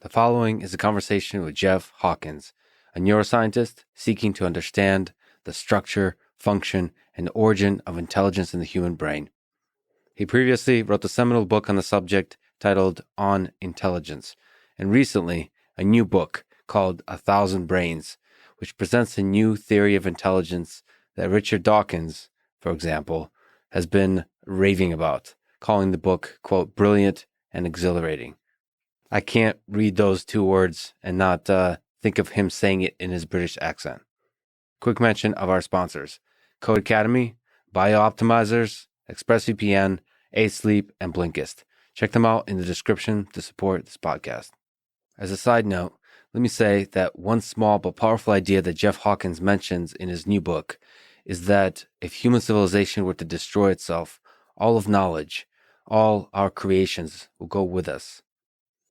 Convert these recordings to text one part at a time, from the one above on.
The following is a conversation with Jeff Hawkins, a neuroscientist seeking to understand the structure, function, and origin of intelligence in the human brain. He previously wrote the seminal book on the subject titled On Intelligence, and recently a new book called 1,000 Brains, which presents a new theory of intelligence that Richard Dawkins, for example, has been raving about, calling the book, quote, brilliant and exhilarating. I can't read those two words and not think of him saying it in his British accent. Quick mention of our sponsors: Code Academy, BioOptimizers, ExpressVPN, Sleep, and Blinkist. Check them out in the description to support this podcast. As a side note, let me say that one small but powerful idea that Jeff Hawkins mentions in his new book is that if human civilization were to destroy itself, all of knowledge, all our creations will go with us.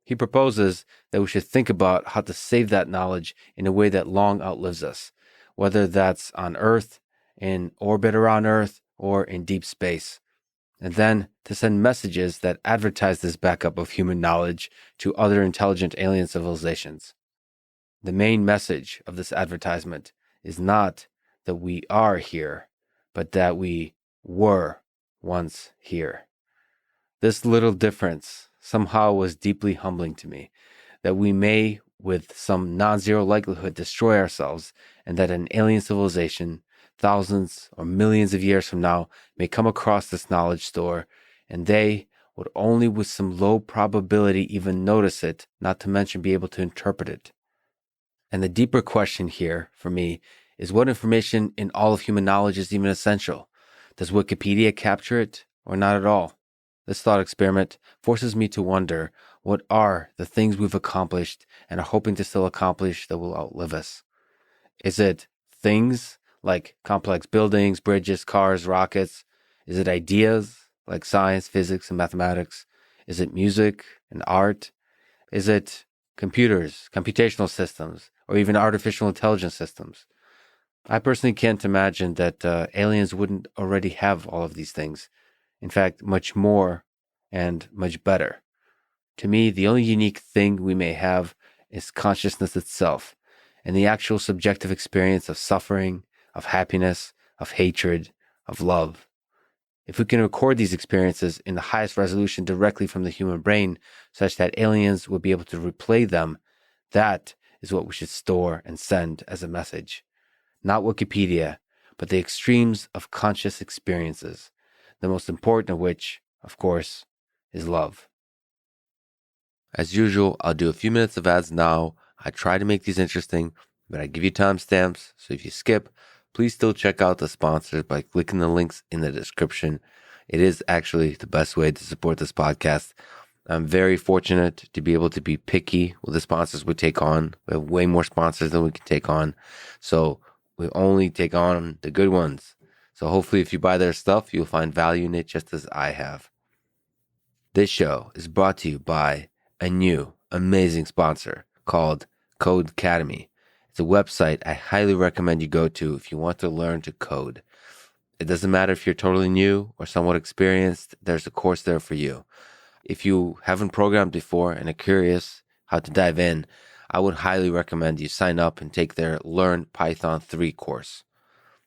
He proposes that we should think about how to save that knowledge in a way that long outlives us, whether that's on Earth, in orbit around Earth, or in deep space, and then to send messages that advertise this backup of human knowledge to other intelligent alien civilizations. The main message of this advertisement is not that we are here, but that we were once here. This little difference somehow was deeply humbling to me, that we may, with some non-zero likelihood, destroy ourselves, and that an alien civilization, thousands or millions of years from now, may come across this knowledge store, and they would only with some low probability even notice it, not to mention be able to interpret it. And the deeper question here, for me, is what information in all of human knowledge is even essential? Does Wikipedia capture it, or not at all? This thought experiment forces me to wonder, what are the things we've accomplished and are hoping to still accomplish that will outlive us? Is it things like complex buildings, bridges, cars, rockets? Is it ideas like science, physics, and mathematics? Is it music and art? Is it computers, computational systems, or even artificial intelligence systems? I personally can't imagine that aliens wouldn't already have all of these things. In fact, much more and much better. To me, the only unique thing we may have is consciousness itself and the actual subjective experience of suffering, of happiness, of hatred, of love. If we can record these experiences in the highest resolution directly from the human brain, such that aliens will be able to replay them, that is what we should store and send as a message. Not Wikipedia, but the extremes of conscious experiences, the most important of which, of course, is love. As usual, I'll do a few minutes of ads now. I try to make these interesting, but I give you timestamps, so if you skip, please still check out the sponsors by clicking the links in the description. It is actually the best way to support this podcast. I'm very fortunate to be able to be picky with the sponsors we take on. We have way more sponsors than we can take on, so we only take on the good ones. So hopefully if you buy their stuff, you'll find value in it just as I have. This show is brought to you by a new, amazing sponsor called Code Academy. It's a website I highly recommend you go to if you want to learn to code. It doesn't matter if you're totally new or somewhat experienced, there's a course there for you. If you haven't programmed before and are curious how to dive in, I would highly recommend you sign up and take their Learn Python 3 course.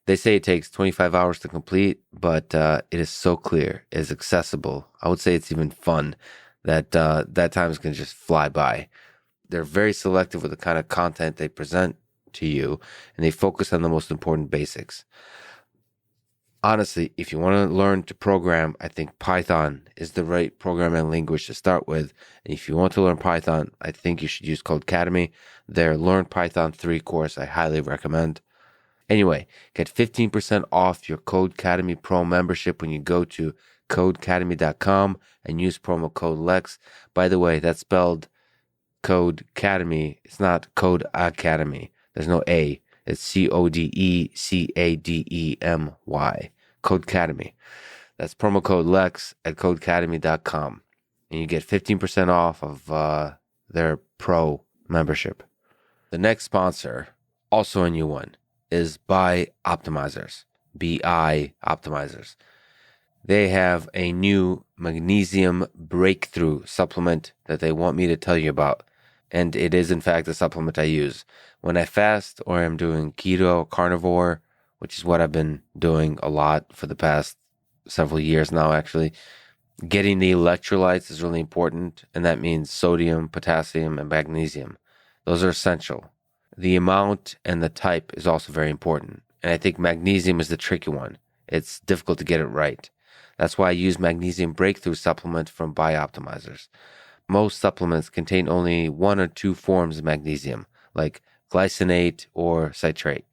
They say it takes 25 hours to complete, but it is so clear, it is accessible. I would say it's even fun that that time is going to just fly by. They're very selective with the kind of content they present to you, and they focus on the most important basics. Honestly, if you want to learn to program, I think Python is the right programming language to start with. And if you want to learn Python, I think you should use Code Academy. Their Learn Python 3 course, I highly recommend. Anyway, get 15% off your Code Academy Pro membership when you go to codeacademy.com and use promo code LEX. By the way, that's spelled Code Academy. It's not Code Academy. There's no A. It's CODECADEMY. Code Academy. That's promo code LEX at codeacademy.com. And you get 15% off of their pro membership. The next sponsor, also a new one, is BioOptimizers. BioOptimizers. They have a new magnesium breakthrough supplement that they want me to tell you about. And it is, in fact, a supplement I use. When I fast or I'm doing keto or carnivore, which is what I've been doing a lot for the past several years now, actually, getting the electrolytes is really important. And that means sodium, potassium, and magnesium. Those are essential. The amount and the type is also very important. And I think magnesium is the tricky one. It's difficult to get it right. That's why I use Magnesium Breakthrough supplement from Bioptimizers. Most supplements contain only one or two forms of magnesium, like glycinate or citrate,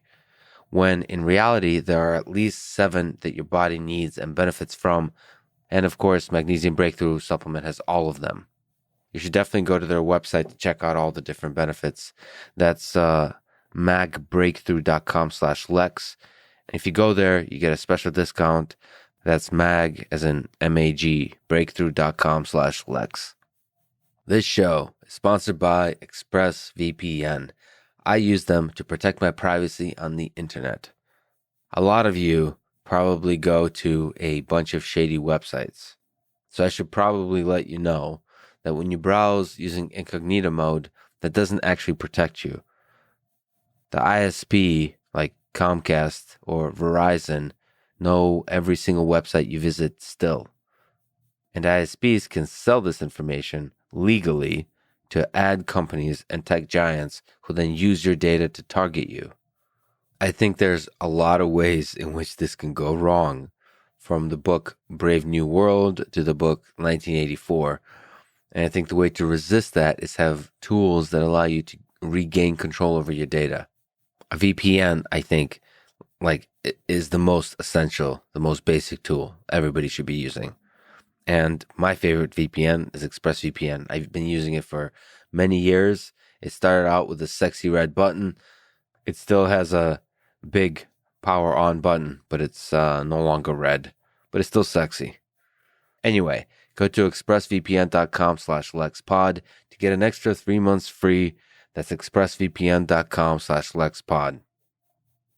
when in reality there are at least 7 that your body needs and benefits from. And of course, Magnesium Breakthrough supplement has all of them. You should definitely go to their website to check out all the different benefits. That's magbreakthrough.com/Lex. And if you go there, you get a special discount. That's mag, as in MAG, breakthrough.com/Lex. This show is sponsored by ExpressVPN. I use them to protect my privacy on the internet. A lot of you probably go to a bunch of shady websites. So I should probably let you know that when you browse using incognito mode, that doesn't actually protect you. The ISP, like Comcast or Verizon, know every single website you visit still. And ISPs can sell this information legally to ad companies and tech giants who then use your data to target you. I think there's a lot of ways in which this can go wrong, from the book Brave New World to the book 1984. And I think the way to resist that is have tools that allow you to regain control over your data. A VPN, I think, is the most essential, the most basic tool everybody should be using. And my favorite VPN is ExpressVPN. I've been using it for many years. It started out with a sexy red button. It still has a big power on button, but it's no longer red, but it's still sexy. Anyway, go to expressvpn.com/LexPod to get an extra 3 months free. That's expressvpn.com/LexPod.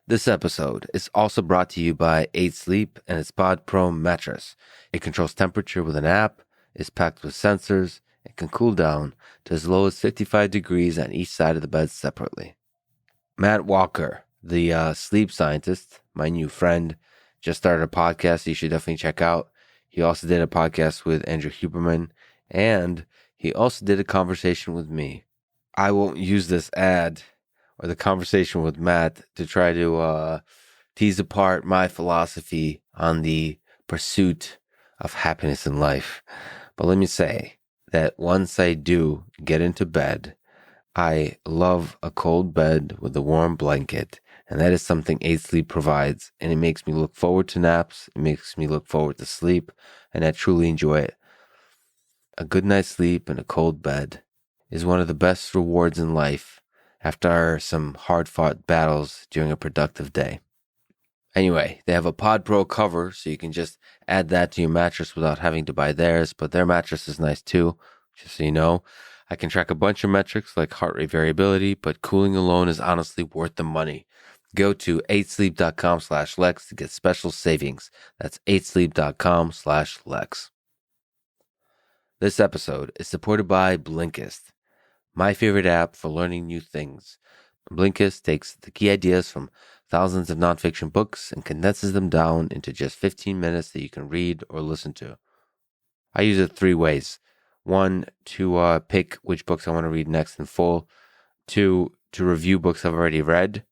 This episode is also brought to you by 8 Sleep and its Pod Pro mattress. It controls temperature with an app, is packed with sensors, and can cool down to as low as 55 degrees on each side of the bed separately. Matt Walker, the sleep scientist, my new friend, just started a podcast you should definitely check out. He also did a podcast with Andrew Huberman, and he also did a conversation with me. I won't use this ad or the conversation with Matt to try to tease apart my philosophy on the pursuit of happiness in life. But let me say that once I do get into bed, I love a cold bed with a warm blanket, and that is something 8 Sleep provides, and it makes me look forward to naps, it makes me look forward to sleep, and I truly enjoy it. A good night's sleep in a cold bed is one of the best rewards in life after some hard-fought battles during a productive day. Anyway, they have a Pod Pro cover, so you can just add that to your mattress without having to buy theirs, but their mattress is nice too, just so you know. I can track a bunch of metrics like heart rate variability, but cooling alone is honestly worth the money. Go to 8sleep.com/Lex to get special savings. That's 8sleep.com/Lex. This episode is supported by Blinkist, my favorite app for learning new things. Blinkist takes the key ideas from thousands of nonfiction books and condenses them down into just 15 minutes that you can read or listen to. I use it 3 ways. 1, to pick which books I want to read next in full. 2, to review books I've already read,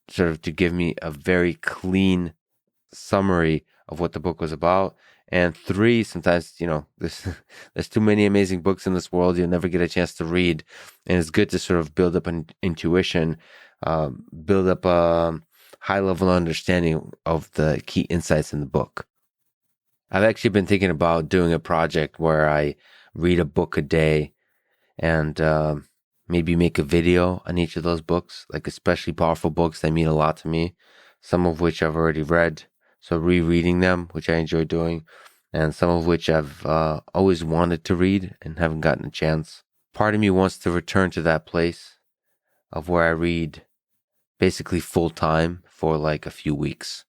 sort of to give me a very clean summary of what the book was about. And 3, sometimes, there's too many amazing books in this world you'll never get a chance to read. And it's good to sort of build up an intuition, build up a high-level understanding of the key insights in the book. I've actually been thinking about doing a project where I read a book a day and maybe make a video on each of those books, like especially powerful books that mean a lot to me, some of which I've already read. So rereading them, which I enjoy doing, and some of which I've always wanted to read and haven't gotten a chance. Part of me wants to return to that place of where I read basically full time for like a few weeks.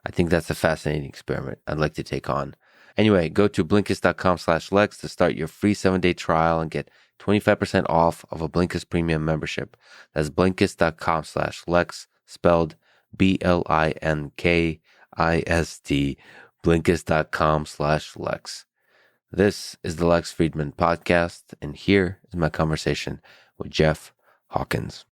I think that's a fascinating experiment I'd like to take on. Anyway, go to Blinkist.com/Lex to start your free 7-day trial and get 25% off of a Blinkist premium membership. That's Blinkist.com/Lex, spelled Blinkist, Blinkist.com/Lex. This is the Lex Friedman Podcast, and here is my conversation with Jeff Hawkins.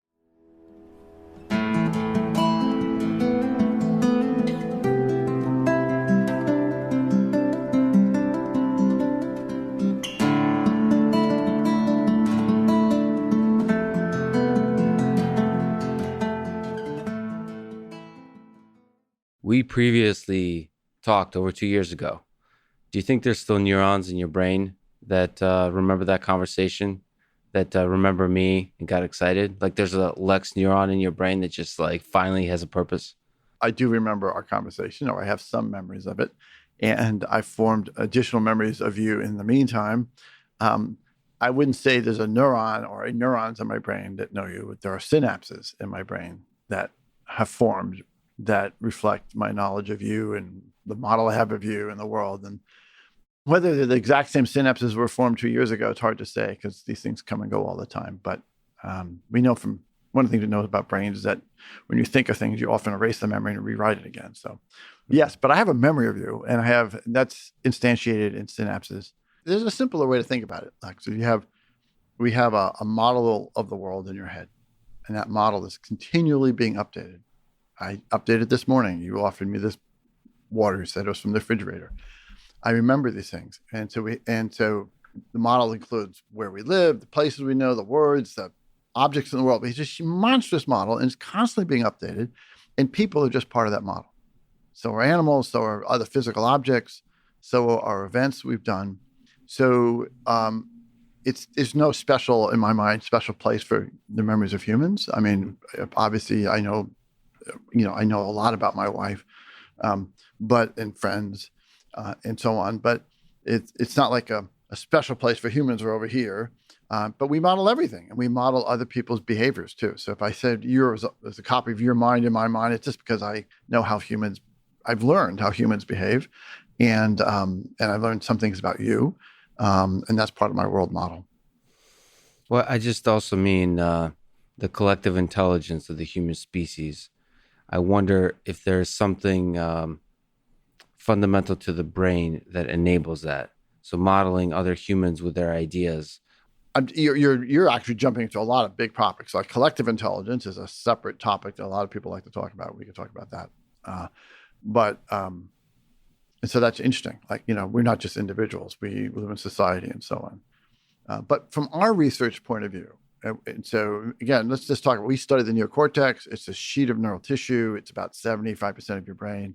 We previously talked over 2 years ago. Do you think there's still neurons in your brain that remember that conversation, that remember me and got excited? Like there's a Lex neuron in your brain that just like finally has a purpose? I do remember our conversation, or I have some memories of it. And I formed additional memories of you in the meantime. I wouldn't say there's a neuron or a neurons in my brain that know you, but there are synapses in my brain that have formed that reflect my knowledge of you and the model I have of you in the world. And whether they're the exact same synapses were formed 2 years ago, it's hard to say because these things come and go all the time. But we know from one of the things we know about brains is that when you think of things, you often erase the memory and rewrite it again. So yes, but I have a memory of you, and that's instantiated in synapses. There's a simpler way to think about it. Like, so we have a model of the world in your head, and that model is continually being updated. I updated this morning. You offered me this water. You said it was from the refrigerator. I remember these things. And so the model includes where we live, the places we know, the words, the objects in the world. It's just a monstrous model, and it's constantly being updated. And people are just part of that model. So are animals, so are other physical objects, so are events we've done. So it's no special, in my mind, special place for the memories of humans. I mean, obviously I know a lot about my wife, and friends, and so on. But it's not like a special place for humans are over here. But we model everything, and we model other people's behaviors too. So if I said yours is a copy of your mind in my mind, it's just because I know I've learned how humans behave, and I've learned some things about you, and that's part of my world model. Well, I just also mean the collective intelligence of the human species. I wonder if there's something fundamental to the brain that enables that. So modeling other humans with their ideas. You're actually jumping into a lot of big topics. Like collective intelligence is a separate topic that a lot of people like to talk about. We could talk about that. And so that's interesting. Like, we're not just individuals. We live in society and so on. But from our research point of view, and so again, let's just talk. We study the neocortex. It's a sheet of neural tissue. It's about 75% of your brain.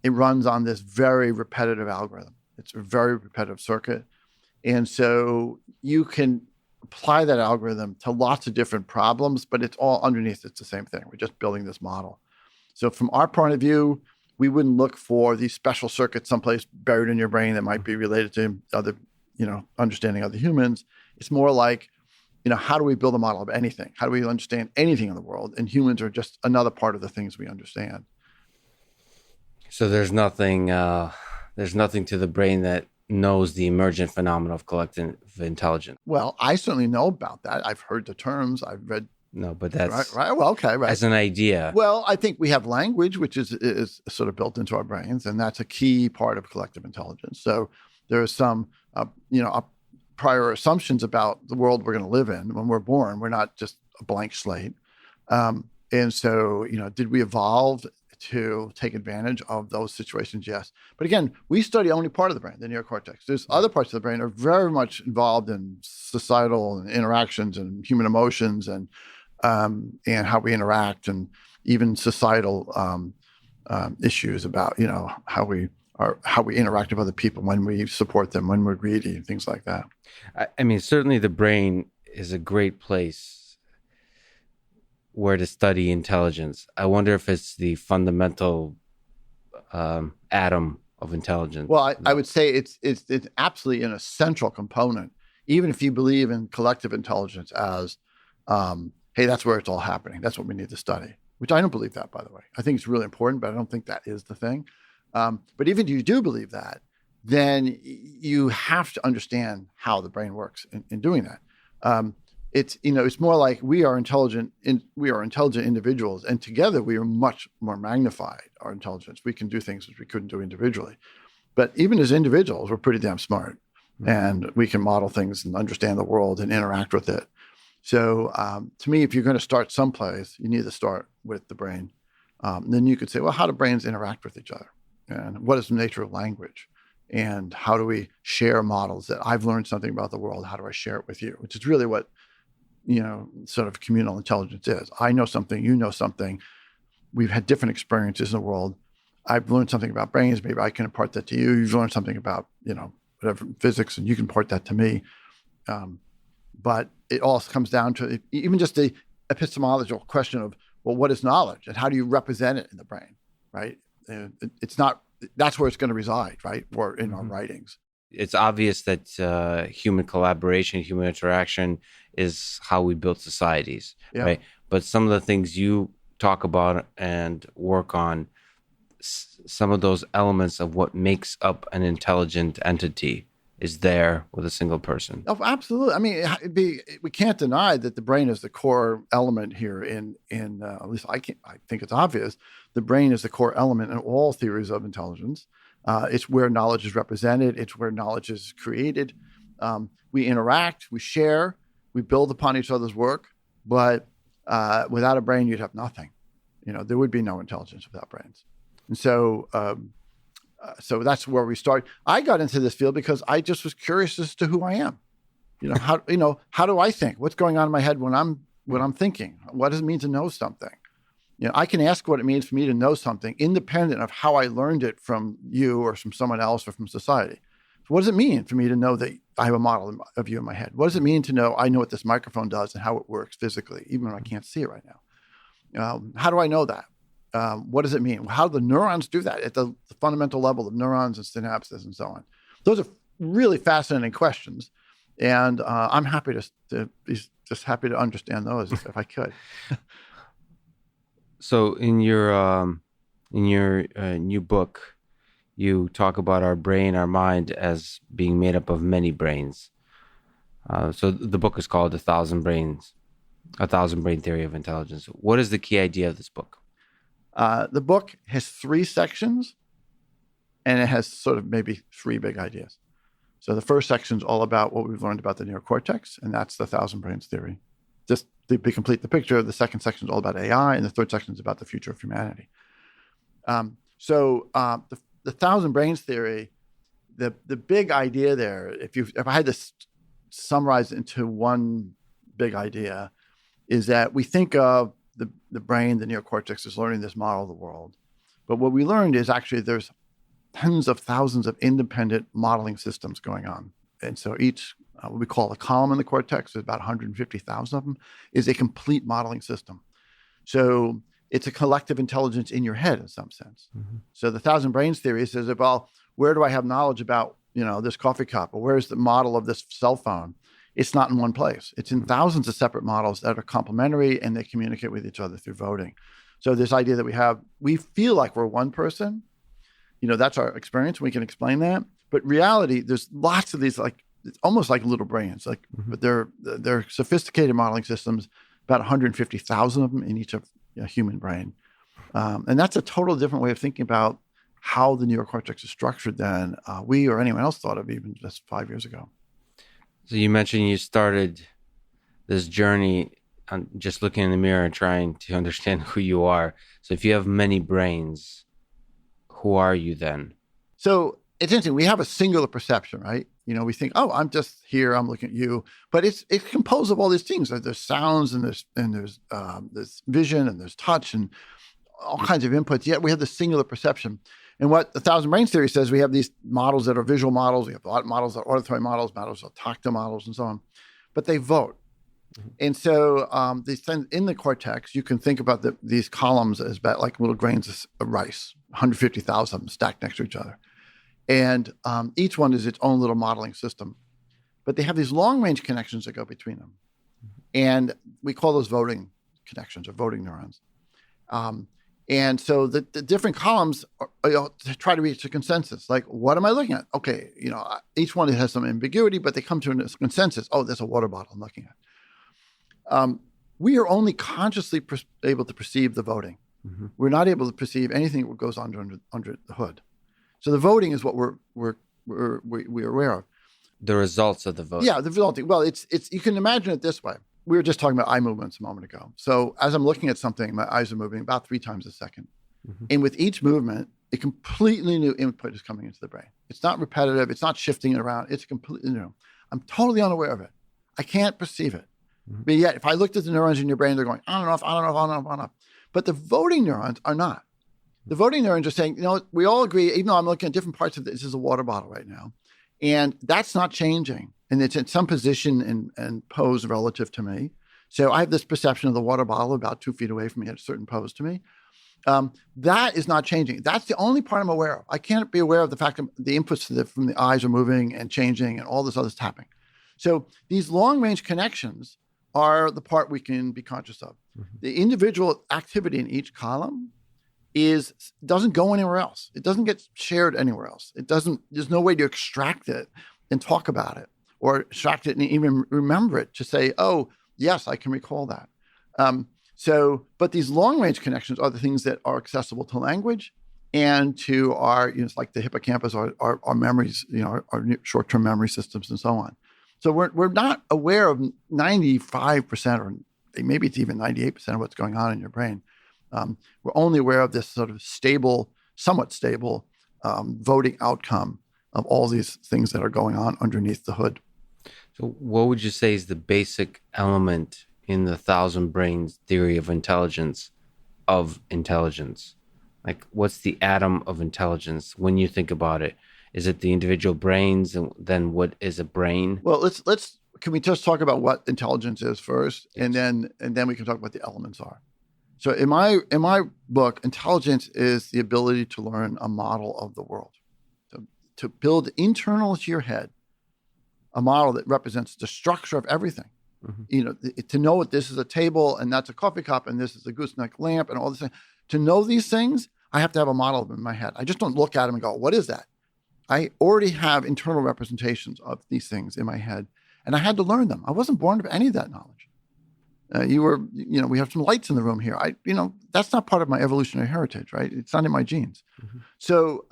It runs on this very repetitive algorithm. It's a very repetitive circuit. And so you can apply that algorithm to lots of different problems, but it's all underneath. It's the same thing. We're just building this model. So from our point of view, we wouldn't look for these special circuits someplace buried in your brain that might be related to other, understanding other humans. It's more like, how do we build a model of anything? How do we understand anything in the world? And humans are just another part of the things we understand. So there's nothing to the brain that knows the emergent phenomena of collective intelligence. Well, I certainly know about that. I've heard the terms. I've read. No, but that's right. Well, okay, right. As an idea. Well, I think we have language, which is sort of built into our brains, and that's a key part of collective intelligence. So there are some, prior assumptions about the world we're going to live in when we're born. We're not just a blank slate. And so, did we evolve to take advantage of those situations? Yes. But again, we study only part of the brain, the neocortex. There's other parts of the brain are very much involved in societal interactions and human emotions and how we interact, and even societal issues about, how we interact with other people, when we support them, when we're greedy, and things like that. I mean, certainly the brain is a great place where to study intelligence. I wonder if it's the fundamental atom of intelligence. Well, I would say it's absolutely an essential component, even if you believe in collective intelligence as, hey, that's where it's all happening. That's what we need to study, which I don't believe that, by the way. I think it's really important, but I don't think that is the thing. But even if you do believe that, then you have to understand how the brain works in doing that. It's more like we are intelligent individuals, and together we are much more magnified, our intelligence. We can do things that we couldn't do individually. But even as individuals, we're pretty damn smart, and we can model things and understand the world and interact with it. So to me, if you're going to start someplace, you need to start with the brain. Then you could say, well, how do brains interact with each other? And what is the nature of language? And how do we share models that I've learned something about the world? How do I share it with you? Which is really what, sort of communal intelligence is. I know something, you know something. We've had different experiences in the world. I've learned something about brains. Maybe I can impart that to you. You've learned something about, whatever, physics, and you can impart that to me. But it all comes down to even just the epistemological question of, well, what is knowledge and how do you represent it in the brain, right? It's not, that's where it's going to reside, right? Or in our writings. It's obvious that human collaboration, human interaction is how we build societies, right? But some of the things you talk about and work on, some of those elements of what makes up an intelligent entity is there with a single person. Oh, absolutely. I mean, we can't deny that the brain is the core element here. At least I think it's obvious. The brain is the core element in all theories of intelligence. It's where knowledge is represented. It's where knowledge is created. We interact, we share, we build upon each other's work. But without a brain, you'd have nothing. There would be no intelligence without brains. And so that's where we start. I got into this field because I just was curious as to who I am. How do I think? What's going on in my head when I'm thinking? What does it mean to know something? I can ask what it means for me to know something independent of how I learned it from you or from someone else or from society. So what does it mean for me to know that I have a model of you in my head? What does it mean to know I know what this microphone does and how it works physically, even when I can't see it right now? How do I know that? What does it mean? How do the neurons do that at the fundamental level of neurons and synapses and so on? Those are really fascinating questions. And I'm happy to be just happy to understand those if I could. So in your new book, you talk about our brain, our mind as being made up of many brains. So the book is called A Thousand Brain Theory of Intelligence. What is the key idea of this book? The book has 3 sections, and it has sort of maybe 3 big ideas. So the first section is all about what we've learned about the neocortex, and that's the Thousand Brains theory. Just to complete the picture, the second section is all about AI, and the third section is about the future of humanity. The Thousand Brains theory, the big idea there, if I had to summarize it into one big idea, is that we think of the brain, the neocortex, is learning this model of the world. But what we learned is actually there's tens of thousands of independent modeling systems going on. And so each, what we call a column in the cortex, there's about 150,000 of them, is a complete modeling system. So it's a collective intelligence in your head in some sense. Mm-hmm. So the Thousand Brains theory says, well, where do I have knowledge about, this coffee cup, or where's the model of this cell phone? It's not in one place. It's in thousands of separate models that are complementary, and they communicate with each other through voting. So this idea that we feel like we're one person, that's our experience. We can explain that. But reality, there's lots of these, it's almost like little brains, but they're sophisticated modeling systems, about 150,000 of them in each of human brain. And that's a total different way of thinking about how the neocortex is structured than we or anyone else thought of even just 5 years ago. So you mentioned you started this journey on just looking in the mirror and trying to understand who you are. So if you have many brains, who are you then? So it's interesting. We have a singular perception, right? We think, oh, I'm just here, I'm looking at you. But it's composed of all these things. There's sounds and there's vision and there's touch and all kinds of inputs. Yet we have the singular perception. And what the Thousand Brains theory says, we have these models that are visual models. We have models that are auditory models, models that are tactile models, and so on. But they vote. Mm-hmm. And so in the cortex, you can think about these columns as about like little grains of rice, 150,000 of them stacked next to each other. And each one is its own little modeling system. But they have these long-range connections that go between them. And we call those voting connections or voting neurons. And so the different columns try to reach a consensus. Like, what am I looking at? Okay, each one has some ambiguity, but they come to a consensus. Oh, there's a water bottle I'm looking at. We are only consciously able to perceive the voting. Mm-hmm. We're not able to perceive anything that goes on under the hood. So the voting is what we're aware of. The results of the vote. Yeah, the resulting. Well, it's you can imagine it this way. We were just talking about eye movements a moment ago. So as I'm looking at something, my eyes are moving about 3 times a second. Mm-hmm. And with each movement, a completely new input is coming into the brain. It's not repetitive. It's not shifting it around. It's completely new. I'm totally unaware of it. I can't perceive it. Mm-hmm. But yet, if I looked at the neurons in your brain, they're going on and off, on and off, on and off, on and off. But the voting neurons are not. The voting neurons are saying, we all agree, even though I'm looking at different parts of this is a water bottle right now. And that's not changing. And it's in some position and pose relative to me. So I have this perception of the water bottle about 2 feet away from me at a certain pose to me. That is not changing. That's the only part I'm aware of. I can't be aware of the fact that the inputs from the eyes are moving and changing and all this other stuff happening. So these long-range connections are the part we can be conscious of. Mm-hmm. The individual activity in each column doesn't go anywhere else. It doesn't get shared anywhere else. There's no way to extract it and talk about it, or extract it and even remember it to say, oh, yes, I can recall that. But these long-range connections are the things that are accessible to language and to our, like the hippocampus, our memories, our short-term memory systems and so on. So we're not aware of 95% or maybe it's even 98% of what's going on in your brain. We're only aware of this sort of somewhat stable voting outcome of all these things that are going on underneath the hood. So what would you say is the basic element in the 1,000 brains theory of intelligence? Like, what's the atom of intelligence when you think about it? Is it the individual brains, and then what is a brain? Well, can we just talk about what intelligence is first, yes. and then we can talk about what the elements are. So in my book, intelligence is the ability to learn a model of the world, to build internal to your head a model that represents the structure of everything. Mm-hmm. To know that this is a table and that's a coffee cup and this is a gooseneck lamp and all this thing. To know these things, I have to have a model of them in my head. I just don't look at them and go, what is that? I already have internal representations of these things in my head, and I had to learn them. I wasn't born with any of that knowledge. We have some lights in the room here. That's not part of my evolutionary heritage, right? It's not in my genes. Mm-hmm. So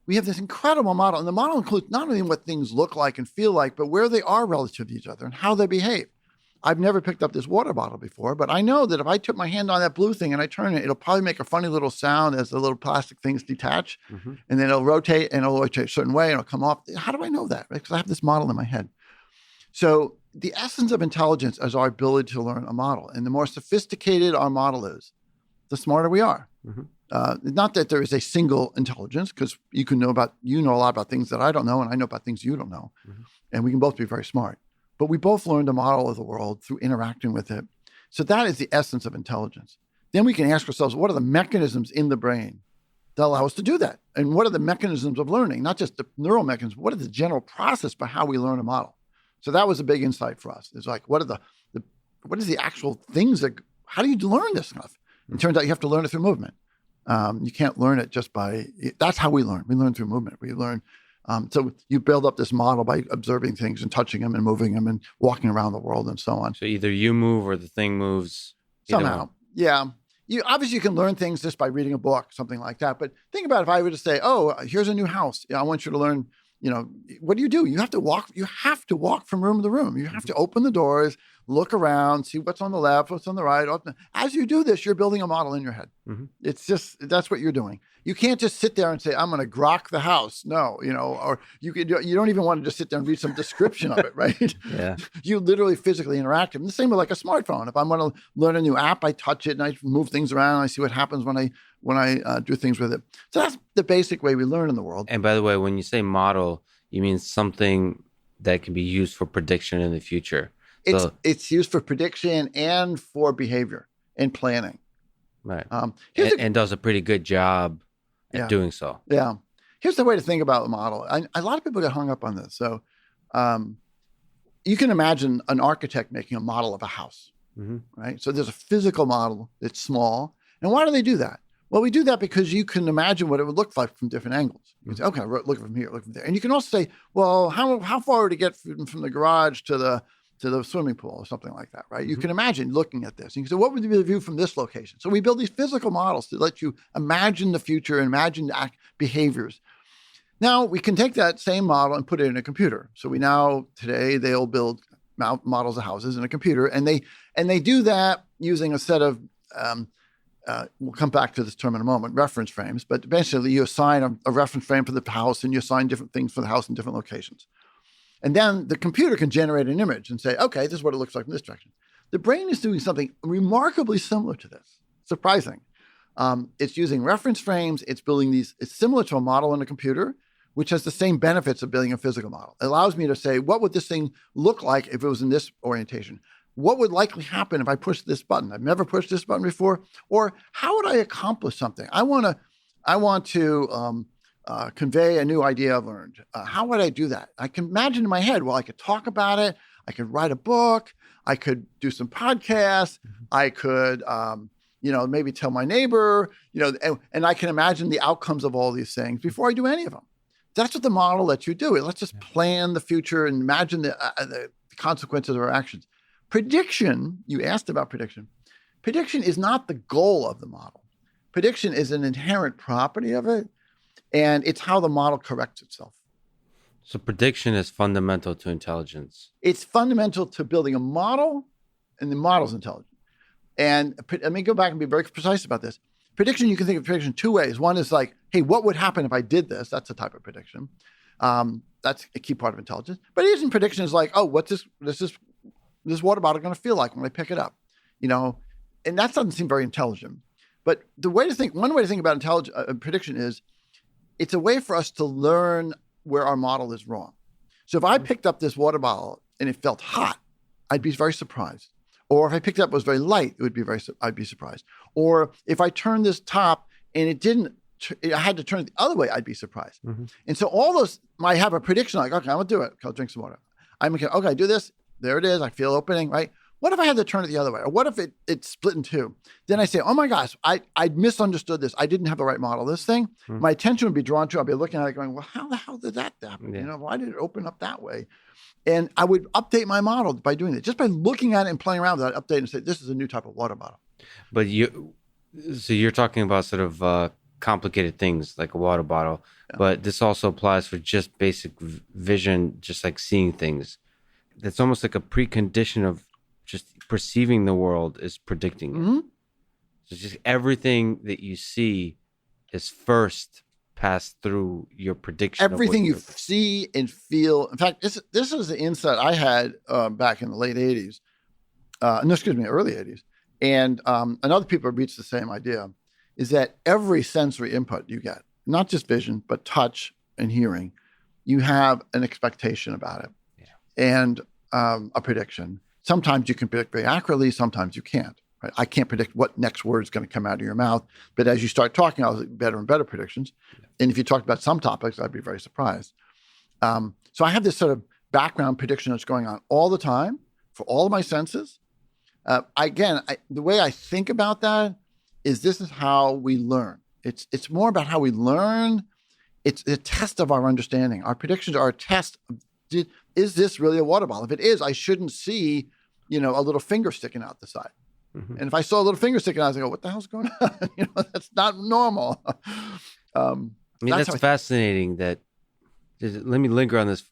we have this incredible model, and the model includes not only what things look like and feel like, but where they are relative to each other and how they behave. I've never picked up this water bottle before, but I know that if I took my hand on that blue thing and I turn it, it'll probably make a funny little sound as the little plastic things detach, mm-hmm. and then it'll rotate a certain way and it'll come off. How do I know that? Because I have this model in my head. So the essence of intelligence is our ability to learn a model. And the more sophisticated our model is, the smarter we are. Mm-hmm. Not that there is a single intelligence, because you know a lot about things that I don't know, and I know about things you don't know. Mm-hmm. And we can both be very smart. But we both learned a model of the world through interacting with it. So that is the essence of intelligence. Then we can ask ourselves, what are the mechanisms in the brain that allow us to do that? And what are the mechanisms of learning? Not just the neural mechanisms, what is the general process by how we learn a model? So that was a big insight for us. It's like, what is the actual things how do you learn this stuff? It turns out you have to learn it through movement. You can't learn it just that's how we learn. We learn through movement. We learn. So you build up this model by observing things and touching them and moving them and walking around the world and so on. So either you move or the thing moves. Somehow. Yeah. You can learn things just by reading a book, something like that. But think about if I were to say, oh, here's a new house. I want you to learn, what do? You have to walk. You have to walk from room to room. You have to open the doors, look around, see what's on the left, what's on the right. As you do this, you're building a model in your head. Mm-hmm. It's just, that's what you're doing. You can't just sit there and say, I'm going to grok the house. No, or you don't even want to just sit there and read some description of it, right? Yeah. You literally physically interact. And the same with like a smartphone. If I want to learn a new app, I touch it and I move things around and I see what happens when I do things with it. So that's the basic way we learn in the world. And by the way, when you say model, you mean something that can be used for prediction in the future. It's used for prediction and for behavior and planning. Right. And does a pretty good job at doing so. Yeah. Here's the way to think about the model. A lot of people get hung up on this. So you can imagine an architect making a model of a house, mm-hmm. right? So there's a physical model that's small. And why do they do that? Well, we do that because you can imagine what it would look like from different angles. You can say, okay, look from here, look from there. And you can also say, well, how far to get from the garage to the swimming pool or something like that, right? You can imagine looking at this. And you can say, what would be the view from this location? So we build these physical models to let you imagine the future and imagine behaviors. Now, we can take that same model and put it in a computer. So today, they'll build models of houses in a computer. And they do that using a set of, we'll come back to this term in a moment, reference frames. But basically, you assign a reference frame for the house, and you assign different things for the house in different locations. And then the computer can generate an image and say, okay, this is what it looks like in this direction. The brain is doing something remarkably similar to this. Surprising. It's using reference frames. It's building these. It's similar to a model in a computer, which has the same benefits of building a physical model. It allows me to say, what would this thing look like if it was in this orientation? What would likely happen if I push this button? I've never pushed this button before. Or how would I accomplish something? I want to convey a new idea I've learned. How would I do that? I can imagine in my head, well, I could talk about it. I could write a book. I could do some podcasts. I could, maybe tell my neighbor, and I can imagine the outcomes of all these things before I do any of them. That's what the model lets you do. It lets us plan the future and imagine the consequences of our actions. Prediction, you asked about prediction. Prediction is not the goal of the model. Prediction is an inherent property of it, and it's how the model corrects itself. So prediction is fundamental to intelligence. It's fundamental to building a model, and the model's intelligent. And let me go back and be very precise about this. Prediction, you can think of prediction two ways. One is like, hey, what would happen if I did this? That's a type of prediction. That's a key part of intelligence. But even prediction is like, oh, what's this water bottle going to feel like when I pick it up? And that doesn't seem very intelligent. But one way to think about prediction is it's a way for us to learn where our model is wrong. So if I picked up this water bottle and it felt hot, I'd be very surprised. Or if I picked it up, it was very light, I'd be surprised. Or if I turned this top and it didn't, I had to turn it the other way, I'd be surprised. And so all those, I have a prediction like, okay, I'm going to do it. I'll drink some water. Okay, I do this. There it is. I feel opening, right? What if I had to turn it the other way? Or what if it split in two? Then I say, oh my gosh, I misunderstood this. I didn't have the right model. This thing, my attention would be drawn to it. I'd be looking at it going, well, how the hell did that happen? Yeah. Why did it open up that way? And I would update my model by doing it. Just by looking at it and playing around with it, I'd update and say, this is a new type of water bottle. But you're talking about sort of complicated things like a water bottle, but this also applies for just basic vision, just like seeing things. That's almost like a precondition of just perceiving the world is predicting it. So just everything that you see is first passed through your prediction. Everything you see and feel. In fact, this is the insight I had back in the late 80s. Early 80s. And other people have reached the same idea, is that every sensory input you get, not just vision, but touch and hearing, you have an expectation about it. And a prediction. Sometimes you can predict very accurately, sometimes you can't. Right? I can't predict what next word is going to come out of your mouth, but as you start talking, I'll get better and better predictions. And if you talked about some topics, I'd be very surprised. So I have this sort of background prediction that's going on all the time for all of my senses. The way I think about that is this is how we learn. It's more about how we learn. It's a test of our understanding. Our predictions are a test of, is this really a water bottle? If it is, I shouldn't see, a little finger sticking out the side. And if I saw a little finger sticking out, I was like, what the hell's going on? That's not normal. That's fascinating. Let me linger on this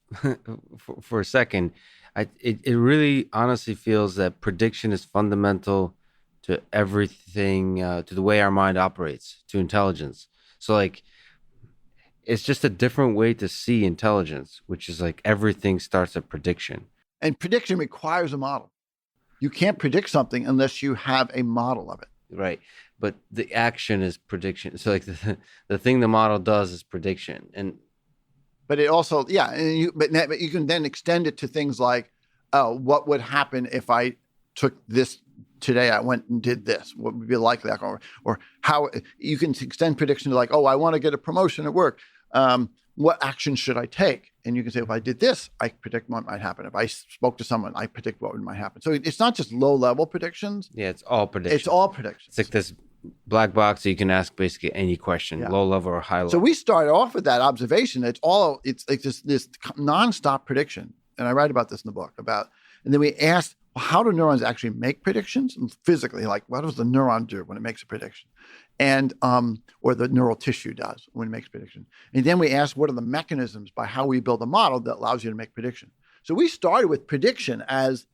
for a second. It really honestly feels that prediction is fundamental to everything, to the way our mind operates, to intelligence. So it's just a different way to see intelligence, which is like everything starts at prediction. And prediction requires a model. You can't predict something unless you have a model of it. Right. But the action is prediction. So the thing the model does is prediction. But it also, but you can then extend it to things like, what would happen if I took this today? I went and did this. What would be likely? Or how you can extend prediction to I want to get a promotion at work. What action should I take? And you can say, if I did this, I predict what might happen. If I spoke to someone, I predict what might happen. So it's not just low-level predictions. Yeah, it's all predictions. It's all predictions. It's like this black box, so you can ask basically any question, low level or high level. So we started off with that observation. It's like this nonstop prediction. And I write about this in the book and then we asked, well, how do neurons actually make predictions physically? Like, what does the neuron do when it makes a prediction? And, or the neural tissue does when it makes a prediction. And then we asked, what are the mechanisms by how we build a model that allows you to make prediction? So we started with prediction as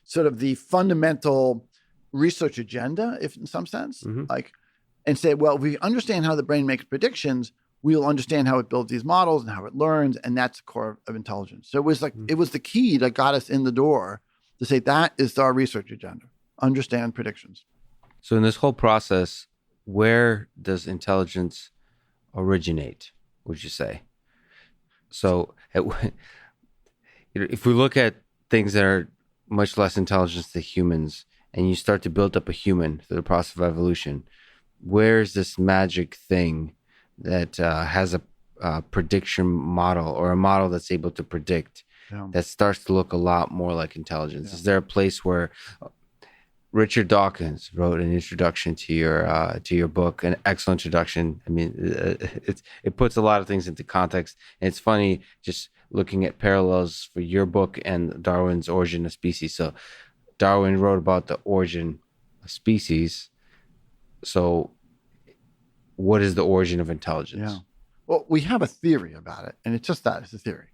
sort of the fundamental research agenda, if in some sense, and say, well, if we understand how the brain makes predictions, we'll understand how it builds these models and how it learns, and that's the core of intelligence. So it was like it was the key that got us in the door to say that is our research agenda: understand predictions. So in this whole process, where does intelligence originate? Would you say? So if we look at things that are much less intelligent than humans, and you start to build up a human through the process of evolution, where's this magic thing that has a prediction model or a model that's able to predict that starts to look a lot more like intelligence? Is there a place where Richard Dawkins wrote an introduction to your book, an excellent introduction? I mean, it puts a lot of things into context, and it's funny just looking at parallels for your book and Darwin's Origin of Species. So Darwin wrote about the origin of species. So what is the origin of intelligence? Yeah. Well, we have a theory about it, and it's just that. It's a theory.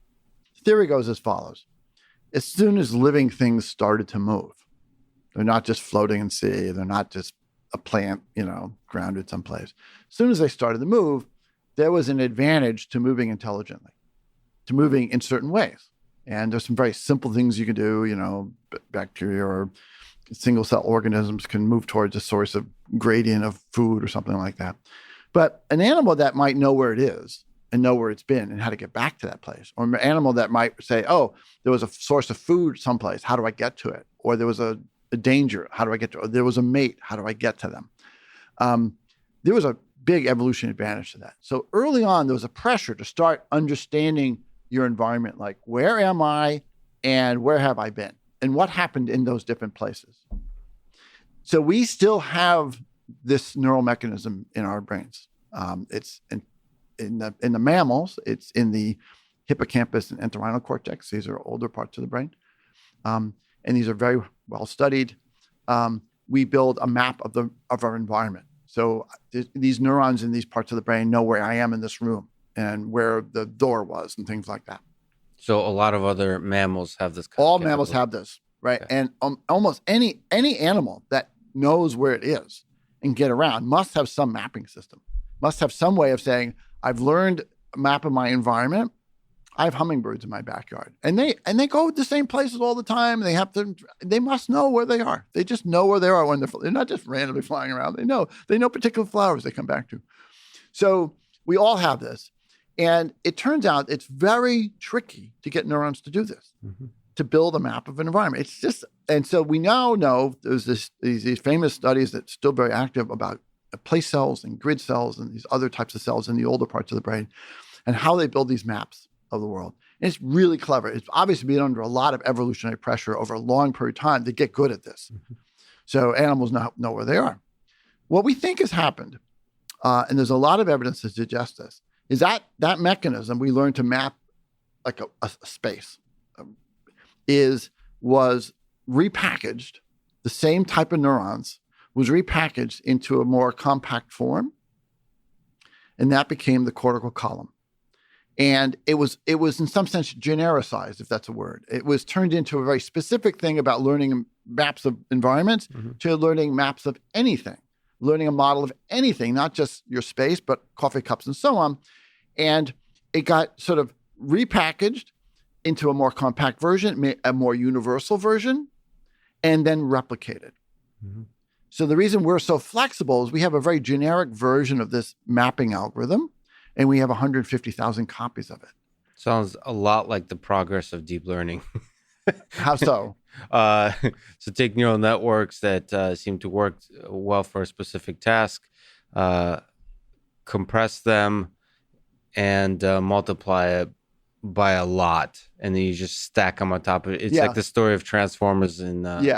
The theory goes as follows. As soon as living things started to move, they're not just floating in sea, they're not just a plant, grounded someplace. As soon as they started to move, there was an advantage to moving intelligently, to moving in certain ways. And there's some very simple things you can do, bacteria or single cell organisms can move towards a source of gradient of food or something like that. But an animal that might know where it is and know where it's been and how to get back to that place, or an animal that might say, oh, there was a source of food someplace, how do I get to it? Or there was a danger, how do I get to it? Or there was a mate, how do I get to them? There was a big evolution advantage to that. So early on, there was a pressure to start understanding your environment, like where am I and where have I been and what happened in those different places. So we still have this neural mechanism in our brains. It's in the mammals, it's in the hippocampus and entorhinal cortex. These are older parts of the brain. And these are very well studied. We build a map of our environment. So these neurons in these parts of the brain know where I am in this room and where the door was and things like that. So a lot of other mammals have this. All mammals have this, right? Okay. And almost any animal that knows where it is and get around must have some mapping system, must have some way of saying, I've learned a map of my environment. I have hummingbirds in my backyard, and they go the same places all the time. They must know where they are. They just know where they are when they're not just randomly flying around. They know particular flowers they come back to. So we all have this. And it turns out it's very tricky to get neurons to do this, to build a map of an environment. It's just, and so we now know there's these famous studies that's still very active about place cells and grid cells and these other types of cells in the older parts of the brain and how they build these maps of the world. And it's really clever. It's obviously been under a lot of evolutionary pressure over a long period of time to get good at this. So animals know where they are. What we think has happened, and there's a lot of evidence to suggest this, is that mechanism we learned to map like a space was repackaged. The same type of neurons was repackaged into a more compact form, and that became the cortical column. And it was in some sense genericized, if that's a word. It was turned into a very specific thing about learning maps of environments to learning maps of anything. Learning a model of anything, not just your space, but coffee cups and so on. And it got sort of repackaged into a more compact version, a more universal version, and then replicated. So the reason we're so flexible is we have a very generic version of this mapping algorithm, and we have 150,000 copies of it. Sounds a lot like the progress of deep learning. How so? So take neural networks that seem to work well for a specific task, compress them, and multiply it by a lot, and then you just stack them on top of it. It's like the story of Transformers in But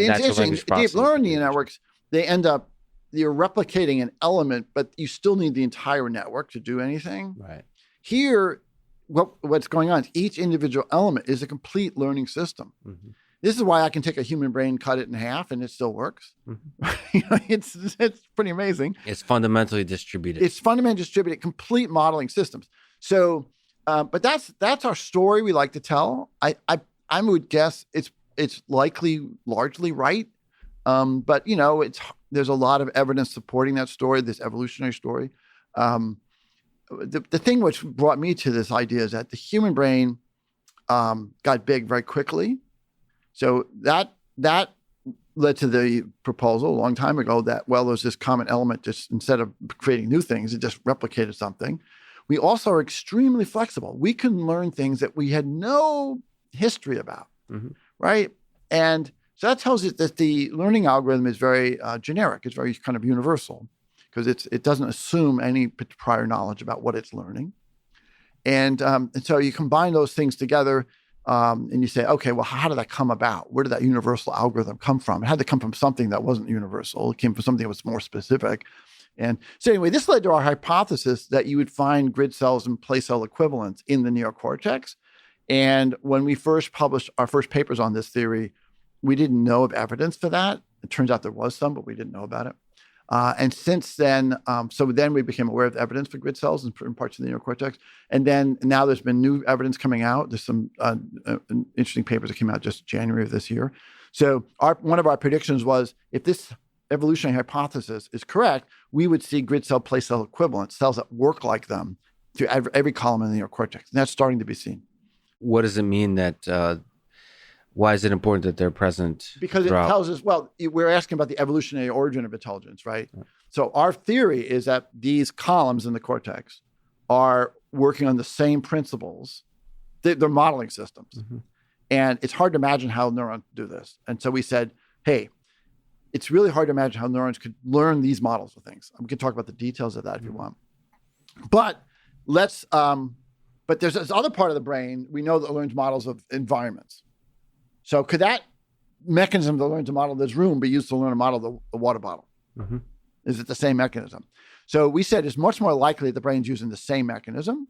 it's interesting. Deep learning networks, they end up you're replicating an element, but you still need the entire network to do anything. Right. Here, what's going on is each individual element is a complete learning system. Mm-hmm. This is why I can take a human brain, cut it in half, and it still works. Mm-hmm. It's pretty amazing. It's fundamentally distributed. It's fundamentally distributed, complete modeling systems. So, but that's our story we like to tell. I would guess it's likely largely right, but there's a lot of evidence supporting that story, this evolutionary story. The thing which brought me to this idea is that the human brain got big very quickly. So that led to the proposal a long time ago that, well, there's this common element, just instead of creating new things, it just replicated something. We also are extremely flexible. We can learn things that we had no history about, mm-hmm. right? And so that tells us that the learning algorithm is very generic. It's very kind of universal because it doesn't assume any prior knowledge about what it's learning. And so you combine those things together and you say, okay, well, how did that come about? Where did that universal algorithm come from? It had to come from something that wasn't universal. It came from something that was more specific. And so anyway, this led to our hypothesis that you would find grid cells and place cell equivalents in the neocortex. And when we first published our first papers on this theory, we didn't know of evidence for that. It turns out there was some, but we didn't know about it. And since then, so then we became aware of the evidence for grid cells in parts of the neocortex. And then now there's been new evidence coming out. There's some interesting papers that came out just January of this year. So one of our predictions was if this evolutionary hypothesis is correct, we would see grid cell place cell equivalents, cells that work like them through every column in the neocortex. And that's starting to be seen. What does it mean that why is it important that they're present? Because throughout? It tells us, well, we're asking about the evolutionary origin of intelligence, right? Yeah. So our theory is that these columns in the cortex are working on the same principles. They're modeling systems. Mm-hmm. And it's hard to imagine how neurons do this. And so we said, hey, it's really hard to imagine how neurons could learn these models of things. We can talk about the details of that if you want. But but there's this other part of the brain we know that learns models of environments. So could that mechanism that learns a model of this room be used to learn a model of the water bottle? Mm-hmm. Is it the same mechanism? So we said it's much more likely the brain's using the same mechanism,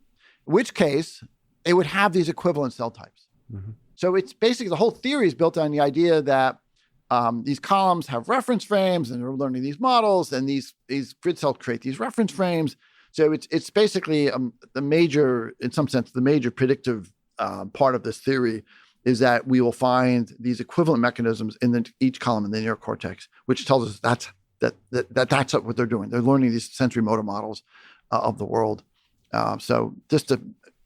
in which case it would have these equivalent cell types. Mm-hmm. So it's basically the whole theory is built on the idea that these columns have reference frames and they're learning these models, and these grid cells create these reference frames. So it's basically the major predictive part of this theory is that we will find these equivalent mechanisms in each column in the neocortex, which tells us that's what they're doing. They're learning these sensory motor models of the world.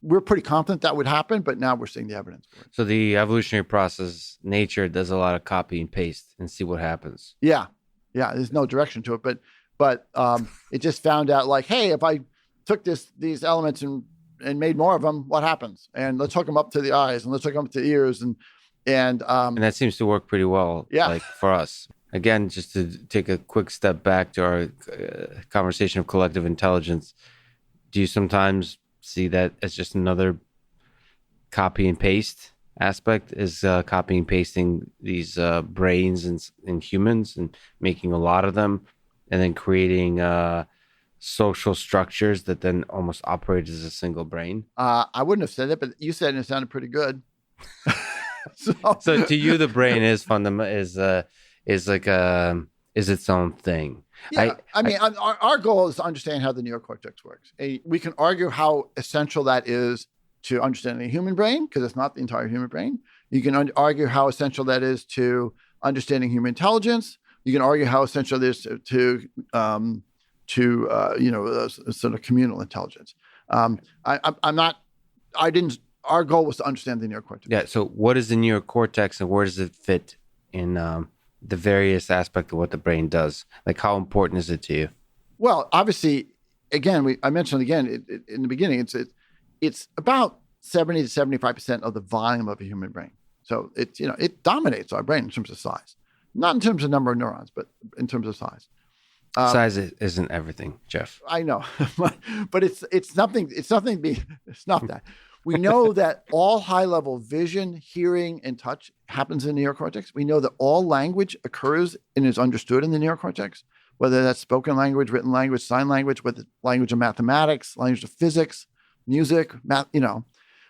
We're pretty confident that would happen, but now we're seeing the evidence for it. So the evolutionary process, nature does a lot of copy and paste and see what happens. Yeah. There's no direction to it, but it just found out like, hey, if I took these elements and made more of them, what happens? And let's hook them up to the eyes, and let's hook them up to the ears, and that seems to work pretty well. Yeah. Like for us. Again, just to take a quick step back to our conversation of collective intelligence, do you sometimes see that as just another copy and paste aspect? Is copying and pasting these brains in humans and making a lot of them, and then creating social structures that then almost operate as a single brain? I wouldn't have said it, but you said it and it sounded pretty good. So to you, the brain is its own thing. Yeah, our goal is to understand how the neocortex works. We can argue how essential that is to understanding the human brain, because it's not the entire human brain. You can argue how essential that is to understanding human intelligence. You can argue how essential it is to sort of communal intelligence. Our goal was to understand the neocortex. Yeah. So what is the neocortex and where does it fit in the various aspects of what the brain does? Like, how important is it to you? Well, obviously, again, I mentioned again in the beginning, it's about 70 to 75% of the volume of a human brain. So it dominates our brain in terms of size, not in terms of number of neurons, but in terms of size. Size isn't everything, Jeff. I know, but it's nothing. It's not that. We know that all high-level vision, hearing, and touch happens in the neocortex. We know that all language occurs and is understood in the neocortex. whether that's spoken language, written language, sign language, whether it's language of mathematics, language of physics, music, math,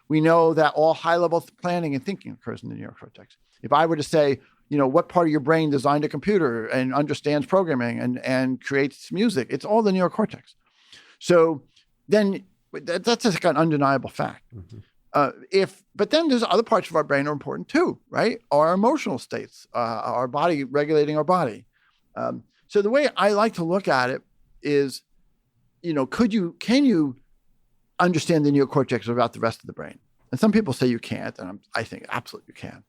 we know that all high-level planning and thinking occurs in the neocortex. If I were to say, what part of your brain designed a computer and understands programming and creates music, it's all the neocortex. So then that's just an undeniable fact. But then there's other parts of our brain are important too, right? Our emotional states, our body regulating our body. So the way I like to look at it is, can you understand the neocortex without the rest of the brain? And some people say you can't, and I think absolutely you can.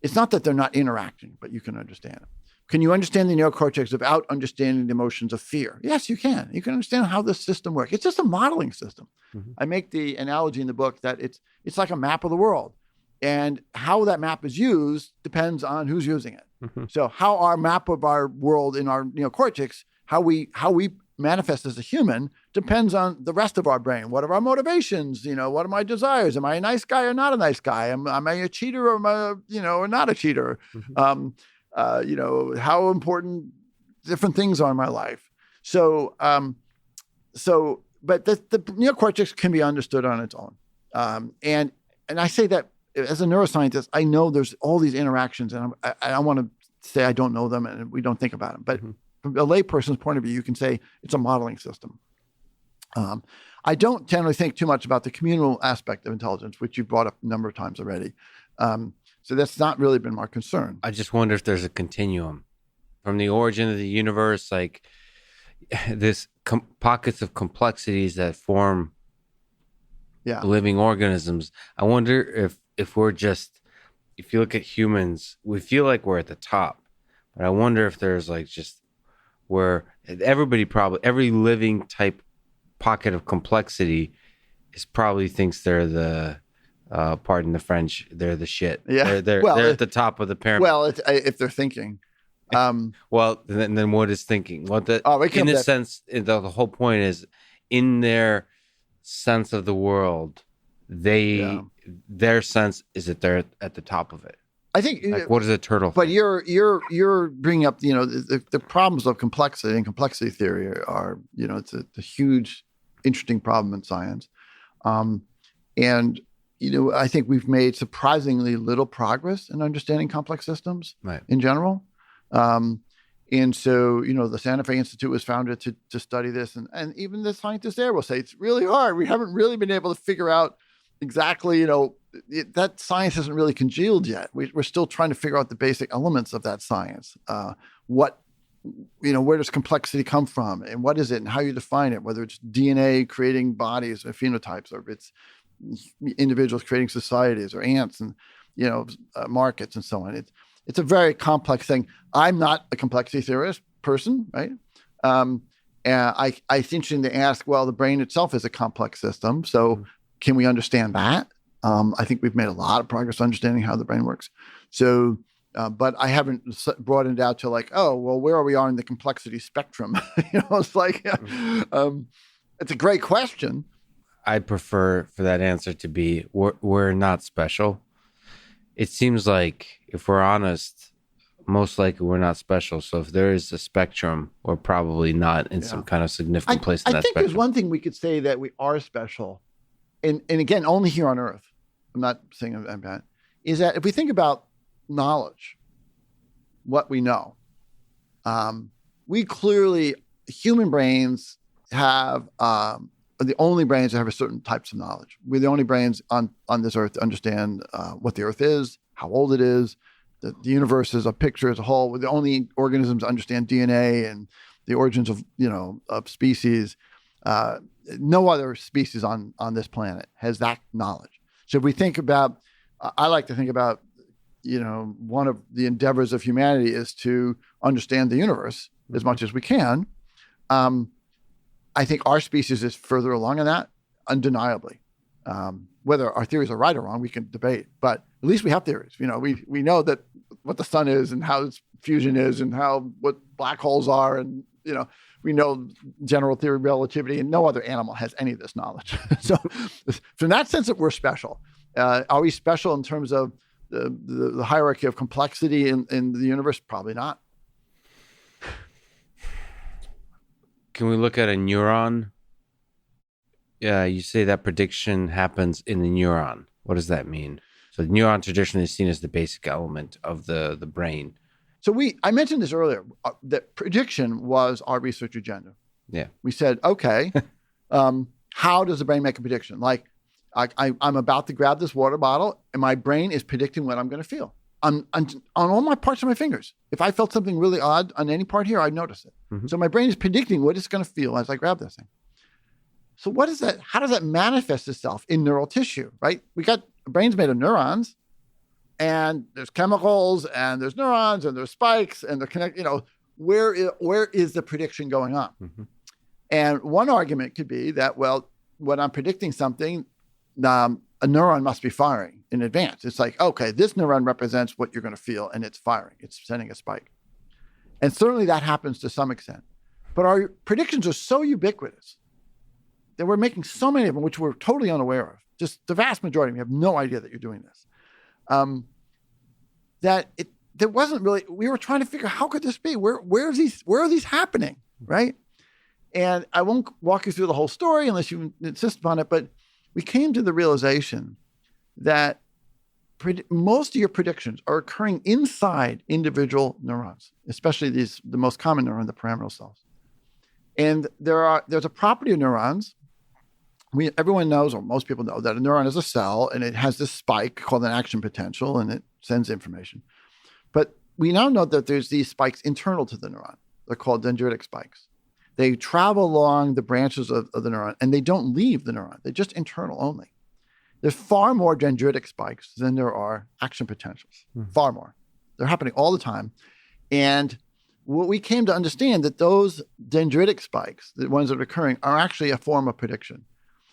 It's not that they're not interacting, but you can understand it. Can you understand the neocortex without understanding the emotions of fear? Yes, you can. You can understand how this system works. It's just a modeling system. I make the analogy in the book that it's like a map of the world. And how that map is used depends on who's using it. So how our map of our world in our neocortex, how we manifest as a human, depends on the rest of our brain. What are our motivations? What are my desires? Am I a nice guy or not a nice guy? Am I a cheater or am I, or not a cheater? How important different things are in my life. But the neocortex can be understood on its own. And I say that as a neuroscientist, I know there's all these interactions, and I want to say I don't know them and we don't think about them. But from a layperson's point of view, you can say it's a modeling system. I don't generally think too much about the communal aspect of intelligence, which you've brought up a number of times already. So that's not really been my concern. I just wonder if there's a continuum from the origin of the universe, like this pockets of complexities that form living organisms. I wonder if we're just, if you look at humans, we feel like we're at the top, but I wonder if there's like just where every living type pocket of complexity is probably thinks they're the pardon the French, they're the shit. Yeah, they're at the top of the pyramid. Well, if they're thinking, well, then what is thinking? Well, in a sense, the whole point is in their sense of the world, their sense is that they're at the top of it. I think. Like, what is a turtle? But you're bringing up, the problems of complexity and complexity theory are, it's a huge, interesting problem in science, and. I think we've made surprisingly little progress in understanding complex systems in general. And so, the Santa Fe Institute was founded to study this. And even the scientists there will say it's really hard. We haven't really been able to figure out exactly, that science hasn't really congealed yet. We're still trying to figure out the basic elements of that science. Where does complexity come from? And what is it? And how you define it, whether it's DNA creating bodies or phenotypes, or if it's individuals creating societies or ants and markets and so on. It's a very complex thing. I'm not a complexity theorist person, right? And it's interesting to ask, well, the brain itself is a complex system, so can we understand that? I think we've made a lot of progress understanding how the brain works. So, but I haven't broadened out to like, oh, well, where are we on the complexity spectrum? It's like, it's a great question. I'd prefer for that answer to be we're not special. It seems like, if we're honest, most likely we're not special. So if there is a spectrum, we're probably not in some kind of significant place in that spectrum. I think there's one thing we could say that we are special, and again, only here on Earth. I'm not saying I'm bad. Is that if we think about knowledge, what we know, we clearly, human brains have the only brains that have a certain types of knowledge. We're the only brains on this Earth to understand what the Earth is, how old it is, the universe is a picture as a whole. We're the only organisms that understand DNA and the origins of species. No other species on this planet has that knowledge. So if we think about, I like to think about, one of the endeavors of humanity is to understand the universe as much as we can. I think our species is further along in that, undeniably. Whether our theories are right or wrong, we can debate, but at least we have theories. We know that what the sun is and how its fusion is and what black holes are, and we know general theory of relativity, and no other animal has any of this knowledge. So in that sense, that we're special. Are we special in terms of the hierarchy of complexity in the universe? Probably not. can we look at a neuron? Yeah, you say that prediction happens in the neuron. What does that mean? So the neuron traditionally is seen as the basic element of the brain. So I mentioned this earlier, that prediction was our research agenda. Yeah. We said, okay, how does the brain make a prediction? Like I'm about to grab this water bottle and my brain is predicting what I'm going to feel on all my parts of my fingers. If I felt something really odd on any part here, I'd notice it. Mm-hmm. So my brain is predicting what it's going to feel as I grab this thing. So what is that? How does that manifest itself in neural tissue, right? Brain's made of neurons, and there's chemicals, and there's neurons, and there's spikes, and they're connected. Where is the prediction going on? Mm-hmm. And one argument could be that, well, when I'm predicting something, a neuron must be firing in advance. It's like, okay, this neuron represents what you're going to feel, and it's firing. It's sending a spike. And certainly that happens to some extent. But our predictions are so ubiquitous that we're making so many of them, which we're totally unaware of. Just the vast majority, we have no idea that you're doing this. There wasn't really, we were trying to figure out, how could this be? Where are these happening, right? And I won't walk you through the whole story unless you insist upon it, but we came to the realization that most of your predictions are occurring inside individual neurons, especially the most common neuron, the pyramidal cells. And there's a property of neurons. Everyone knows, or most people know, that a neuron is a cell and it has this spike called an action potential and it sends information. But we now know that there's these spikes internal to the neuron. They're called dendritic spikes. They travel along the branches of the neuron and they don't leave the neuron. They're just internal only. There's far more dendritic spikes than there are action potentials. Far more. They're happening all the time. And what we came to understand that those dendritic spikes, the ones that are occurring, are actually a form of prediction.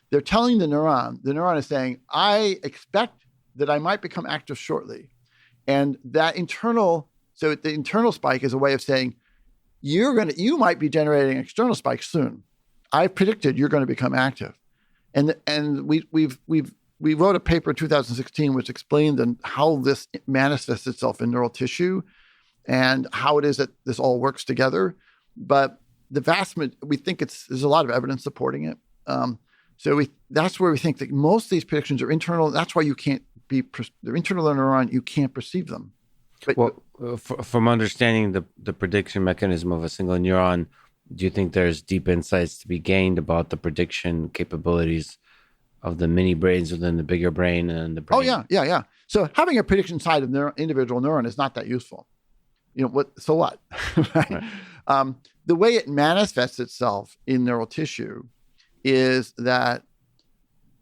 They're telling the neuron is saying, I expect that I might become active shortly. And the internal spike is a way of saying, you might be generating an external spike soon. I've predicted you're going to become active. And we wrote a paper in 2016 which explained how this manifests itself in neural tissue and how it is that this all works together. But we think there's a lot of evidence supporting it. That's where we think that most of these predictions are internal. That's why they're internal to the neuron, you can't perceive them. From understanding the prediction mechanism of a single neuron, do you think there's deep insights to be gained about the prediction capabilities of the mini brains within the bigger brain and the brain? Oh, yeah. So having a prediction side of individual neuron is not that useful. So what? Right? The way it manifests itself in neural tissue is that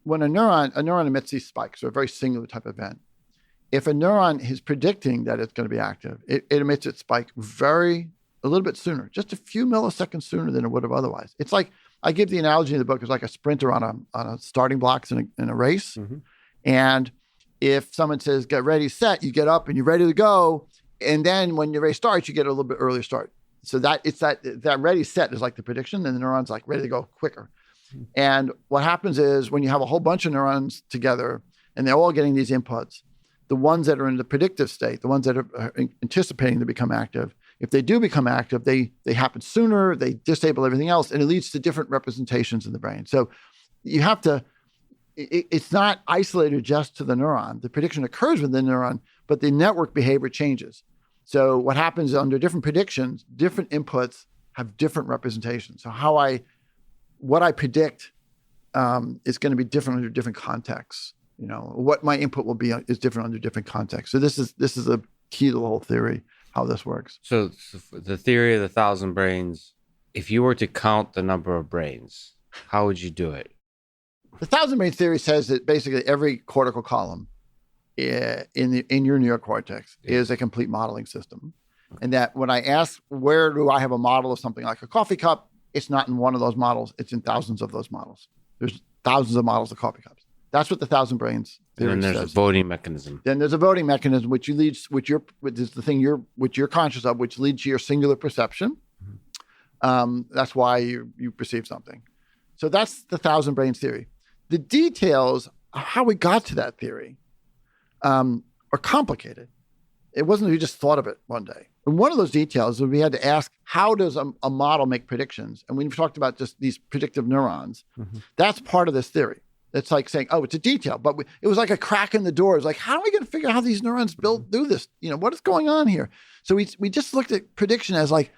when a neuron emits these spikes, so a very singular type of event. If a neuron is predicting that it's going to be active, it emits its spike a little bit sooner, just a few milliseconds sooner than it would have otherwise. It's like, I give the analogy in the book, it's like a sprinter on a starting blocks in a race. Mm-hmm. And if someone says, get ready, set, you get up and you're ready to go. And then when your race starts, you get a little bit earlier start. So that ready, set is like the prediction, and the neuron's like ready to go quicker. Mm-hmm. And what happens is when you have a whole bunch of neurons together and they're all getting these inputs, the ones that are in the predictive state, the ones that are anticipating to become active, if they do become active, they happen sooner, they disable everything else, and it leads to different representations in the brain. So you have to, it's not isolated just to the neuron. The prediction occurs within the neuron, but the network behavior changes. So what happens under different predictions, different inputs have different representations. So what I predict is going to be different under different contexts. What my input will be is different under different contexts. So this is a key to the whole theory, how this works. So the theory of the 1,000 brains, if you were to count the number of brains, how would you do it? The 1,000 brains theory says that basically every cortical column in your neocortex is a complete modeling system. Okay. And that when I ask, where do I have a model of something like a coffee cup, it's not in one of those models, it's in thousands of those models. There's thousands of models of coffee cups. That's what the 1,000 brains theory says. And then there's a voting mechanism. Then there's a voting mechanism, which is the thing which you're conscious of, which leads to your singular perception. Mm-hmm. That's why you perceive something. So that's the 1,000 brains theory. The details of how we got to that theory are complicated. It wasn't we just thought of it one day. And one of those details was we had to ask, how does a model make predictions? And we've talked about just these predictive neurons. That's part of this theory. It's like saying, oh, it's a detail, but it was like a crack in the door. It's like, how are we going to figure out how these neurons do this? What is going on here? So we just looked at prediction as like,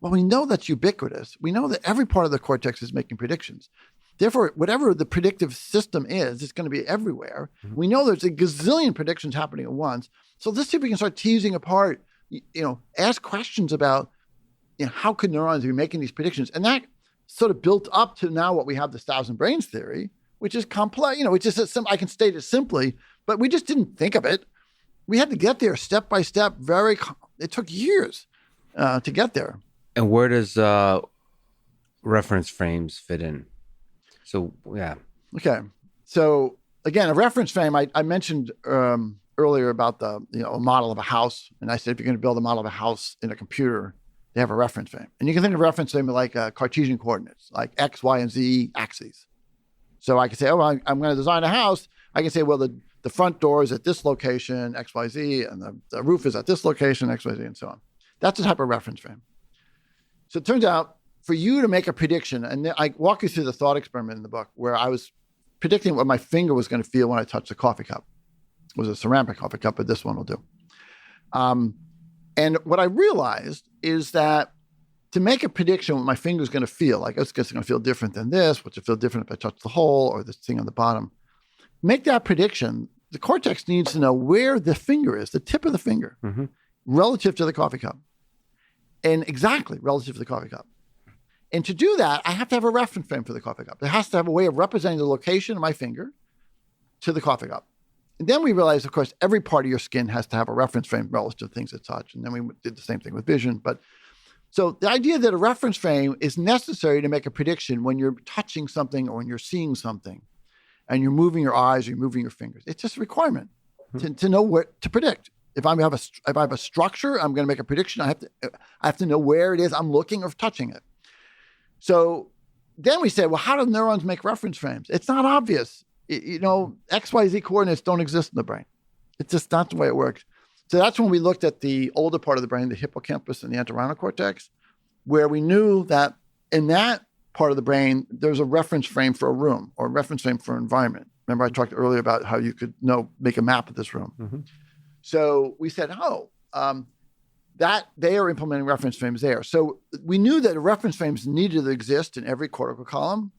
well, we know that's ubiquitous. We know that every part of the cortex is making predictions. Therefore, whatever the predictive system is, it's going to be everywhere. We know there's a gazillion predictions happening at once. So let's see if we can start teasing apart, ask questions about, how could neurons be making these predictions? And that sort of built up to now what we have, this thousand brains theory, which is complex, which is I can state it simply, but we just didn't think of it. We had to get there step by step. It took years to get there. And where does reference frames fit in? So, yeah. Okay. So again, a reference frame, I mentioned earlier about a model of a house. And I said, if you're going to build a model of a house in a computer, they have a reference frame. And you can think of reference frame like Cartesian coordinates, like X, Y, and Z axes. So I can say, I'm going to design a house. I can say, well, the front door is at this location, X, Y, Z, and the roof is at this location, X, Y, Z, and so on. That's the type of reference frame. So it turns out, for you to make a prediction, and I walk you through the thought experiment in the book where I was predicting what my finger was going to feel when I touched the coffee cup. It was a ceramic coffee cup, but this one will do. And what I realized is that to make a prediction what my finger is going to feel, like it's going to feel different than this, which will feel different if I touch the hole or this thing on the bottom. Make that prediction, the cortex needs to know where the finger is, the tip of the finger, relative to the coffee cup. And exactly relative to the coffee cup. And to do that, I have to have a reference frame for the coffee cup. It has to have a way of representing the location of my finger to the coffee cup. And then we realized, of course, every part of your skin has to have a reference frame relative to things it touch. And then we did the same thing with vision. So the idea that a reference frame is necessary to make a prediction when you're touching something or when you're seeing something and you're moving your eyes or you're moving your fingers. It's just a requirement to know where to predict. If I have a structure, I'm going to make a prediction. I have to know where it is I'm looking or touching it. So then we said, well, how do neurons make reference frames? It's not obvious. X, Y, Z coordinates don't exist in the brain. It's just not the way it works. So that's when we looked at the older part of the brain, the hippocampus and the entorhinal cortex, where we knew that in that part of the brain, there's a reference frame for a room or a reference frame for an environment. Remember I talked earlier about how you could make a map of this room. So we said, that they are implementing reference frames there. So we knew that reference frames needed to exist in every cortical column.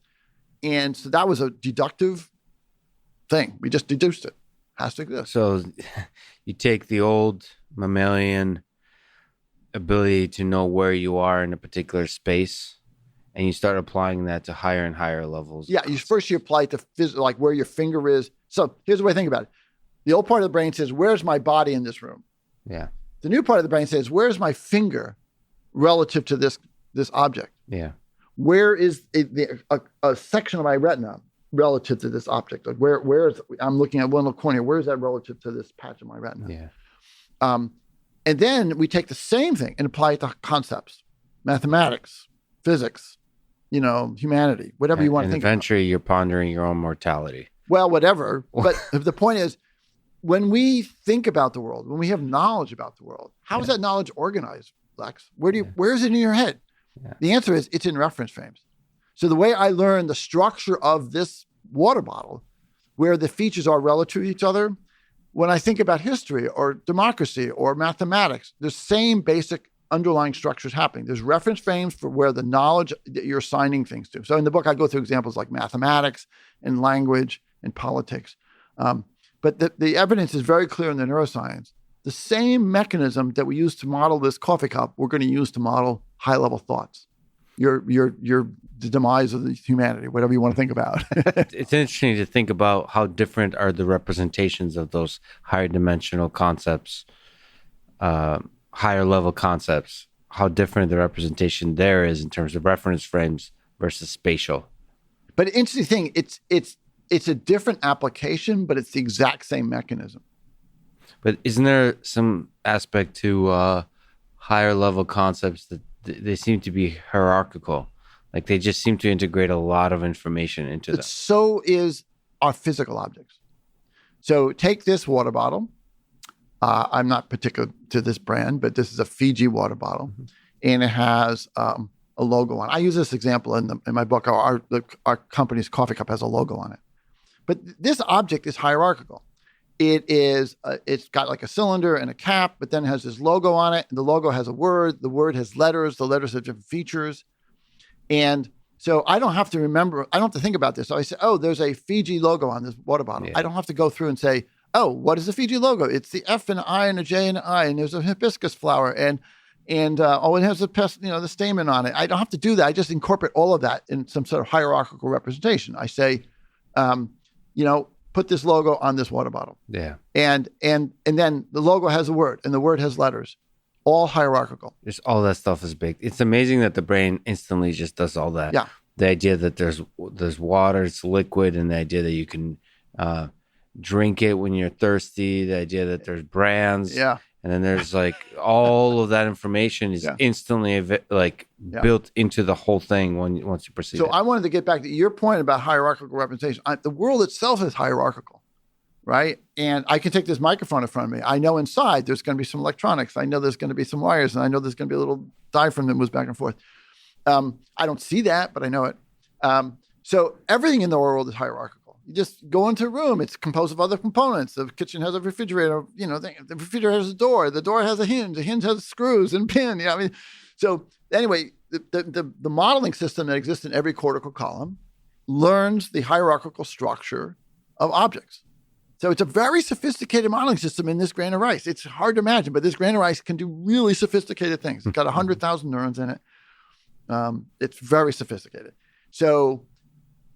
And so that was a deductive thing. We just deduced it. Has to exist. So you take the old mammalian ability to know where you are in a particular space and you start applying that to higher and higher levels. Yeah, you apply it to like where your finger is. So here's the way I think about it. The old part of the brain says, where's my body in this room? Yeah. The new part of the brain says, where's my finger relative to this object? Yeah. Where is a section of my retina relative to this object? Like where is, I'm looking at one little corner, where is that relative to this patch of my retina? Yeah. And then we take the same thing and apply it to concepts, mathematics, physics, humanity, whatever you want to think about. And eventually you're pondering your own mortality. Well, whatever. But the point is, when we think about the world, when we have knowledge about the world, how is that knowledge organized, Lex? Where is it in your head? Yeah. The answer is it's in reference frames. So the way I learn the structure of this water bottle, where the features are relative to each other, when I think about history or democracy or mathematics, the same basic underlying structures happening. There's reference frames for where the knowledge that you're assigning things to. So in the book, I go through examples like mathematics and language and politics. But the evidence is very clear in the neuroscience. The same mechanism that we use to model this coffee cup, we're going to use to model high-level thoughts. The demise of the humanity, whatever you want to think about. It's interesting to think about how different are the representations of those higher dimensional concepts, higher level concepts, how different the representation there is in terms of reference frames versus spatial. But the interesting thing, it's a different application, but it's the exact same mechanism. But isn't there some aspect to higher level concepts that they seem to be hierarchical? Like they just seem to integrate a lot of information into them. So is our physical objects. So take this water bottle. I'm not particular to this brand, but this is a Fiji water bottle, and it has a logo on it. I use this example in my book. Our company's coffee cup has a logo on it. But this object is hierarchical. It's got like a cylinder and a cap, but then it has this logo on it. And the logo has a word. The word has letters. The letters have different features. And so I don't have to remember, I don't have to think about this. So I say, oh, there's a Fiji logo on this water bottle. Yeah. I don't have to go through and say, oh, what is the Fiji logo? It's the F and an I and a J and an I, and there's a hibiscus flower, and it has the stamen on it. I don't have to do that. I just incorporate all of that in some sort of hierarchical representation. I say, put this logo on this water bottle. Yeah. And then the logo has a word, and the word has letters, all hierarchical. Just all that stuff is big. It's amazing that the brain instantly just does all that. Yeah. The idea that there's water, it's liquid, and the idea that you can drink it when you're thirsty, the idea that there's brands. Yeah. And then there's like all of that information is instantly built into the whole thing once you perceive it. So I wanted to get back to your point about hierarchical representation. The world itself is hierarchical, right? And I can take this microphone in front of me. I know inside there's going to be some electronics. I know there's going to be some wires, and I know there's going to be a little diaphragm that moves back and forth. I don't see that, but I know it. So everything in the world is hierarchical. You just go into a room. It's composed of other components. The kitchen has a refrigerator. The refrigerator has a door. The door has a hinge. The hinge has screws and pin. So anyway, the modeling system that exists in every cortical column learns the hierarchical structure of objects. So it's a very sophisticated modeling system in this grain of rice. It's hard to imagine, but this grain of rice can do really sophisticated things. It's got 100,000 neurons in it. It's very sophisticated. So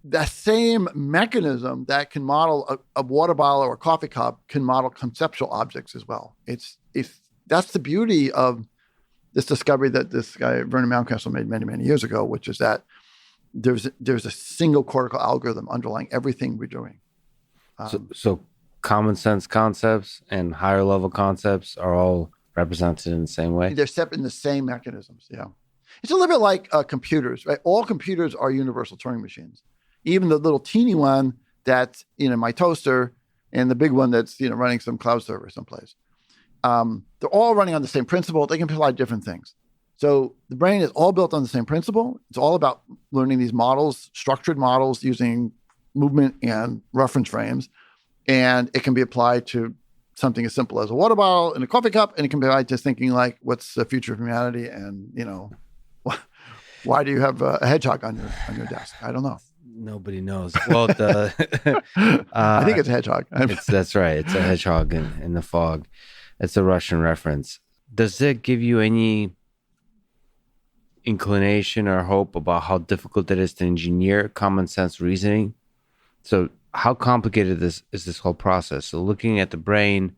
the same mechanism that can model a water bottle or a coffee cup can model conceptual objects as well. That's the beauty of this discovery that this guy, Vernon Mountcastle, made many, many years ago, which is that there's a single cortical algorithm underlying everything we're doing. So common sense concepts and higher level concepts are all represented in the same way? They're set in the same mechanisms, yeah. It's a little bit like computers, right? All computers are universal Turing machines. Even the little teeny one that's, my toaster, and the big one that's, running some cloud server someplace. They're all running on the same principle. They can apply different things. So the brain is all built on the same principle. It's all about learning these models, structured models using movement and reference frames. And it can be applied to something as simple as a water bottle and a coffee cup. And it can be applied to thinking like, what's the future of humanity? And, why do you have a hedgehog on your desk? I don't know. Nobody knows. Well, I think it's a hedgehog. That's right. It's a hedgehog in the fog. It's a Russian reference. Does it give you any inclination or hope about how difficult it is to engineer common sense reasoning? So how complicated is this whole process? So looking at the brain,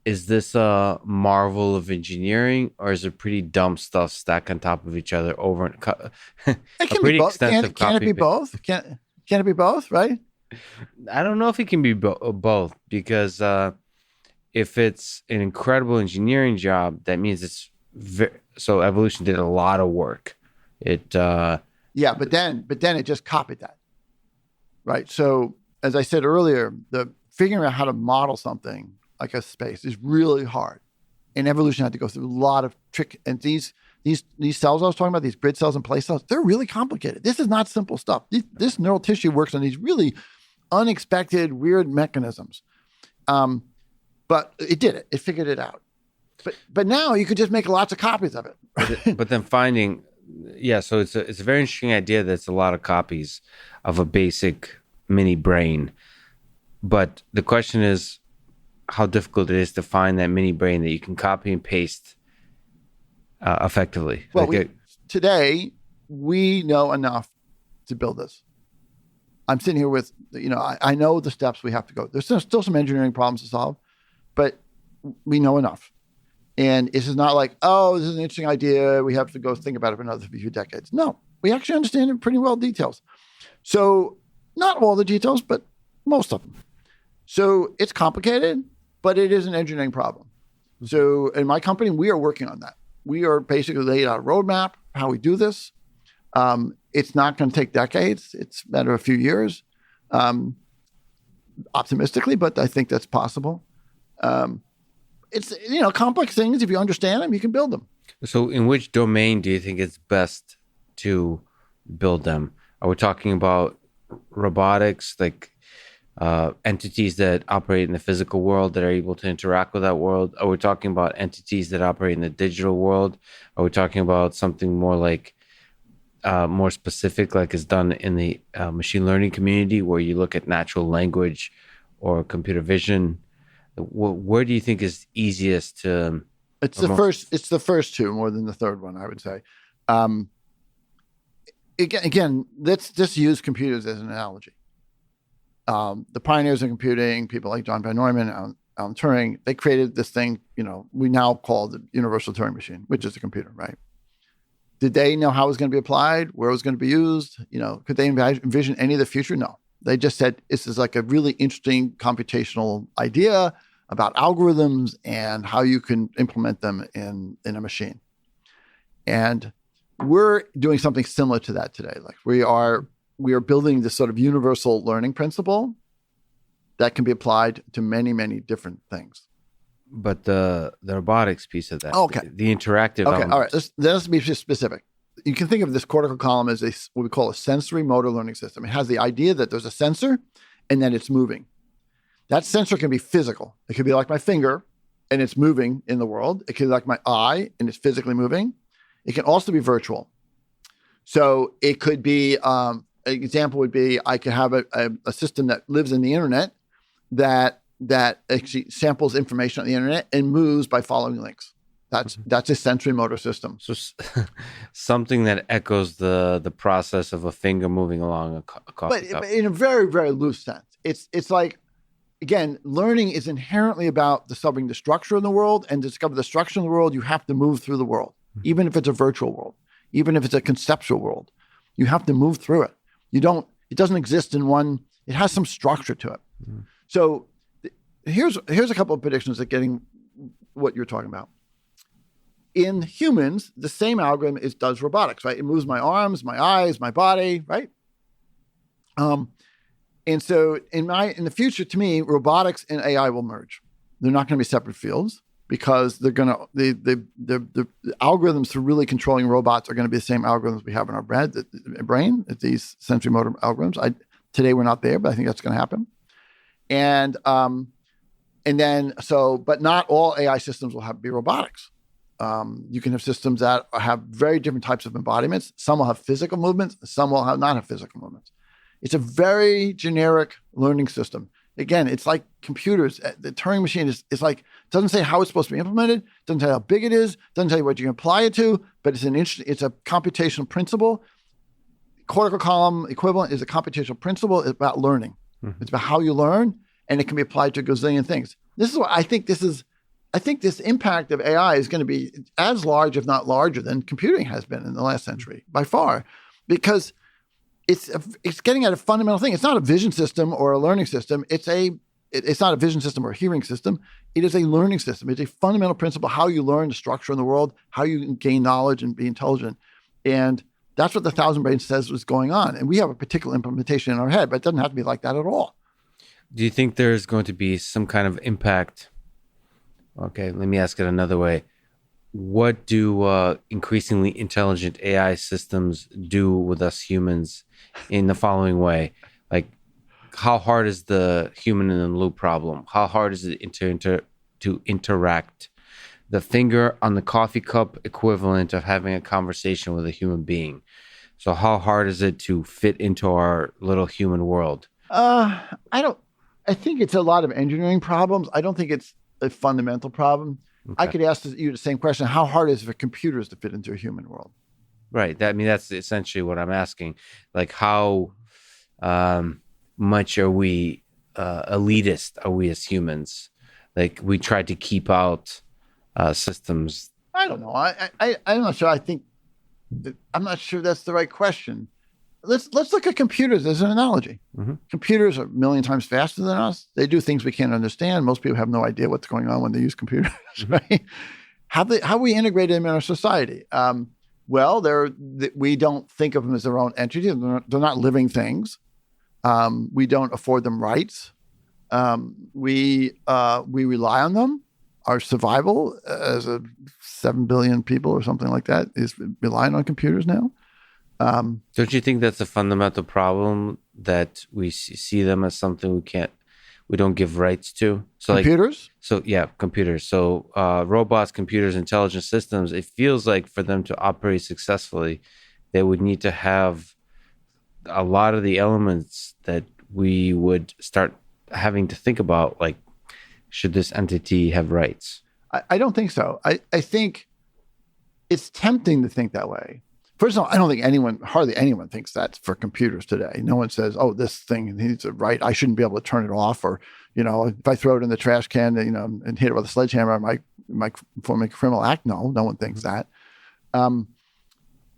is this a marvel of engineering, or is it pretty dumb stuff stacked on top of each other over and it can be both. Can it be both? Can it be both, right? I don't know if it can be both, because if it's an incredible engineering job, that means it's so evolution did a lot of work. But then it just copied that, right? So as I said earlier, the figuring out how to model something like a space is really hard, and evolution had to go through a lot of trick. And these cells I was talking about, these grid cells and place cells, they're really complicated. This is not simple stuff. This neural tissue works on these really unexpected, weird mechanisms. But it did it. It figured it out. But now you could just make lots of copies of it. But then finding, so it's a very interesting idea that it's a lot of copies of a basic mini brain. But the question is how difficult it is to find that mini brain that you can copy and paste effectively. Well, today we know enough to build this. I'm sitting here with, I know the steps we have to go. There's still some engineering problems to solve, but we know enough. And this is not like, this is an interesting idea. We have to go think about it for another few decades. No, we actually understand it pretty well details. So not all the details, but most of them. So it's complicated, but it is an engineering problem. So in my company, we are working on that. We are basically laid out a roadmap, how we do this. It's not going to take decades. It's a matter of a few years, optimistically, but I think that's possible. it's, complex things. If you understand them, you can build them. So in which domain do you think it's best to build them? Are we talking about robotics, like entities that operate in the physical world that are able to interact with that world? Are we talking about entities that operate in the digital world? Are we talking about something more like more specific, like is done in the machine learning community, where you look at natural language or computer vision? Where do you think is easiest to? It's the first two more than the third one, I would say. Again, let's just use computers as an analogy. The pioneers in computing, people like John von Neumann, Alan Turing, they created this thing, we now call the universal Turing machine, which is a computer, right? Did they know how it was going to be applied, where it was going to be used? Could they envision any of the future? No. They just said, this is like a really interesting computational idea about algorithms and how you can implement them in a machine. And we're doing something similar to that today. Like we are building this sort of universal learning principle that can be applied to many, many different things. But the robotics piece of that, okay, the interactive. Okay, element. all right. Let's be specific. You can think of this cortical column as what we call a sensory motor learning system. It has the idea that there's a sensor and then it's moving. That sensor can be physical. It could be like my finger and it's moving in the world. It could be like my eye and it's physically moving. It can also be virtual. So it could be, an example would be, I could have a system that lives in the internet that actually samples information on the internet and moves by following links. That's a sensory motor system. So something that echoes the process of a finger moving along a coffee cup. But in a very, very loose sense. It's like, again, learning is inherently about discovering the structure in the world, and to discover the structure in the world, you have to move through the world, even if it's a virtual world, even if it's a conceptual world. You have to move through it. It doesn't exist in one, it has some structure to it. Mm-hmm. So here's a couple of predictions at getting what you're talking about. In humans, the same algorithm does robotics, right? It moves my arms, my eyes, my body, right? And so in the future, to me, robotics and AI will merge. They're not going to be separate fields because they're going to the algorithms for really controlling robots are going to be the same algorithms we have in our brain. These sensory motor algorithms. Today we're not there, but I think that's going to happen. And then but not all AI systems will be robotics. You can have systems that have very different types of embodiments. Some will have physical movements. Some will not have physical movements. It's a very generic learning system. Again, it's like computers. The Turing machine is like, doesn't say how it's supposed to be implemented, doesn't tell you how big it is, doesn't tell you what you can apply it to, but it's a computational principle. Cortical column equivalent is a computational principle. It's about learning. Mm-hmm. It's about how you learn, and it can be applied to a gazillion things. This is what I think this impact of AI is going to be as large, if not larger, than computing has been in the last century by far, because it's getting at a fundamental thing. It's not a vision system or a learning system. It's not a vision system or a hearing system. It is a learning system. It's a fundamental principle, how you learn the structure in the world, how you gain knowledge and be intelligent. And that's what the Thousand Brains says was going on. And we have a particular implementation in our head, but it doesn't have to be like that at all. Do you think there's going to be some kind of impact? Okay, let me ask it another way. What do increasingly intelligent AI systems do with us humans in the following way? Like, how hard is the human in the loop problem? How hard is it to interact? The finger on the coffee cup equivalent of having a conversation with a human being. So how hard is it to fit into our little human world? I think it's a lot of engineering problems. I don't think it's a fundamental problem. Okay. I could ask you the same question. How hard is it for computers to fit into a human world? Right. That's essentially what I'm asking. Like, how much are we elitist? Are we as humans? Like, we try to keep out systems. I don't know. I'm not sure. I'm not sure that's the right question. Let's look at computers as an analogy. Mm-hmm. Computers are a million times faster than us. They do things we can't understand. Most people have no idea what's going on when they use computers, right? How we integrate them in our society? We don't think of them as their own entity. They're not living things. We don't afford them rights. We rely on them. our survival as a 7 billion people or something like that is relying on computers now. Don't you think that's a fundamental problem, that we see them as something we don't give rights to? So computers? Computers. So robots, computers, intelligent systems, it feels like for them to operate successfully, they would need to have a lot of the elements that we would start having to think about, like, should this entity have rights? I don't think so. I think it's tempting to think that way. First of all, I don't think hardly anyone thinks that's for computers today. No one says, oh, this thing needs a right. I shouldn't be able to turn it off. Or, if I throw it in the trash can, and hit it with a sledgehammer, I might perform a criminal act. No one thinks that. And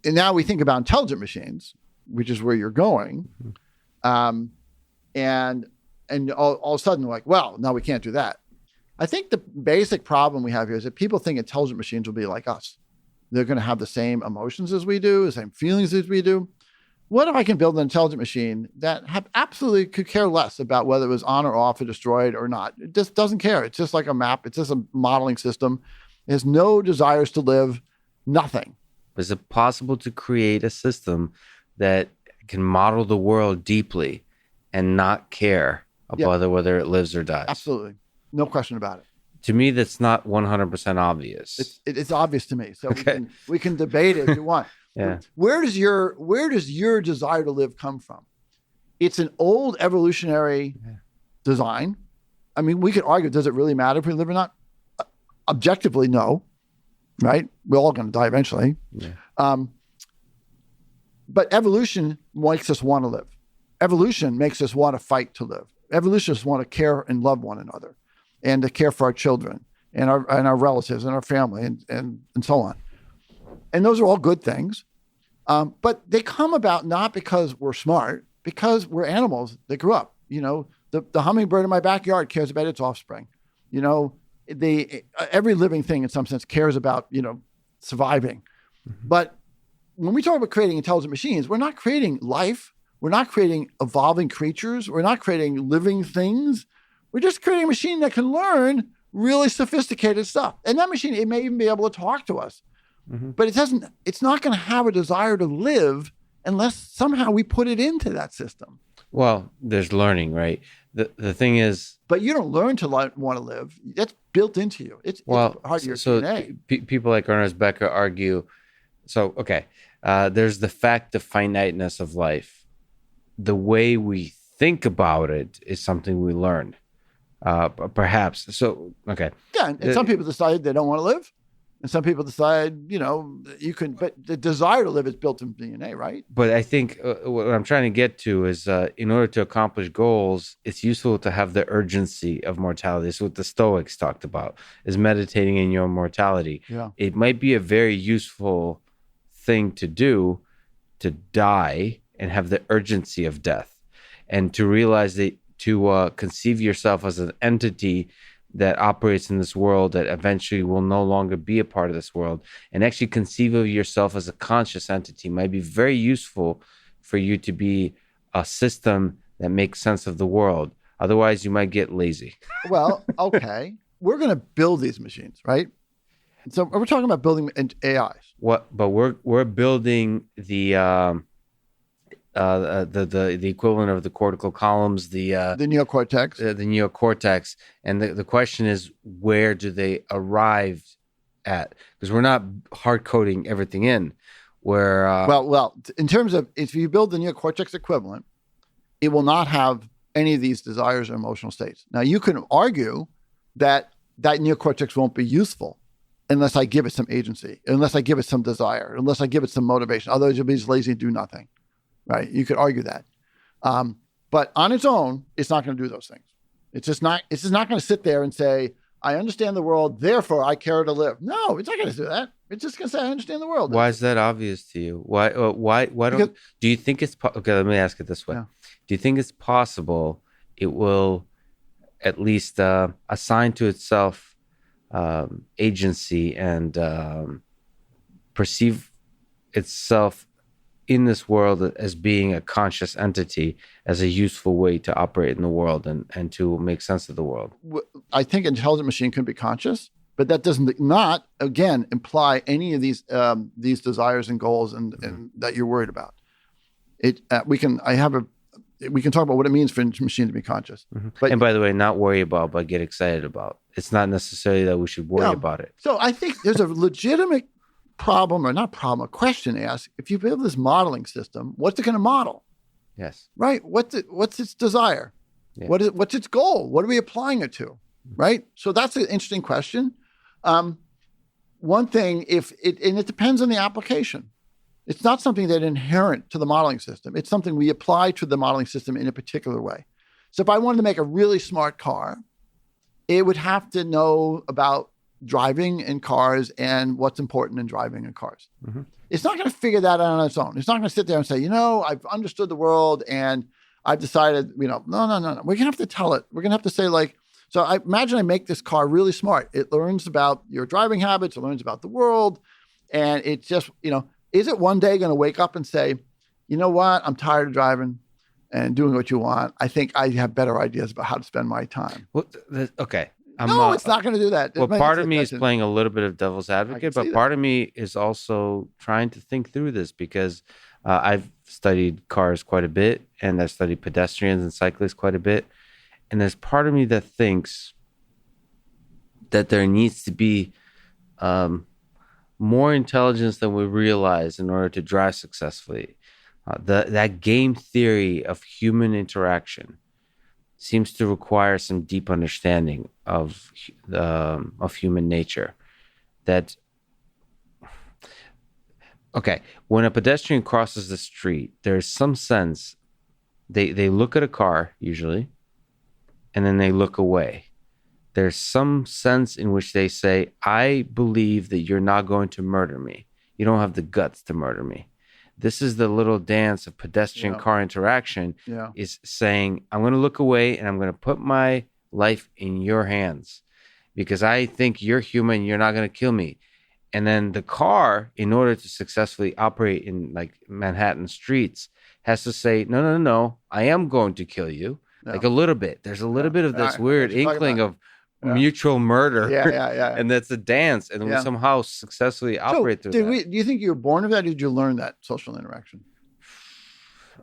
now we think about intelligent machines, which is where you're going. And all of a sudden, like, well, no, we can't do that. I think the basic problem we have here is that people think intelligent machines will be like us. They're going to have the same emotions as we do, the same feelings as we do. What if I can build an intelligent machine that absolutely could care less about whether it was on or off or destroyed or not? It just doesn't care. It's just like a map. It's just a modeling system. It has no desires to live, nothing. Is it possible to create a system that can model the world deeply and not care about whether it lives or dies? Absolutely. No question about it. To me, that's not 100% obvious. It's obvious to me. So okay. we can debate it if you want. Yeah. Where does your desire to live come from? It's an old evolutionary design. I mean, we could argue, does it really matter if we live or not? Objectively, no. Right? We're all going to die eventually. Yeah. But evolution makes us want to live. Evolution makes us want to fight to live. Evolutionists want to care and love one another, and to care for our children and our relatives and our family and so on. And those are all good things. But they come about not because we're smart, because we're animals that grew up. The hummingbird in my backyard cares about its offspring. Every living thing in some sense cares about, surviving. Mm-hmm. But when we talk about creating intelligent machines, we're not creating life. We're not creating evolving creatures. We're not creating living things. We're just creating a machine that can learn really sophisticated stuff. And that machine, it may even be able to talk to us. Mm-hmm. But it's not going to have a desire to live unless somehow we put it into that system. Well, there's learning, right? The thing is... But you don't learn to want to live. That's built into you. It's part of your DNA. People like Ernest Becker argue... there's the fact of finiteness of life. The way we think about it is something we learn. Perhaps. So, okay. Yeah, and some people decide they don't want to live. And some people decide, but the desire to live is built in DNA, right? But I think what I'm trying to get to is in order to accomplish goals, it's useful to have the urgency of mortality. This is what the Stoics talked about, is meditating in your mortality. Yeah. It might be a very useful thing to do, to die and have the urgency of death, and to realize that to conceive yourself as an entity that operates in this world that eventually will no longer be a part of this world, and actually conceive of yourself as a conscious entity might be very useful for you to be a system that makes sense of the world. Otherwise, you might get lazy. Well, okay. We're going to build these machines, right? So we're talking about building AIs. But we're building the equivalent of the cortical columns, the neocortex. The neocortex. And the question is, where do they arrive at? Because we're not hard coding everything in. Where well, in terms of, if you build the neocortex equivalent, it will not have any of these desires or emotional states. Now, you can argue that neocortex won't be useful unless I give it some agency, unless I give it some desire, unless I give it some motivation. Otherwise, it'll be just lazy and do nothing. Right? You could argue that. But on its own, it's not going to do those things. It's just not going to sit there and say, I understand the world, therefore I care to live. No, it's not going to do that. It's just going to say, I understand the world. Why is that obvious to you? Why do you think it's, okay, let me ask it this way. Yeah. Do you think it's possible it will at least assign to itself agency and perceive itself in this world as being a conscious entity, as a useful way to operate in the world and to make sense of the world? I think an intelligent machine can be conscious. But that does not, again, imply any of these desires and goals and that you're worried about. We can talk about what it means for a machine to be conscious. But, and by the way, not worry about, but get excited about. It's not necessarily that we should worry about it. So I think there's a legitimate problem, or not problem, a question asked. If you build this modeling system, what's it going to model? Yes. Right? What's its desire? Yeah. What's its goal? What are we applying it to? Right? So that's an interesting question. One thing, and it depends on the application. It's not something that's inherent to the modeling system. It's something we apply to the modeling system in a particular way. So if I wanted to make a really smart car, it would have to know about driving in cars and what's important in driving in cars. It's not going to figure that out on its own. It's not going to sit there and say, I've understood the world and I've decided, no. We're going to have to tell it. We're going to have to say, so I imagine I make this car really smart. It learns about your driving habits. It learns about the world. And it's just, is it one day going to wake up and say, you know what? I'm tired of driving and doing what you want. I think I have better ideas about how to spend my time. Well, okay. No, it's not going to do that. Well, part of me is playing a little bit of devil's advocate, but part of me is also trying to think through this because I've studied cars quite a bit and I've studied pedestrians and cyclists quite a bit. And there's part of me that thinks that there needs to be more intelligence than we realize in order to drive successfully. That game theory of human interaction seems to require some deep understanding of human nature. That, okay, when a pedestrian crosses the street, there's some sense they look at a car usually, and then they look away. There's some sense in which they say, I believe that you're not going to murder me. You don't have the guts to murder me. This is the little dance of pedestrian car interaction is saying, I'm going to look away and I'm going to put my life in your hands because I think you're human. You're not going to kill me. And then the car, in order to successfully operate in like Manhattan streets, has to say, no, I am going to kill you. No. Like a little bit. There's a little bit of this weird inkling of mutual murder. Yeah. And that's a dance. And we somehow successfully operate through that. Do you think you were born with that or did you learn that social interaction?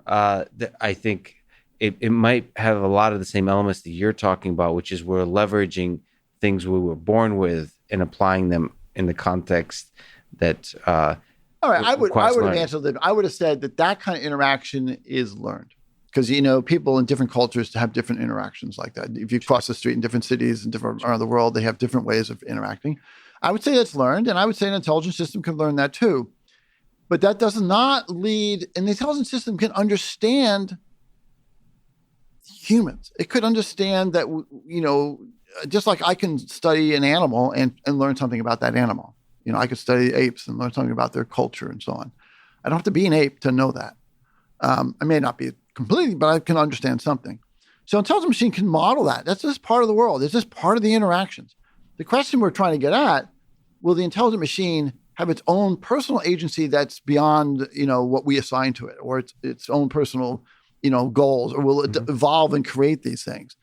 I think it might have a lot of the same elements that you're talking about, which is we're leveraging things we were born with and applying them in the context that all right, I would have answered that. I would have said that kind of interaction is learned. Because, people in different cultures have different interactions like that. If you cross the street in different cities and different around the world, they have different ways of interacting. I would say that's learned, and I would say an intelligent system can learn that too. But that does not lead, and the intelligent system can understand humans. It could understand that, just like I can study an animal and learn something about that animal. I could study apes and learn something about their culture and so on. I don't have to be an ape to know that. I may not be completely, but I can understand something. So intelligent machine can model that. That's just part of the world. It's just part of the interactions. The question we're trying to get at, will the intelligent machine have its own personal agency that's beyond, what we assign to it, or its own personal, goals, or will it evolve and create these things?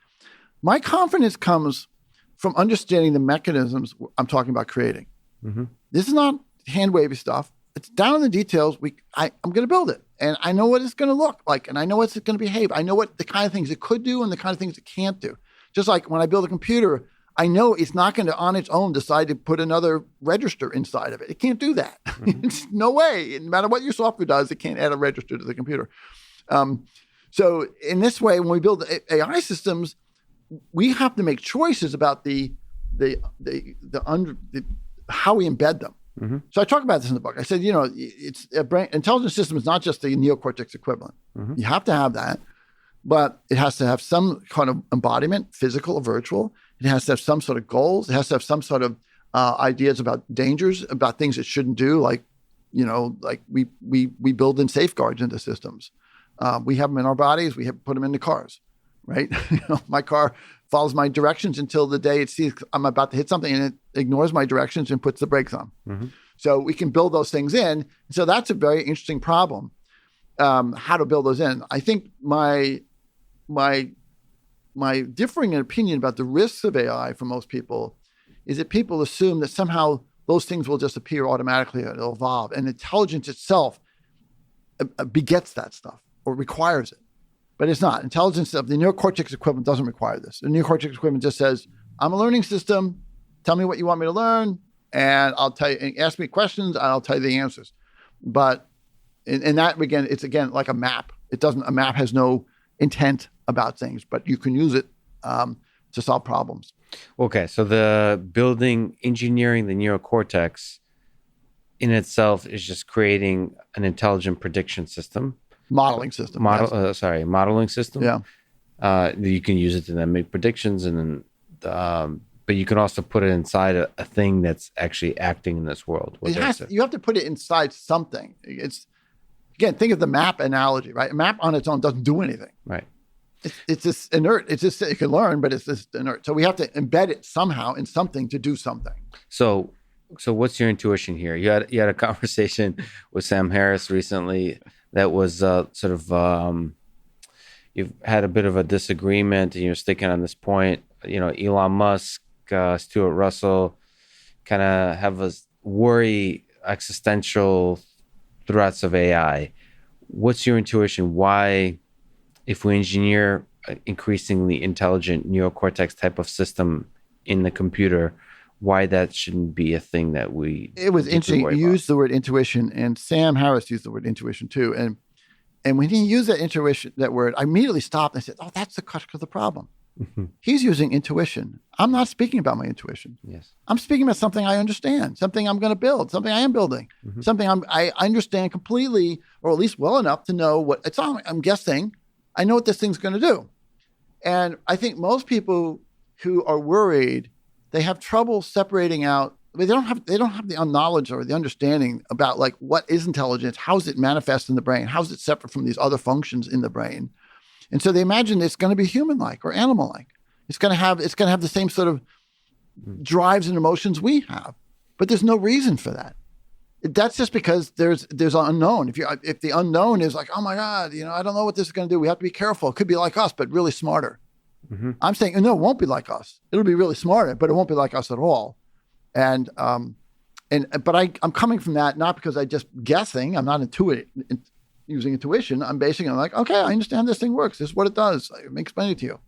My confidence comes from understanding the mechanisms I'm talking about creating. This is not hand-wavy stuff. It's down in the details. I'm going to build it. And I know what it's going to look like. And I know what's going to behave. I know what the kind of things it could do and the kind of things it can't do. Just like when I build a computer, I know it's not going to, on its own, decide to put another register inside of it. It can't do that. It's no way. No matter what your software does, it can't add a register to the computer. So in this way, when we build AI systems, we have to make choices about how we embed them. So I talk about this in the book. I said, it's a brain intelligence system is not just the neocortex equivalent. You have to have that, but it has to have some kind of embodiment, physical or virtual. It has to have some sort of goals. It has to have some sort of ideas about dangers, about things it shouldn't do. Like we build in safeguards into systems. We have them in our bodies. We put them into cars, right? My car follows my directions until the day it sees I'm about to hit something and it ignores my directions and puts the brakes on. So we can build those things in. So that's a very interesting problem, how to build those in. I think my differing opinion about the risks of AI for most people is that people assume that somehow those things will just appear automatically and it'll evolve. And intelligence itself begets that stuff or requires it. But it's not. Intelligence of the neocortex equivalent doesn't require this. The neocortex equivalent just says, I'm a learning system. Tell me what you want me to learn. And I'll tell you, and ask me questions and I'll tell you the answers. But in that, again, it's again like a map. A map has no intent about things, but you can use it to solve problems. Okay. So the engineering the neocortex in itself is just creating an intelligent prediction system. Modeling system. Modeling system. Yeah. You can use it to then make predictions, and then, but you can also put it inside a thing that's actually acting in this world. You have to put it inside something. Again, think of the map analogy, right? A map on its own doesn't do anything. Right. It's just inert. It's just, it can learn, but it's just inert. So we have to embed it somehow in something to do something. So what's your intuition here? You had a conversation with Sam Harris recently that was you've had a bit of a disagreement and you're sticking on this point. Elon Musk, Stuart Russell kind of have a worry existential threats of AI. What's your intuition? Why, if we engineer increasingly intelligent neocortex type of system in the computer, why that shouldn't be a thing that we... It was interesting. You used the word intuition, and Sam Harris used the word intuition too. And when he used that word, I immediately stopped and I said, oh, that's the crux of the problem. Mm-hmm. He's using intuition. I'm not speaking about my intuition. Yes. I'm speaking about something I understand, something I'm going to build, something I am building, mm-hmm. something I understand completely, or at least well enough to know what it's on. I'm guessing I know what this thing's going to do. And I think most people who are worried, they have trouble separating out. I mean, they don't have the knowledge or the understanding about like what is intelligence, how does it manifest in the brain, how is it separate from these other functions in the brain. And so they imagine it's going to be human-like or animal-like. It's going to have the same sort of drives and emotions we have, but there's no reason for that. That's just because there's an unknown. If the unknown is like, oh my God, I don't know what this is going to do. We have to be careful. It could be like us, but really smarter. Mm-hmm. I'm saying no, it won't be like us. It'll be really smarter, but it won't be like us at all. But I'm coming from that not because I just guessing. I'm not using intuition. I'm basing it on like, okay, I understand this thing works. This is what it does. Let me explain it to you.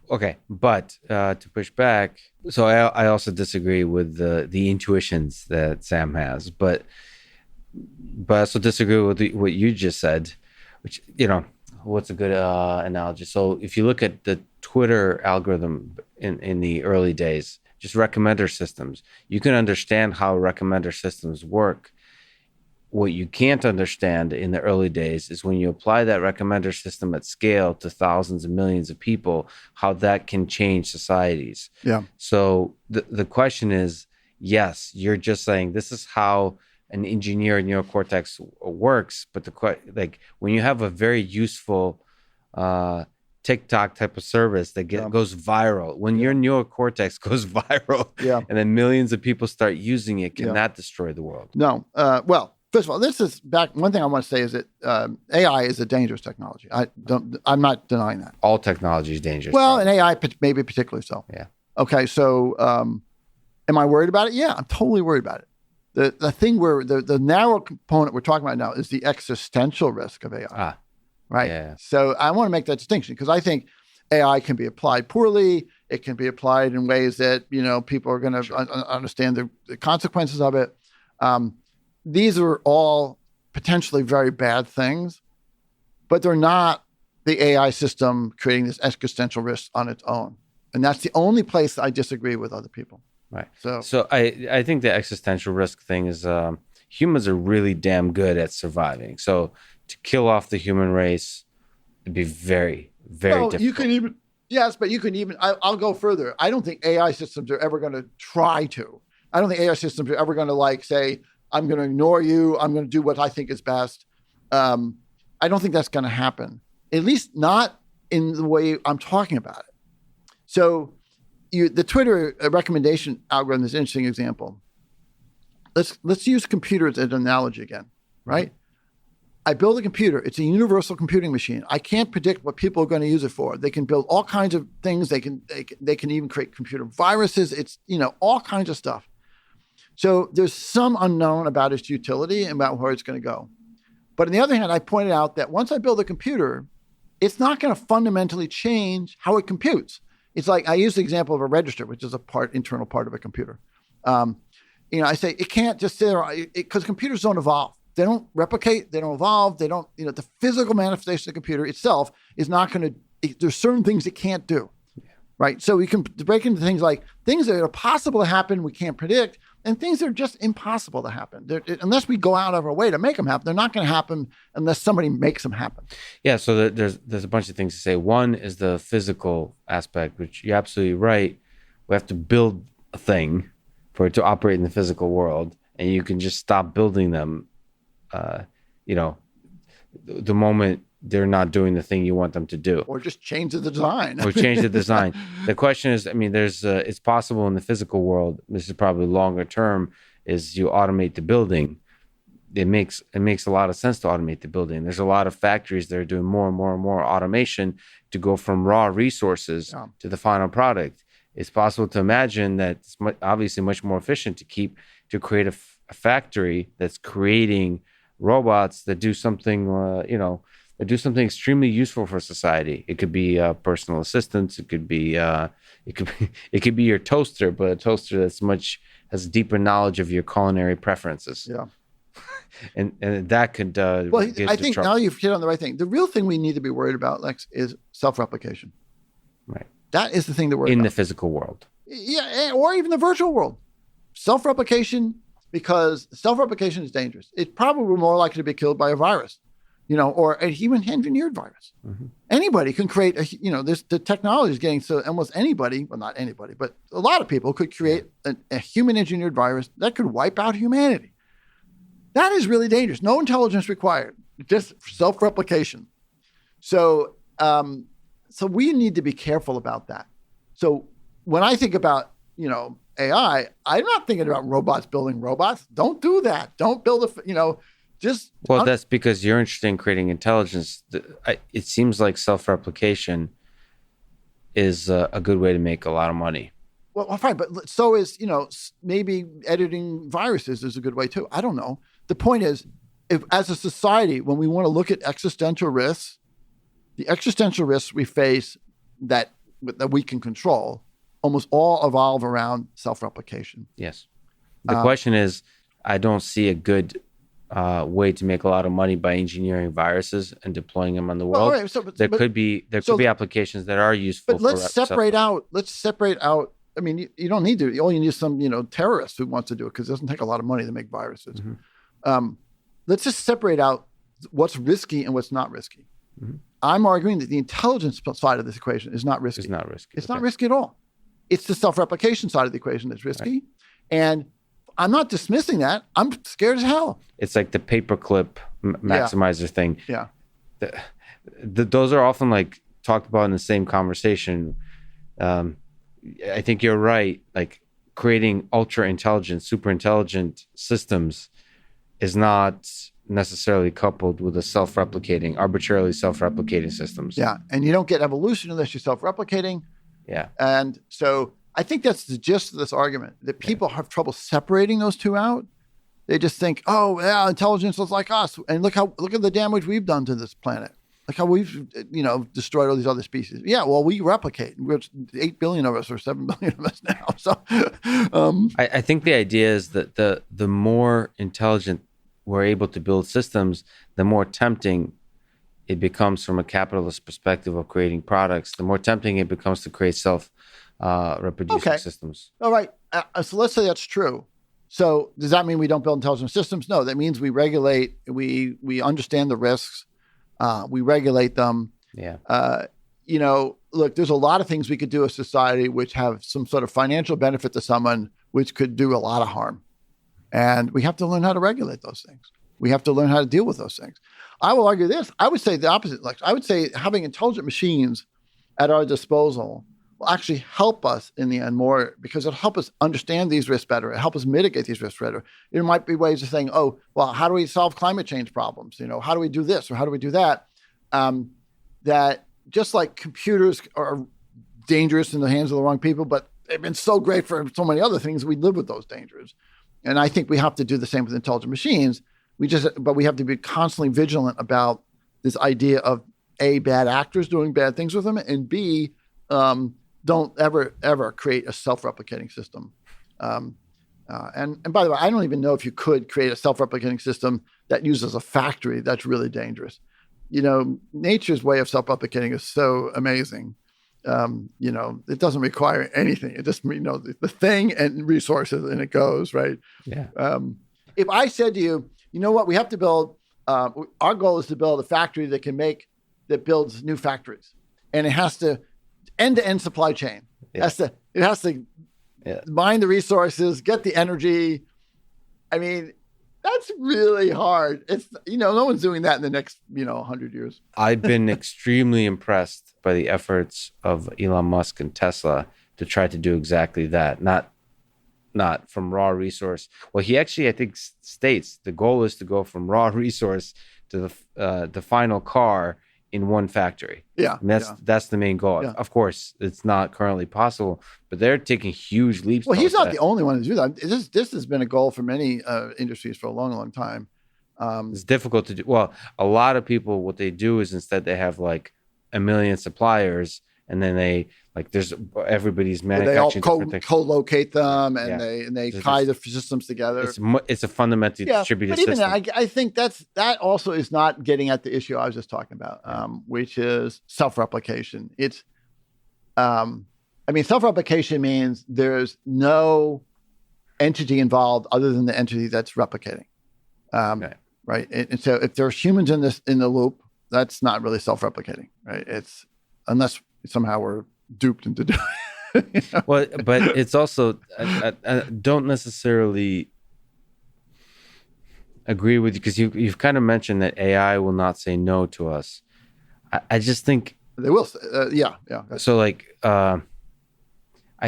Okay, but to push back, so I also disagree with the intuitions that Sam has, but I also disagree with what you just said, which, what's a good analogy? So if you look at the Twitter algorithm in the early days, just recommender systems, you can understand how recommender systems work. What you can't understand in the early days is when you apply that recommender system at scale to thousands and millions of people, how that can change societies. Yeah. So the question is, yes, you're just saying this is how an engineered neocortex works, but when you have a very useful TikTok type of service that goes viral, when your neocortex goes viral, and then millions of people start using it, can that destroy the world? No. Well, first of all, this is back. One thing I want to say is that AI is a dangerous technology. I'm not denying that. All technology is dangerous. Well, and AI maybe particularly so. Yeah. Okay. So, am I worried about it? Yeah, I'm totally worried about it. The thing where the narrow component we're talking about now is the existential risk of AI. Right. Yeah. So I want to make that distinction because I think AI can be applied poorly. It can be applied in ways that people are going to understand the consequences of it. These are all potentially very bad things, but they're not the AI system creating this existential risk on its own. And that's the only place I disagree with other people. Right. So I think the existential risk thing is humans are really damn good at surviving. So to kill off the human race would be very, very difficult. You can even, yes, but you can even, I'll go further. I don't think AI systems are ever going to try to. I don't think AI systems are ever going to say, I'm going to ignore you. I'm going to do what I think is best. I don't think that's going to happen, at least not in the way I'm talking about it. So the Twitter recommendation algorithm is an interesting example. Let's use computers as an analogy again, right? I build a computer. It's a universal computing machine. I can't predict what people are going to use it for. They can build all kinds of things. They can even create computer viruses. It's, all kinds of stuff. So there's some unknown about its utility and about where it's going to go. But on the other hand, I pointed out that once I build a computer, it's not going to fundamentally change how it computes. It's like I use the example of a register, which is internal part of a computer. I say it can't just sit there because computers don't evolve. They don't replicate. They don't evolve. They don't, the physical manifestation of the computer itself is not going to, there's certain things it can't do, right? So we can break into things like things that are possible to happen, we can't predict, and things that are just impossible to happen. Unless we go out of our way to make them happen, they're not going to happen unless somebody makes them happen. Yeah, so there's a bunch of things to say. One is the physical aspect, which you're absolutely right. We have to build a thing for it to operate in the physical world, and you can just stop building them the moment they're not doing the thing you want them to do. Or just change the design. The question is, it's possible in the physical world, this is probably longer term, is you automate the building. It makes a lot of sense to automate the building. There's a lot of factories that are doing more and more and more automation to go from raw resources to the final product. It's possible to imagine that it's obviously much more efficient to create a factory that's creating robots that do something, extremely useful for society. It could be personal assistants. It could be your toaster, but a toaster has deeper knowledge of your culinary preferences. Yeah, and that could. I think now you've hit on the right thing. The real thing we need to be worried about, Lex, is self-replication. Right. That is the thing that we're in the physical world. Yeah, or even the virtual world. Self-replication. Because self-replication is dangerous. It's probably more likely to be killed by a virus, or a human engineered virus. Mm-hmm. Anybody can create the technology is getting so almost anybody, well, not anybody, but a lot of people could create a human engineered virus that could wipe out humanity. That is really dangerous. No intelligence required, just self-replication. So we need to be careful about that. So when I think about, AI, I'm not thinking about robots building robots. Don't do that. Don't build that's because you're interested in creating intelligence. It seems like self-replication is a good way to make a lot of money. Well, fine, but so is, maybe editing viruses is a good way too. I don't know. The point is, if as a society, when we want to look at existential risks, the existential risks we face that we can control almost all evolve around self-replication. Yes. The question is, I don't see a good way to make a lot of money by engineering viruses and deploying them on the world. Well, right, there could be applications that are useful. But let's separate out. I mean, you don't need to. All you need is some, terrorist who wants to do it because it doesn't take a lot of money to make viruses. Mm-hmm. Let's just separate out what's risky and what's not risky. Mm-hmm. I'm arguing that the intelligence side of this equation is not risky. It's not risky. It's not risky at all. It's the self-replication side of the equation that's risky. Right. And I'm not dismissing that. I'm scared as hell. It's like the paperclip maximizer thing. Yeah. Those are often like talked about in the same conversation. I think you're right. Like creating ultra intelligent, super intelligent systems is not necessarily coupled with arbitrarily self-replicating systems. Yeah. And you don't get evolution unless you're self-replicating. Yeah. And so I think that's the gist of this argument, that people have trouble separating those two out. They just think, oh, yeah, intelligence is like us. And look at the damage we've done to this planet. Look how we've, destroyed all these other species. Yeah, well, we replicate. We're 8 billion of us or 7 billion of us now. So I think the idea is that the more intelligent we're able to build systems, the more tempting it becomes from a capitalist perspective of creating products, the more tempting it becomes to create self-reproducing systems. All right. So let's say that's true. So does that mean we don't build intelligent systems? No, that means we regulate, we understand the risks, we regulate them. Yeah. Look, there's a lot of things we could do as society which have some sort of financial benefit to someone, which could do a lot of harm. And we have to learn how to regulate those things. We have to learn how to deal with those things. I will argue this. I would say the opposite. Like I would say having intelligent machines at our disposal will actually help us in the end more because it'll help us understand these risks better. It'll help us mitigate these risks better. There might be ways of saying, oh, well, how do we solve climate change problems? How do we do this or how do we do that? That just like computers are dangerous in the hands of the wrong people, but they've been so great for so many other things, we live with those dangers. And I think we have to do the same with intelligent machines. But we have to be constantly vigilant about this idea of A, bad actors doing bad things with them, and B, don't ever create a self-replicating system. And by the way, I don't even know if you could create a self-replicating system that uses a factory. That's really dangerous. Nature's way of self-replicating is so amazing. It doesn't require anything. It just, the thing and resources, and it goes, right? Yeah. If I said to you, you know what, we have to build, our goal is to build a factory that builds new factories. And it has to end-to-end supply chain. Yeah. It has to mine the resources, get the energy. I mean, that's really hard. It's, no one's doing that in the next, 100 years. I've been extremely impressed by the efforts of Elon Musk and Tesla to try to do exactly that. Not from raw resource. Well, he actually, I think, states the goal is to go from raw resource to the final car in one factory. Yeah, and that's the main goal. Yeah. Of course, it's not currently possible, but they're taking huge leaps. Well, he's not the only one to do that. This has been a goal for many industries for a long, long time. It's difficult to do. Well, a lot of people, what they do is instead they have like a million suppliers, and then they there's everybody's manufacturing. They all co-locate them, and they tie the systems together. It's a fundamentally distributed system. But even I think that also is not getting at the issue I was just talking about, which is self-replication. It's, self-replication means there's no entity involved other than the entity that's replicating, right? And so if there's humans in the loop, that's not really self-replicating, right? It's unless somehow we're duped into doing it. Well, but it's also, I don't necessarily agree with you because you've kind of mentioned that AI will not say no to us. I just think they will. Yeah. So I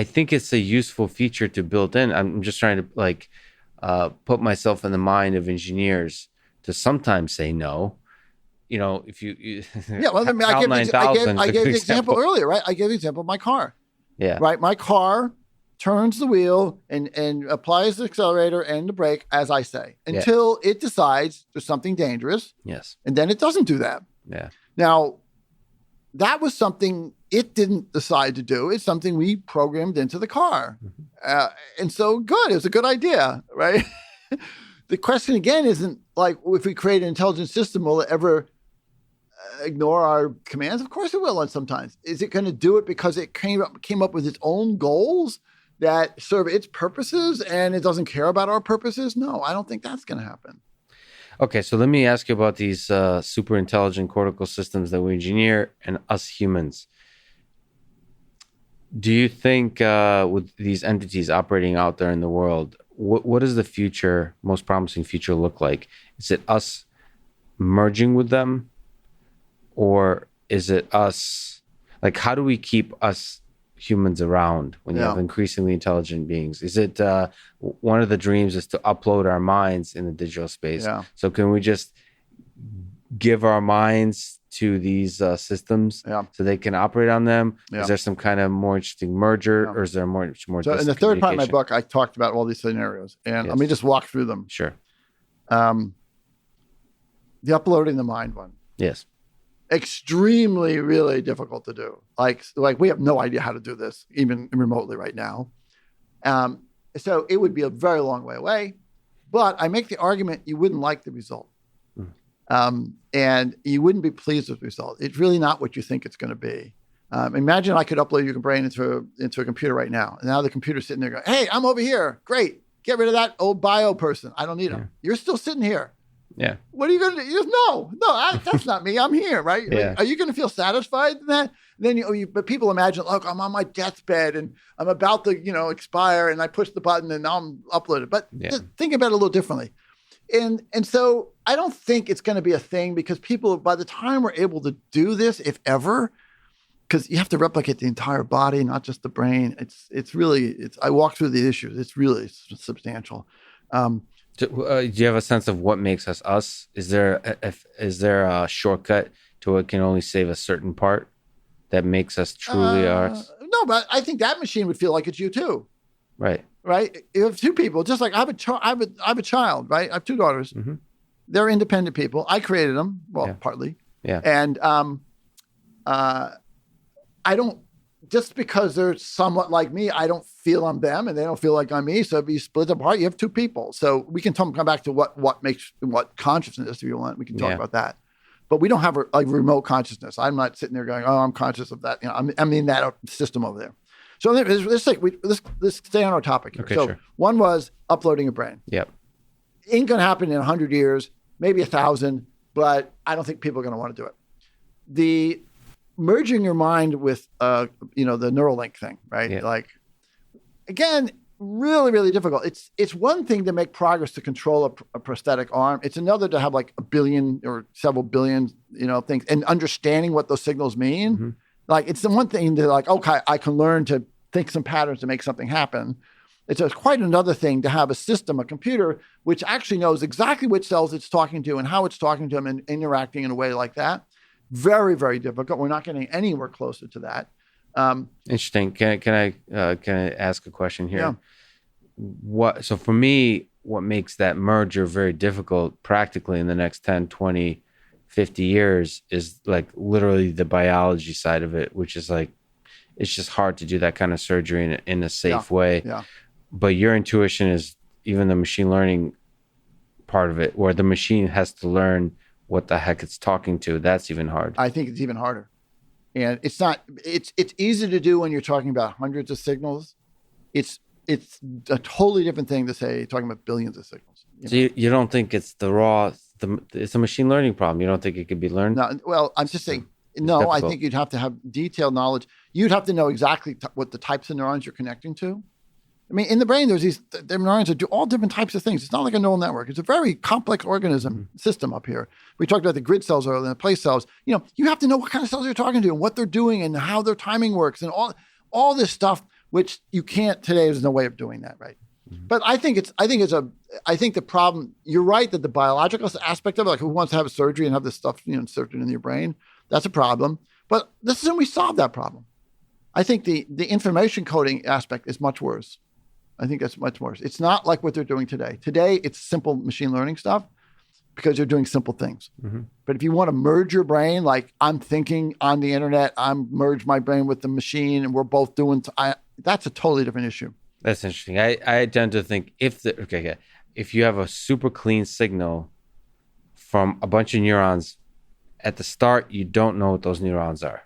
think it's a useful feature to build in. I'm just trying to put myself in the mind of engineers to sometimes say no. If you I gave the example earlier, right? I gave the example of my car. Yeah. Right. My car turns the wheel and applies the accelerator and the brake, as I say, until it decides there's something dangerous. Yes. And then it doesn't do that. Yeah. Now, that was something it didn't decide to do. It's something we programmed into the car. Mm-hmm. And so good. It was a good idea, right? The question again isn't if we create an intelligent system, will it ever ignore our commands? Of course it will. And sometimes is it going to do it because it came up with its own goals that serve its purposes and it doesn't care about our purposes? No, I don't think that's going to happen. Okay, so let me ask you about these super intelligent cortical systems that we engineer and us humans. Do you think with these entities operating out there in the world, what does the future, most promising future look like? Is it us merging with them? Or is it us, how do we keep us humans around when you have increasingly intelligent beings? Is it one of the dreams is to upload our minds in the digital space? Yeah. So can we just give our minds to these systems so they can operate on them? Yeah. Is there some kind of more interesting merger or is there more So in the third part of my book, I talked about all these scenarios and let me just walk through them. Sure. The uploading the mind one. Yes. Extremely, really difficult to do. We have no idea how to do this, even remotely right now. So it would be a very long way away. But I make the argument you wouldn't like the result. And you wouldn't be pleased with the result. It's really not what you think it's going to be. Imagine I could upload your brain into a computer right now. And now the computer's sitting there going, hey, I'm over here. Great. Get rid of that old bio person. I don't need him. You're still sitting here. Yeah. What are you going to do? No, that's not me. I'm here, right? Yeah. Are you going to feel satisfied in that? Then but people imagine, look, I'm on my deathbed and I'm about to, expire, and I push the button and now I'm uploaded. But just think about it a little differently. And so I don't think it's going to be a thing because people, by the time we're able to do this, if ever, because you have to replicate the entire body, not just the brain. I walk through the issues. It's really substantial. Do you have a sense of what makes us us? Is there a shortcut to what can only save a certain part that makes us truly ours? No, but I think that machine would feel like it's you too. Right. Right. You have two people, just like I have a child, right? I have two daughters. Mm-hmm. They're independent people. I created them. Well, Yeah. partly. Yeah. And I don't, just because they're somewhat like me, I don't feel I'm them and they don't feel like I'm me. So if you split apart, you have two people. So we can come back to what consciousness, if you want. We can talk about that. But we don't have a remote consciousness. I'm not sitting there going, "Oh, I'm conscious of that." I'm in that system over there. So let's stay on our topic here. Okay, so sure. One was uploading a brain. Yep. Ain't going to happen in 100 years, maybe 1,000, but I don't think people are going to want to do it. The merging your mind with, the Neuralink thing, right? Yeah. Like, again, really, really difficult. It's one thing to make progress to control a prosthetic arm. It's another to have like a billion or several billion, things and understanding what those signals mean. Mm-hmm. Like, it's the one thing to like, okay, I can learn to think some patterns to make something happen. It's quite another thing to have a system, a computer, which actually knows exactly which cells it's talking to and how it's talking to them and interacting in a way like that. Very, very difficult. We're not getting anywhere closer to that. Interesting. Can I ask a question here? Yeah. So for me, what makes that merger very difficult practically in the next 10, 20, 50 years is like literally the biology side of it, which is like, it's just hard to do that kind of surgery in a safe way. Yeah. But your intuition is even the machine learning part of it, where the machine has to learn what the heck it's talking to. That's even hard. I think it's even harder. And it's easy to do when you're talking about hundreds of signals. It's a totally different thing to say, talking about billions of signals. So you don't think it's it's a machine learning problem. You don't think it could be learned? No, well, I'm just saying, no, difficult. I think you'd have to have detailed knowledge. You'd have to know exactly what the types of neurons you're connecting to. I mean, in the brain, there's the neurons that do all different types of things. It's not like a neural network. It's a very complex organism system up here. We talked about the grid cells earlier, the place cells. You have to know what kind of cells you're talking to and what they're doing and how their timing works and all this stuff, which you can't today. There's no way of doing that, right? Mm-hmm. But I think the problem, you're right that the biological aspect of it, like who wants to have a surgery and have this stuff, inserted in your brain, that's a problem. But let's assume we solve that problem. I think the information coding aspect is much worse. I think that's much worse. It's not like what they're doing today. Today, it's simple machine learning stuff because you're doing simple things. Mm-hmm. But if you want to merge your brain, like I'm thinking on the internet, I'm merge my brain with the machine and we're both doing, that's a totally different issue. That's interesting. I tend to think if you have a super clean signal from a bunch of neurons, at the start, you don't know what those neurons are.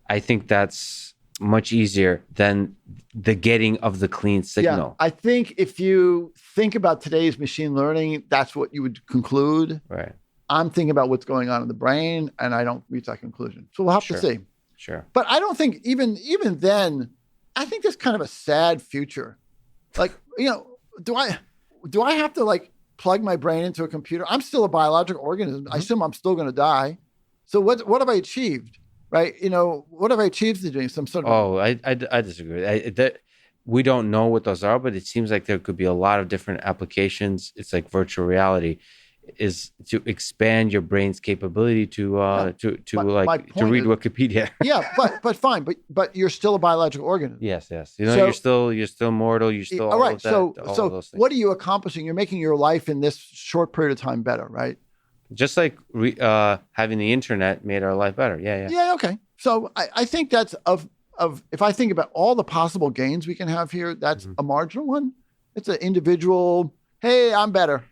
I think that's much easier than the getting of the clean signal. Yeah, I think if you think about today's machine learning, that's what you would conclude. Right. I'm thinking about what's going on in the brain, and I don't reach that conclusion. So we'll have to see. Sure. But I don't think even then, I think there's kind of a sad future. Like, do I have to like plug my brain into a computer? I'm still a biological organism. Mm-hmm. I assume I'm still going to die. So what have I achieved? Right? What have I achieved in doing some sort of... Oh, I disagree. We don't know what those are, but it seems like there could be a lot of different applications. It's like virtual reality is to expand your brain's capability to read Wikipedia. Yeah, but fine. But you're still a biological organism. Yes. You're still mortal. You're still all right. All of those things. What are you accomplishing? You're making your life in this short period of time better, right? Just like having the internet made our life better. Yeah. Yeah. Okay. So I think that's if I think about all the possible gains we can have here, that's a marginal one. It's an individual. Hey, I'm better.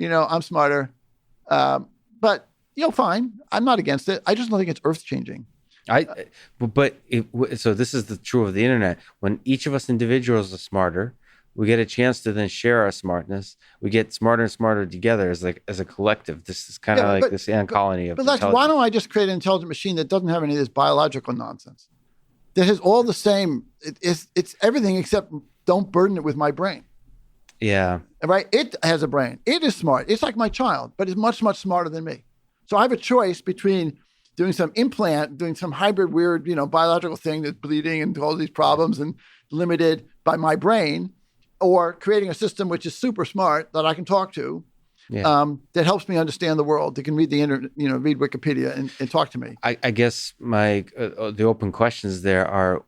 I'm smarter. But fine. I'm not against it. I just don't think it's earth changing. So this is the true of the internet. When each of us individuals are smarter, we get a chance to then share our smartness. We get smarter and smarter together as a collective. This is kind of like this ant colony of intelligence. But why don't I just create an intelligent machine that doesn't have any of this biological nonsense? That has all the same. It's everything except don't burden it with my brain. Yeah. Right? It has a brain. It is smart. It's like my child, but it's much, much smarter than me. So I have a choice between doing some implant, doing some hybrid weird, biological thing that's bleeding and all these problems and limited by my brain, or creating a system which is super smart that I can talk to, that helps me understand the world, that can read the internet, read Wikipedia and talk to me. I guess the open questions there are,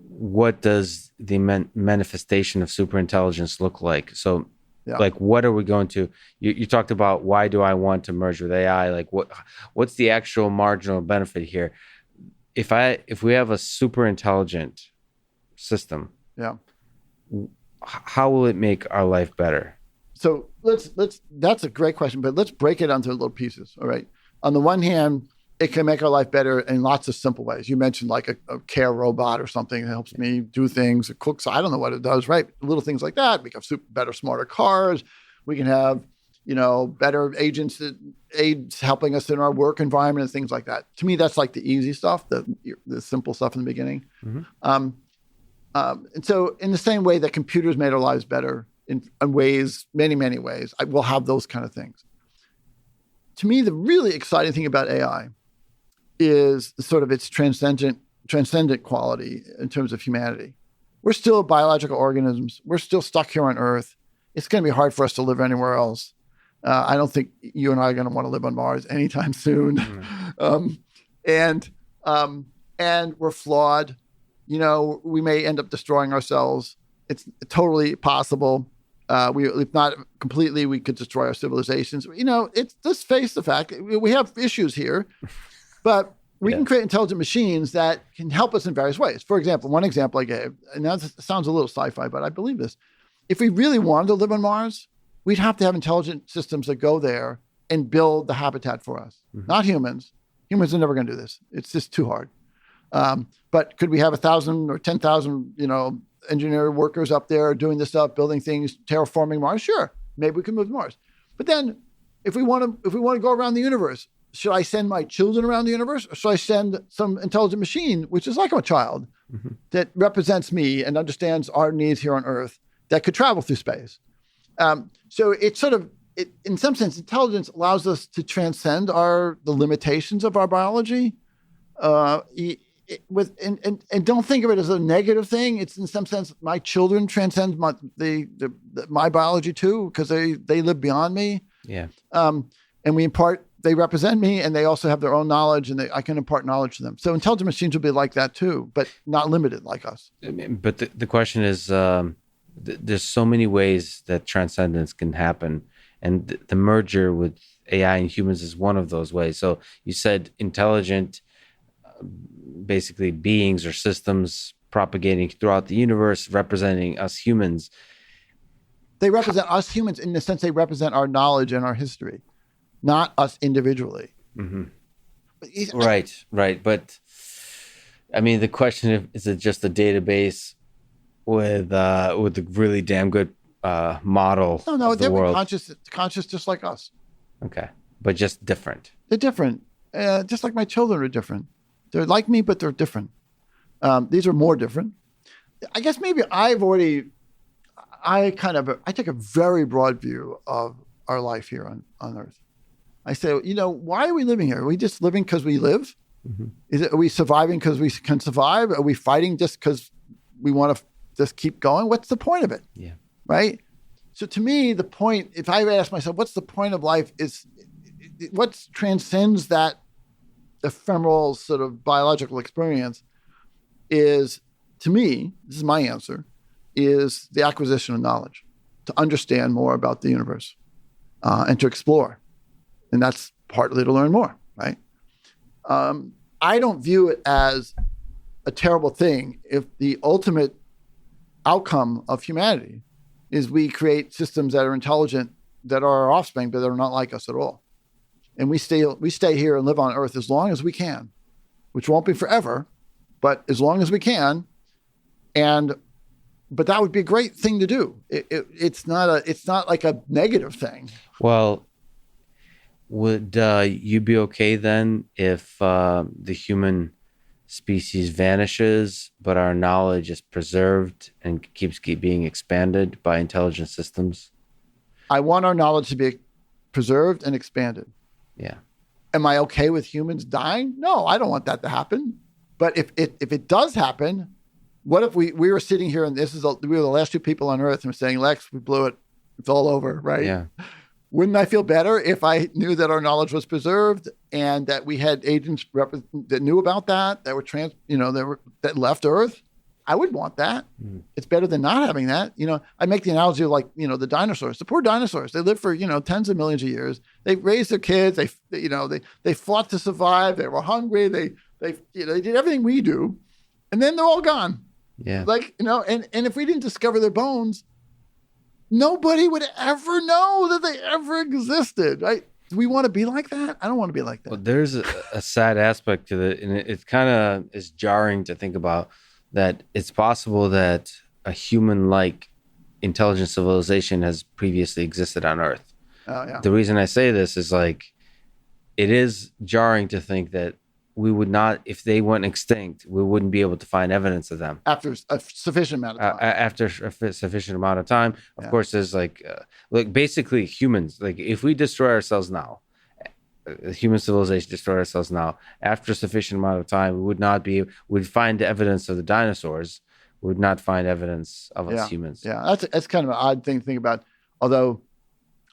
what does the manifestation of superintelligence look like? So, like, what are we going to? You talked about, why do I want to merge with AI? Like, what's the actual marginal benefit here? If we have a superintelligent system, how will it make our life better? So that's a great question, but let's break it into little pieces. All right. On the one hand, it can make our life better in lots of simple ways. You mentioned like a care robot or something that helps me do things. It cooks. I don't know what it does, right? Little things like that. We can have better, smarter cars. We can have, better agents, aids helping us in our work environment and things like that. To me, that's like the easy stuff, the simple stuff in the beginning. Mm-hmm. And so in the same way that computers made our lives better in ways, many, many ways, we'll have those kind of things. To me, the really exciting thing about AI is sort of its transcendent quality in terms of humanity. We're still biological organisms. We're still stuck here on Earth. It's going to be hard for us to live anywhere else. I don't think you and I are going to want to live on Mars anytime soon. Mm-hmm. And we're flawed. We may end up destroying ourselves. It's totally possible. If not completely, we could destroy our civilizations. Let's face the fact, we have issues here, but we can create intelligent machines that can help us in various ways. For example, one example I gave, and that sounds a little sci-fi, but I believe this. If we really wanted to live on Mars, we'd have to have intelligent systems that go there and build the habitat for us, not humans. Humans are never going to do this. It's just too hard. But could we have 1,000 or 10,000, engineer workers up there doing this stuff, building things, terraforming Mars? Sure, maybe we can move to Mars. But then, if we want to go around the universe, should I send my children around the universe, or should I send some intelligent machine, which is like a child, that represents me and understands our needs here on Earth, that could travel through space? So it's in some sense, intelligence allows us to transcend the limitations of our biology. And don't think of it as a negative thing. It's in some sense, my children transcend my biology too, because they live beyond me. Yeah. And they represent me, and they also have their own knowledge, and I can impart knowledge to them. So intelligent machines will be like that too, but not limited like us. But the question is, there's so many ways that transcendence can happen, and the merger with AI and humans is one of those ways. So you said intelligent, basically beings or systems propagating throughout the universe, representing us humans. They represent us humans in the sense they represent our knowledge and our history, not us individually. Mm-hmm. Right. But I mean, the question is it just a database with a really damn good model? No, of the world? Conscious just like us. Okay, but just different. They're different, just like my children are different. They're like me, but they're different. These are more different. I guess maybe I take a very broad view of our life here on Earth. I say, why are we living here? Are we just living because we live? Mm-hmm. Are we surviving because we can survive? Are we fighting just because we want to just keep going? What's the point of it? Yeah. Right? So to me, the point, if I ask myself, what's the point of life, is what transcends that ephemeral sort of biological experience is, to me, this is my answer, is the acquisition of knowledge, to understand more about the universe and to explore. And that's partly to learn more, right? I don't view it as a terrible thing if the ultimate outcome of humanity is we create systems that are intelligent, that are our offspring, but that are not like us at all. And we stay here and live on Earth as long as we can, which won't be forever, but as long as we can. But that would be a great thing to do. It's not like a negative thing. Well, would you be okay then if the human species vanishes, but our knowledge is preserved and keeps being expanded by intelligent systems? I want our knowledge to be preserved and expanded. Yeah. Am I okay with humans dying? No, I don't want that to happen. But if it does happen, what if we were sitting here and we were the last two people on Earth and we're saying, Lex, we blew it. It's all over, right? Yeah. Wouldn't I feel better if I knew that our knowledge was preserved and that we had agents that knew about that that left Earth? I would want that. It's better than not having that. I make the analogy of the dinosaurs, the poor dinosaurs. They lived for, tens of millions of years. They raised their kids. They fought to survive. They were hungry. They did everything we do. And then they're all gone. Yeah. And if we didn't discover their bones, nobody would ever know that they ever existed, right? Do we want to be like that? I don't want to be like that. Well, there's a sad aspect to it, and it kind of is jarring to think about that it's possible that a human-like intelligent civilization has previously existed on Earth. Oh, yeah. The reason I say this is it is jarring to think that we would not, if they went extinct, we wouldn't be able to find evidence of them. After a sufficient amount of time. After a sufficient amount of time. Of course, there's basically humans. If we destroy ourselves now, human civilization destroy ourselves now, after a sufficient amount of time, we'd find evidence of the dinosaurs. We would not find evidence of us humans. Yeah, that's kind of an odd thing to think about. Although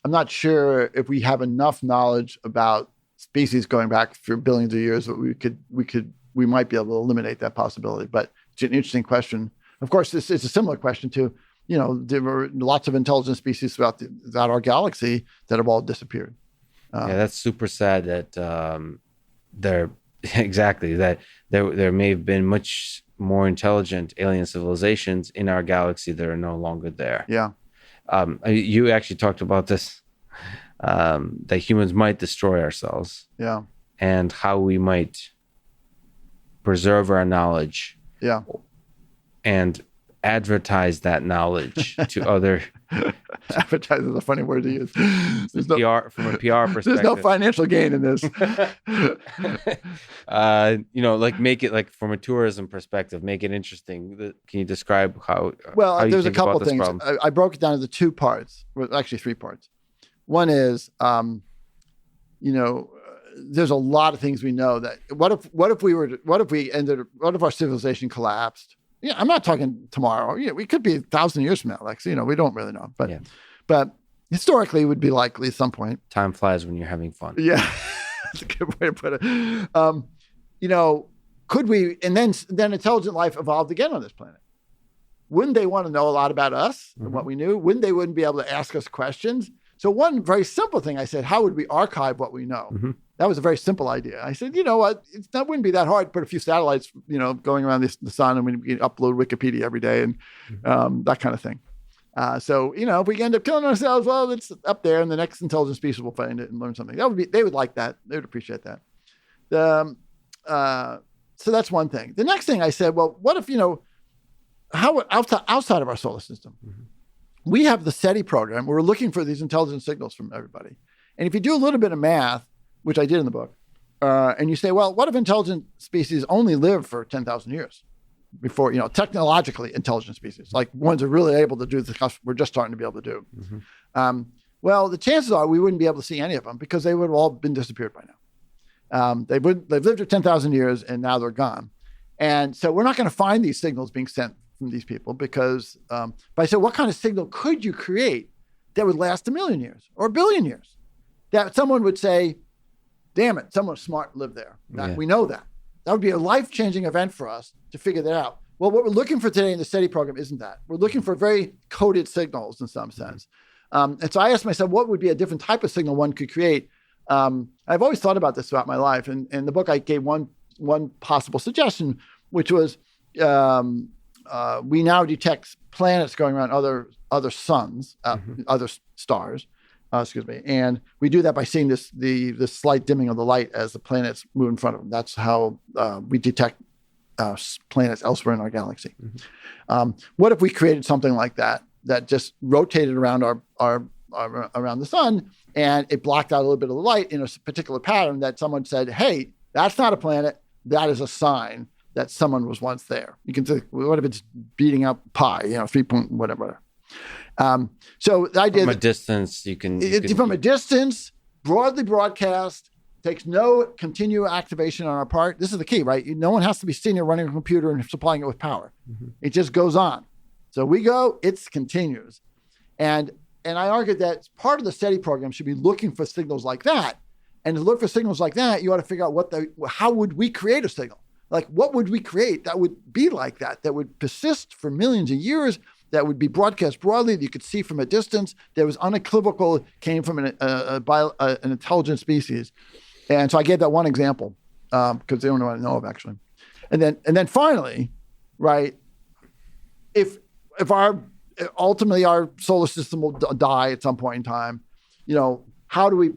I'm not sure if we have enough knowledge about species going back for billions of years that we might be able to eliminate that possibility. But it's an interesting question. Of course, this is a similar question to, there were lots of intelligent species throughout our galaxy that have all disappeared. That's super sad that there may have been much more intelligent alien civilizations in our galaxy that are no longer there. Yeah. You actually talked about this. That humans might destroy ourselves. Yeah. And how we might preserve our knowledge. Yeah. And advertise that knowledge to other. Advertise is a funny word to use. From a PR perspective. There's no financial gain in this. Make it from a tourism perspective, make it interesting. Can you describe how? Well, how there's a couple things. I broke it down into two parts. Well, actually, three parts. One is, there's a lot of things we know that what if our civilization collapsed? Yeah, I'm not talking tomorrow. We could be 1,000 years from now, Lex. We don't really know, but historically, it would be likely at some point. Time flies when you're having fun. Yeah, that's a good way to put it. Could we? And then intelligent life evolved again on this planet. Wouldn't they want to know a lot about us and what we knew? Wouldn't be able to ask us questions? So one very simple thing I said, how would we archive what we know? Mm-hmm. That was a very simple idea. I said, what? That wouldn't be that hard. Put a few satellites, going around the sun, and we upload Wikipedia every day and that kind of thing. If we end up killing ourselves, well, it's up there, and the next intelligent species will find it and learn something. They would like that. They would appreciate that. So that's one thing. The next thing I said, well, what if how outside of our solar system? Mm-hmm. We have the SETI program. We're looking for these intelligent signals from everybody. And if you do a little bit of math, which I did in the book, and you say, well, what if intelligent species only live for 10,000 years before, technologically intelligent species, like ones that are really able to do the stuff we're just starting to be able to do? Mm-hmm. Well, the chances are we wouldn't be able to see any of them because they would have all been disappeared by now. They've lived for 10,000 years and now they're gone. And so we're not going to find these signals being sent from these people because, but I said, what kind of signal could you create that would last 1 million years or 1 billion years? That someone would say, damn it, someone smart lived there. We know that. That would be a life-changing event for us to figure that out. Well, what we're looking for today in the SETI program isn't that. We're looking for very coded signals in some sense. And so I asked myself, what would be a different type of signal one could create? I've always thought about this throughout my life. And in the book, I gave one possible suggestion, which was we now detect planets going around other suns, other stars, and we do that by seeing the slight dimming of the light as the planets move in front of them. That's how we detect planets elsewhere in our galaxy. Mm-hmm. What if we created something like that just rotated around our around the sun, and it blocked out a little bit of the light in a particular pattern that someone said, hey, that's not a planet, that is a sign that someone was once there. You can say, what if it's beating up pi, 3 point whatever. So the idea from a distance, you can from a distance, broadly broadcast, takes no continual activation on our part. This is the key, right? No one has to be sitting there running a computer and supplying it with power. Mm-hmm. It just goes on. So we go, it continues. And I argued that part of the SETI program should be looking for signals like that. And to look for signals like that, you ought to figure out how would we create a signal? Like, what would we create that would be like that would persist for millions of years, that would be broadcast broadly, that you could see from a distance, that was unequivocal, came from an intelligent species. And so I gave that one example because they don't know what I know of, actually. And then finally, right, if ultimately our solar system will die at some point in time, how do we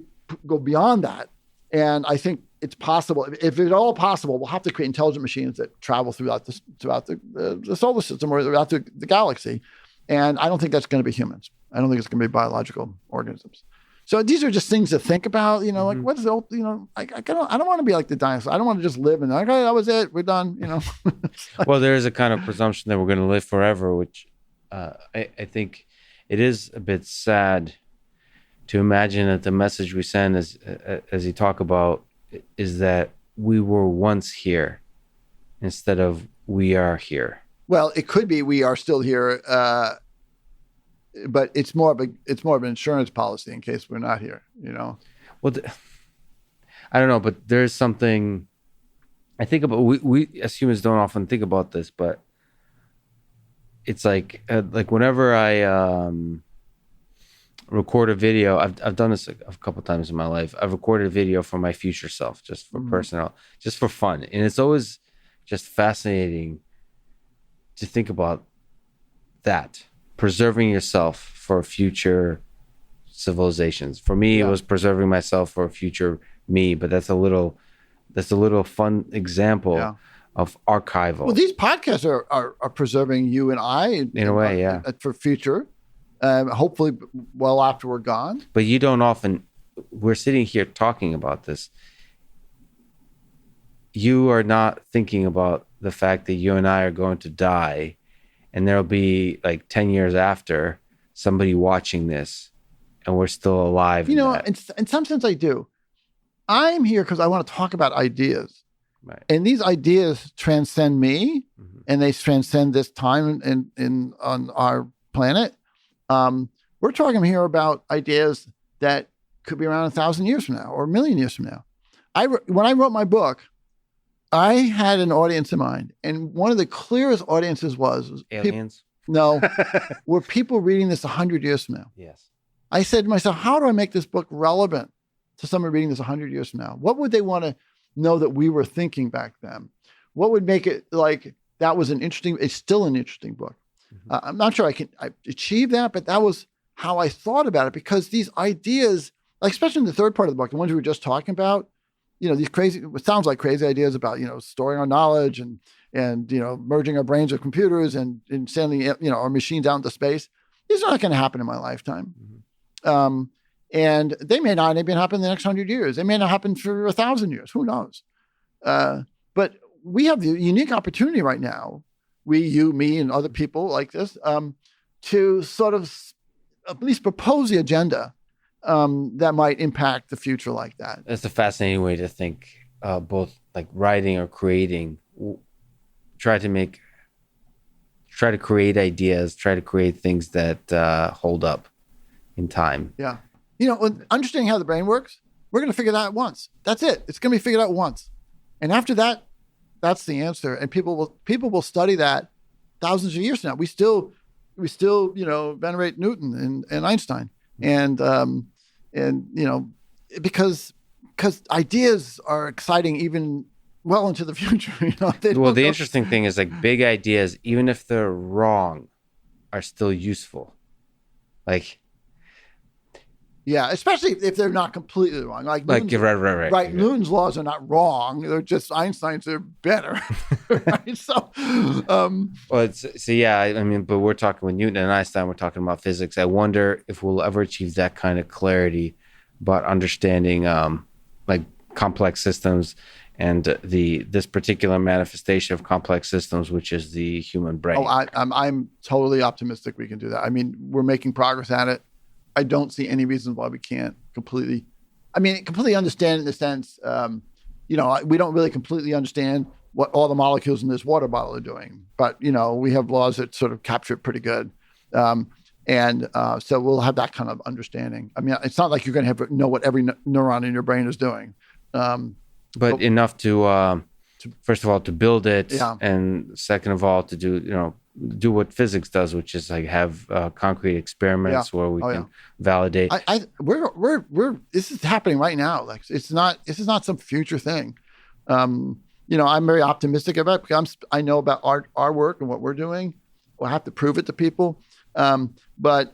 go beyond that? And I think it's possible. If it's all possible, we'll have to create intelligent machines that travel throughout the solar system or throughout the galaxy. And I don't think that's going to be humans. I don't think it's going to be biological organisms. So these are just things to think about, like what's the old, I don't want to be like the dinosaur. I don't want to just live and okay, that was it. We're done, Well, there is a kind of presumption that we're going to live forever, which I think it is a bit sad to imagine that the message we send, as you talk about, is that we were once here instead of we are here. Well, it could be we are still here, but it's more of an insurance policy in case we're not here. Well, I don't know, but there's something I think about. We as humans don't often think about this, but it's like whenever I record a video, I've done this a couple times in my life. I've recorded a video for my future self, just for personal, just for fun. And it's always just fascinating to think about that, preserving yourself for future civilizations. For me, It was preserving myself for future me, but that's a little fun example of archival. Well, these podcasts are preserving you and I in a way, for future. Hopefully well after we're gone. But you don't often, we're sitting here talking about this. You are not thinking about the fact that you and I are going to die and there'll be like 10 years after somebody watching this and we're still alive. In some sense I do. I'm here because I want to talk about ideas. Right. And these ideas transcend me and they transcend this time on our planet. We're talking here about ideas that could be around 1,000 years from now or 1,000,000 years from now. When I wrote my book, I had an audience in mind, and one of the clearest audiences was aliens. Were people reading this 100 years from now? Yes. I said to myself, how do I make this book relevant to someone reading this 100 years from now? What would they want to know that we were thinking back then? What would make it like that was it's still an interesting book? I'm not sure I achieve that, but that was how I thought about it, because these ideas, like especially in the third part of the book, the ones we were just talking about, these crazy, it sounds like crazy ideas about, storing our knowledge and merging our brains with computers and sending, our machines out into space. These are not going to happen in my lifetime. And they may not even happen in the next 100 years. They may not happen for 1,000 years. Who knows? But we have the unique opportunity right now, you, me, and other people like this, to sort of at least propose the agenda that might impact the future like that. That's a fascinating way to think, both like writing or creating. Try to create ideas, try to create things that hold up in time. Yeah. Understanding how the brain works, we're going to figure that out once. That's it. It's going to be figured out once. And after that, that's the answer. And people will study that thousands of years from now. We still venerate Newton and Einstein. And because ideas are exciting even well into the future. The interesting thing is like big ideas, even if they're wrong, are still useful. Like, yeah, especially if they're not completely wrong. Right. Right. Newton's laws are not wrong. They're just Einstein's are better. Right. So, but we're talking with Newton and Einstein. We're talking about physics. I wonder if we'll ever achieve that kind of clarity about understanding, like complex systems and this particular manifestation of complex systems, which is the human brain. Oh, I'm totally optimistic we can do that. I mean, we're making progress at it. I don't see any reason why we can't completely. I mean, completely understand in the sense, we don't really completely understand what all the molecules in this water bottle are doing, but we have laws that sort of capture it pretty good. So we'll have that kind of understanding. I mean, it's not like you're going to know what every neuron in your brain is doing. But enough to, first of all, to build it, and second of all, to do what physics does, which is like have concrete experiments where we can validate. This is happening right now. Like this is not some future thing. I'm very optimistic about it because I know about our work and what we're doing. We'll have to prove it to people. But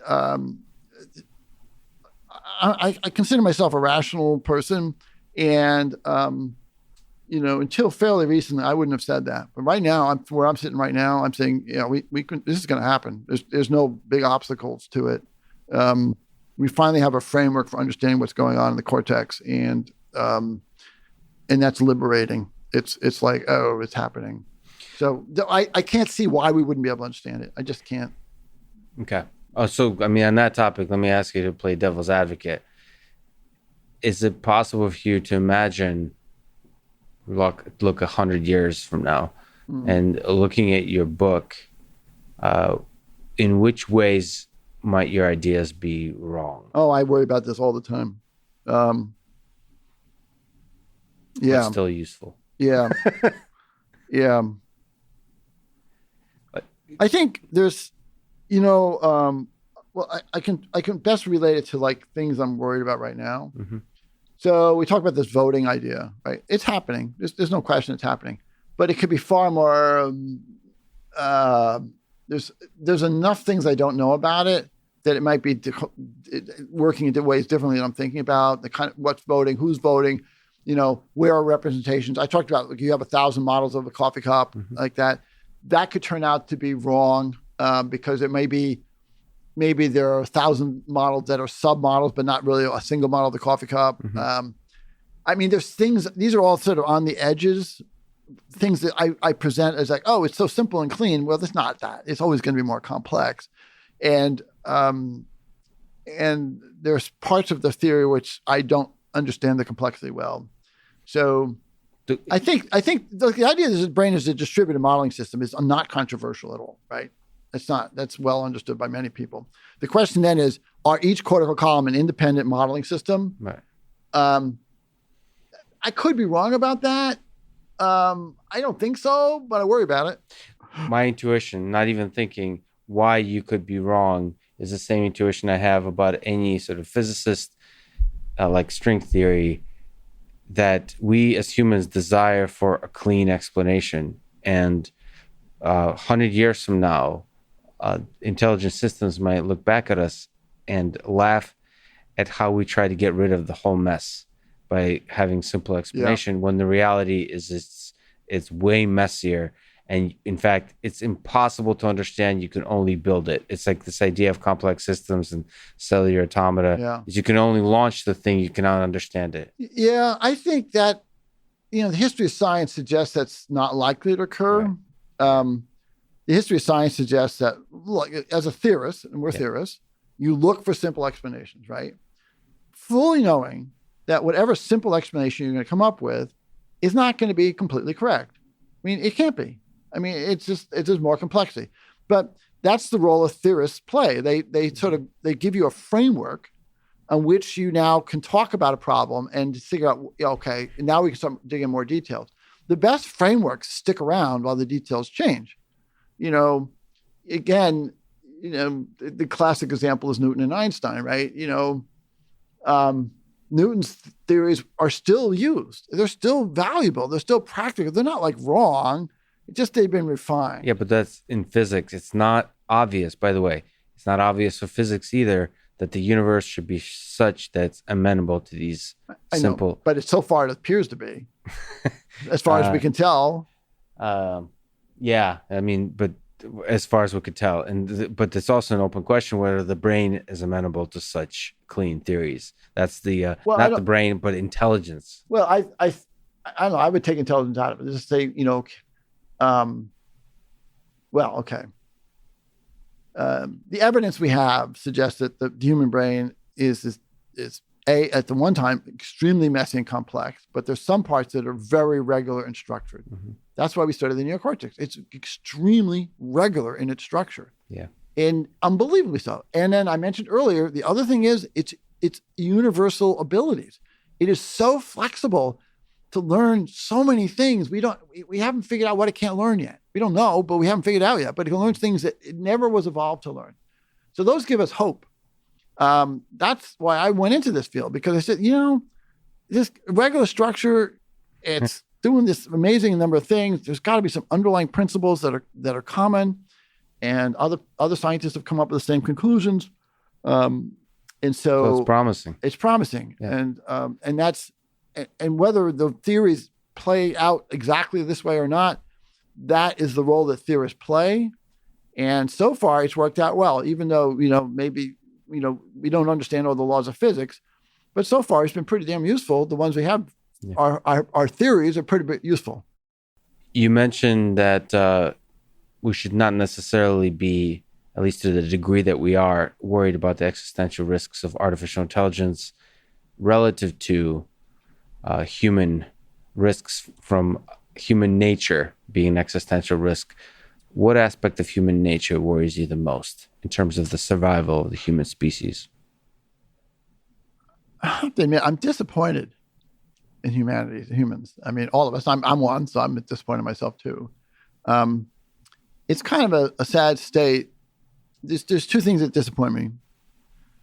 I consider myself a rational person, and until fairly recently, I wouldn't have said that. But right now, where I'm sitting right now, I'm saying, we can. This is going to happen. There's no big obstacles to it. We finally have a framework for understanding what's going on in the cortex, and that's liberating. It's like, oh, it's happening. So I can't see why we wouldn't be able to understand it. I just can't. Okay. Oh, so I mean, on that topic, let me ask you to play devil's advocate. Is it possible for you to imagine, look 100 years from now, and looking at your book, in which ways might your ideas be wrong? Oh, I worry about this all the time. But still useful. Yeah. Yeah. I think there's, I can best relate it to like things I'm worried about right now. Mm-hmm. So we talk about this voting idea, right? It's happening. There's no question it's happening, but it could be far more. There's enough things I don't know about it that it might be working in ways differently than I'm thinking about. The kind of what's voting, who's voting, where are representations? I talked about you have 1,000 models of a coffee cup like that. That could turn out to be wrong because it maybe there are 1,000 models that are sub-models, but not really a single model of the coffee cup. Mm-hmm. I mean, there's things, these are all sort of on the edges, things that I present as like, oh, it's so simple and clean. Well, it's not that. It's always going to be more complex. And there's parts of the theory which I don't understand the complexity well. So I think the idea that the brain is a distributed modeling system is not controversial at all, right? That's well understood by many people. The question then is, are each cortical column an independent modeling system? Right. I could be wrong about that. I don't think so, but I worry about it. My intuition, not even thinking why you could be wrong, is the same intuition I have about any sort of physicist, like string theory, that we as humans desire for a clean explanation. And 100 years from now, intelligent systems might look back at us and laugh at how we try to get rid of the whole mess by having simple explanation, when the reality is it's way messier. And in fact, it's impossible to understand. You can only build it. It's like this idea of complex systems and cellular automata. Is you can only launch the thing, you cannot understand it. Yeah, I think that, the history of science suggests that's not likely to occur. Right. The history of science suggests that, look, as a theorist, and we're theorists, you look for simple explanations, right? Fully knowing that whatever simple explanation you're going to come up with is not going to be completely correct. I mean, it can't be. I mean, it's just more complexity. But that's the role of theorists play. They give you a framework on which you now can talk about a problem and figure out, okay, now we can start digging more details. The best frameworks stick around while the details change. Again, the classic example is Newton and Einstein, right? Newton's theories are still used. They're still valuable. They're still practical. They're not like wrong. It's just they've been refined. Yeah, but that's in physics. It's not obvious, by the way. It's not obvious for physics either that the universe should be such that it's amenable to these simple. Know, but so far it appears to be, as far as we can tell. Yeah, I mean, but as far as we could tell, but it's also an open question whether the brain is amenable to such clean theories. That's the not the brain, but intelligence. Well, I don't know. I would take intelligence out of it. Just say, well, okay. The evidence we have suggests that the human brain is at the one time, extremely messy and complex, but there's some parts that are very regular and structured. Mm-hmm. That's why we study the neocortex. It's extremely regular in its structure. Yeah. And unbelievably so. And then I mentioned earlier, the other thing is it's universal abilities. It is so flexible to learn so many things. We haven't figured out what it can't learn yet. We don't know, but we haven't figured it out yet. But it can learn things that it never was evolved to learn. So those give us hope. That's why I went into this field, because I said, this regular structure, it's doing this amazing number of things. There's got to be some underlying principles that are common, and other scientists have come up with the same conclusions. And so it's promising. It's promising, yeah. and whether the theories play out exactly this way or not, that is the role that theorists play. And so far, it's worked out well, even though maybe we don't understand all the laws of physics, but so far it's been pretty damn useful. The ones we have, yeah. our theories are pretty useful. You mentioned that we should not necessarily be, at least to the degree that we are, worried about the existential risks of artificial intelligence relative to human risks from human nature being an existential risk. What aspect of human nature worries you the most in terms of the survival of the human species? I have to admit, I'm disappointed in humans. I mean, all of us. I'm one, so I'm disappointed in myself too. It's kind of a sad state. There's two things that disappoint me.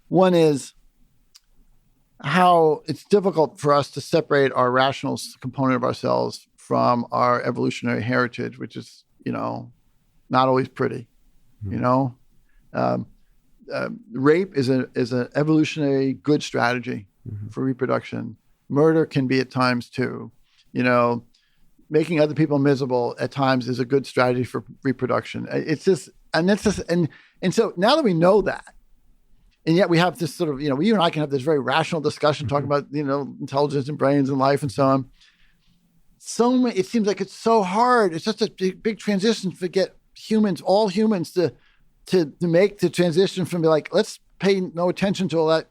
One is how it's difficult for us to separate our rational component of ourselves from our evolutionary heritage, which is, not always pretty. Mm-hmm. Rape is an evolutionary good strategy mm-hmm. for reproduction. Murder can be at times too. Making other people miserable at times is a good strategy for reproduction. It's just, and so now that we know that, and yet we have this sort of, you and I can have this very rational discussion talking about, intelligence and brains and life and so on. It seems like it's so hard. It's just a big transition to get all humans to make the transition from be like, let's pay no attention to all that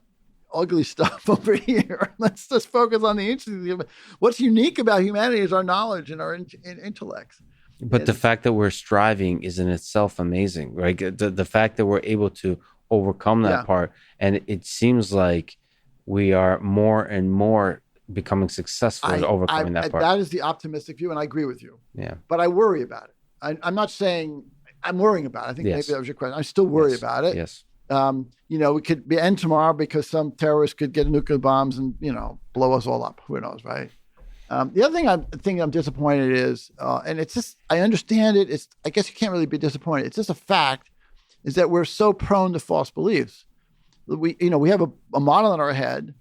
ugly stuff over here. Let's just focus on the interesting. What's unique about humanity is our knowledge and our intellects. But the fact that we're striving is in itself amazing, right? The fact that we're able to overcome that part, and it seems like we are more and more becoming successful at overcoming that part. That is the optimistic view, and I agree with you. Yeah. But I worry about it. I'm not saying I'm worrying about it. I think maybe that was your question. I still worry about it. Yes. We could end tomorrow because some terrorist could get nuclear bombs and, blow us all up. Who knows, right? The other thing I'm disappointed is, and it's just, I understand it. I guess you can't really be disappointed. It's just a fact, is that we're so prone to false beliefs. We have a model in our head.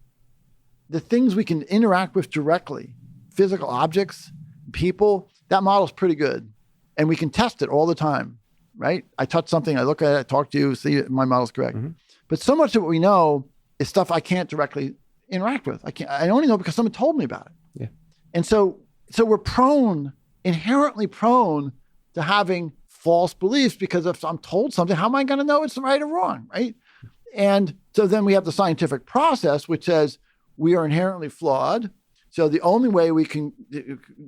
The things we can interact with directly, physical objects, people, that model's pretty good. And we can test it all the time, right? I touch something, I look at it, I talk to you, see my model's correct. Mm-hmm. But so much of what we know is stuff I can't directly interact with. I only know because someone told me about it. Yeah. And so we're inherently prone to having false beliefs, because if I'm told something, how am I going to know it's right or wrong, right? And so then we have the scientific process, which says we are inherently flawed. So the only way we can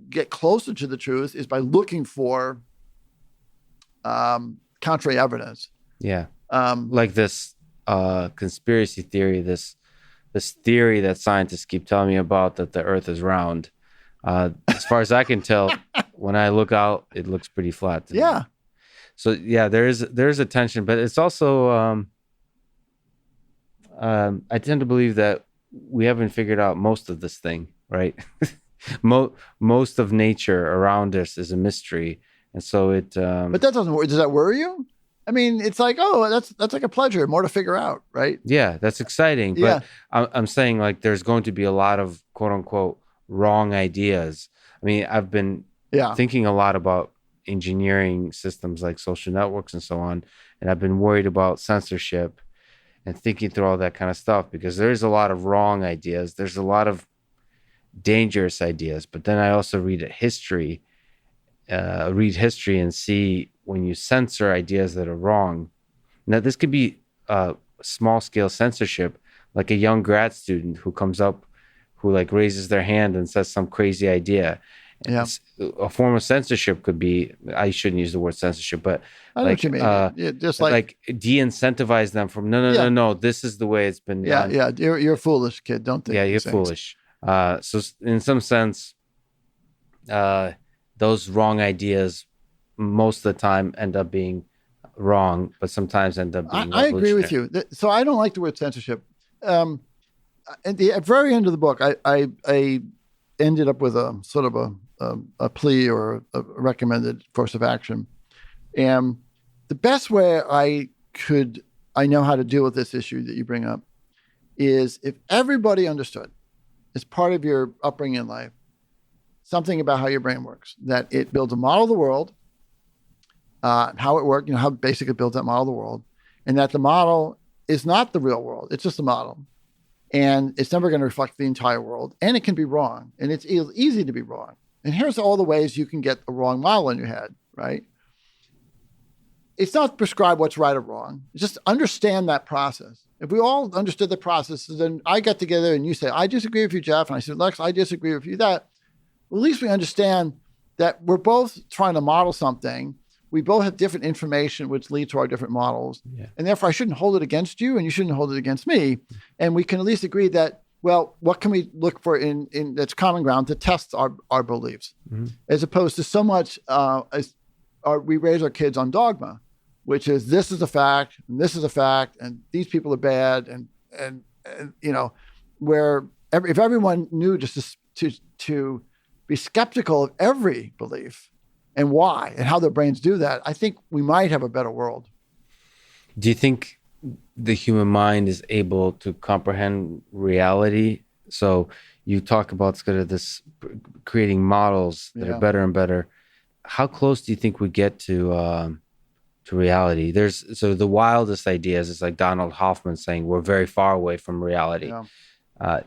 get closer to the truth is by looking for contrary evidence. Yeah. Like this conspiracy theory, this theory that scientists keep telling me about, that the earth is round. As far as I can tell, when I look out, it looks pretty flat to me. So yeah, there's a tension, but it's also I tend to believe that we haven't figured out most of this thing, right? Most of nature around us is a mystery, and so it. But that doesn't worry. Does that worry you? I mean, it's like, that's like a pleasure, more to figure out, right? Yeah, that's exciting. But I'm saying, like, there's going to be a lot of quote unquote wrong ideas. I mean, I've been thinking a lot about engineering systems like social networks and so on, and I've been worried about censorship and thinking through all that kind of stuff, because there's a lot of wrong ideas. There's a lot of dangerous ideas. But then I also read history and see when you censor ideas that are wrong. Now, this could be small scale censorship, like a young grad student who comes up, who like raises their hand and says some crazy idea. Yeah. A form of censorship could be, I shouldn't use the word censorship, but I know what you mean. Just like de-incentivize them from no, this is the way it's been done. Yeah, you're a foolish kid. Don't think. Yeah, you're foolish. So in some sense, those wrong ideas most of the time end up being wrong, but sometimes end up being I agree with you. So I don't like the word censorship. At the very end of the book, I ended up with a sort of a plea or a recommended course of action. And the best way I know how to deal with this issue that you bring up is if everybody understood as part of your upbringing in life, something about how your brain works, that it builds a model of the world, how it works, how basically it builds that model of the world, and that the model is not the real world. It's just a model. And it's never going to reflect the entire world. And it can be wrong. And it's easy to be wrong. And here's all the ways you can get a wrong model in your head, right? It's not prescribe what's right or wrong. Just understand that process. If we all understood the process, then I get together and you say, I disagree with you, Jeff. And I said, Lex, I disagree with you, that. Well, at least we understand that we're both trying to model something. We both have different information, which leads to our different models. Yeah. And therefore, I shouldn't hold it against you and you shouldn't hold it against me. And we can at least agree that, well, what can we look for in that's common ground to test our beliefs, as opposed to so much as we raise our kids on dogma, which is this is a fact and this is a fact and these people are bad and where if everyone knew just to be skeptical of every belief and why and how their brains do that, I think we might have a better world. Do you think the human mind is able to comprehend reality? So you talk about sort of this creating models that are better and better. How close do you think we get to reality? So the wildest ideas is like Donald Hoffman saying we're very far away from reality. Yeah.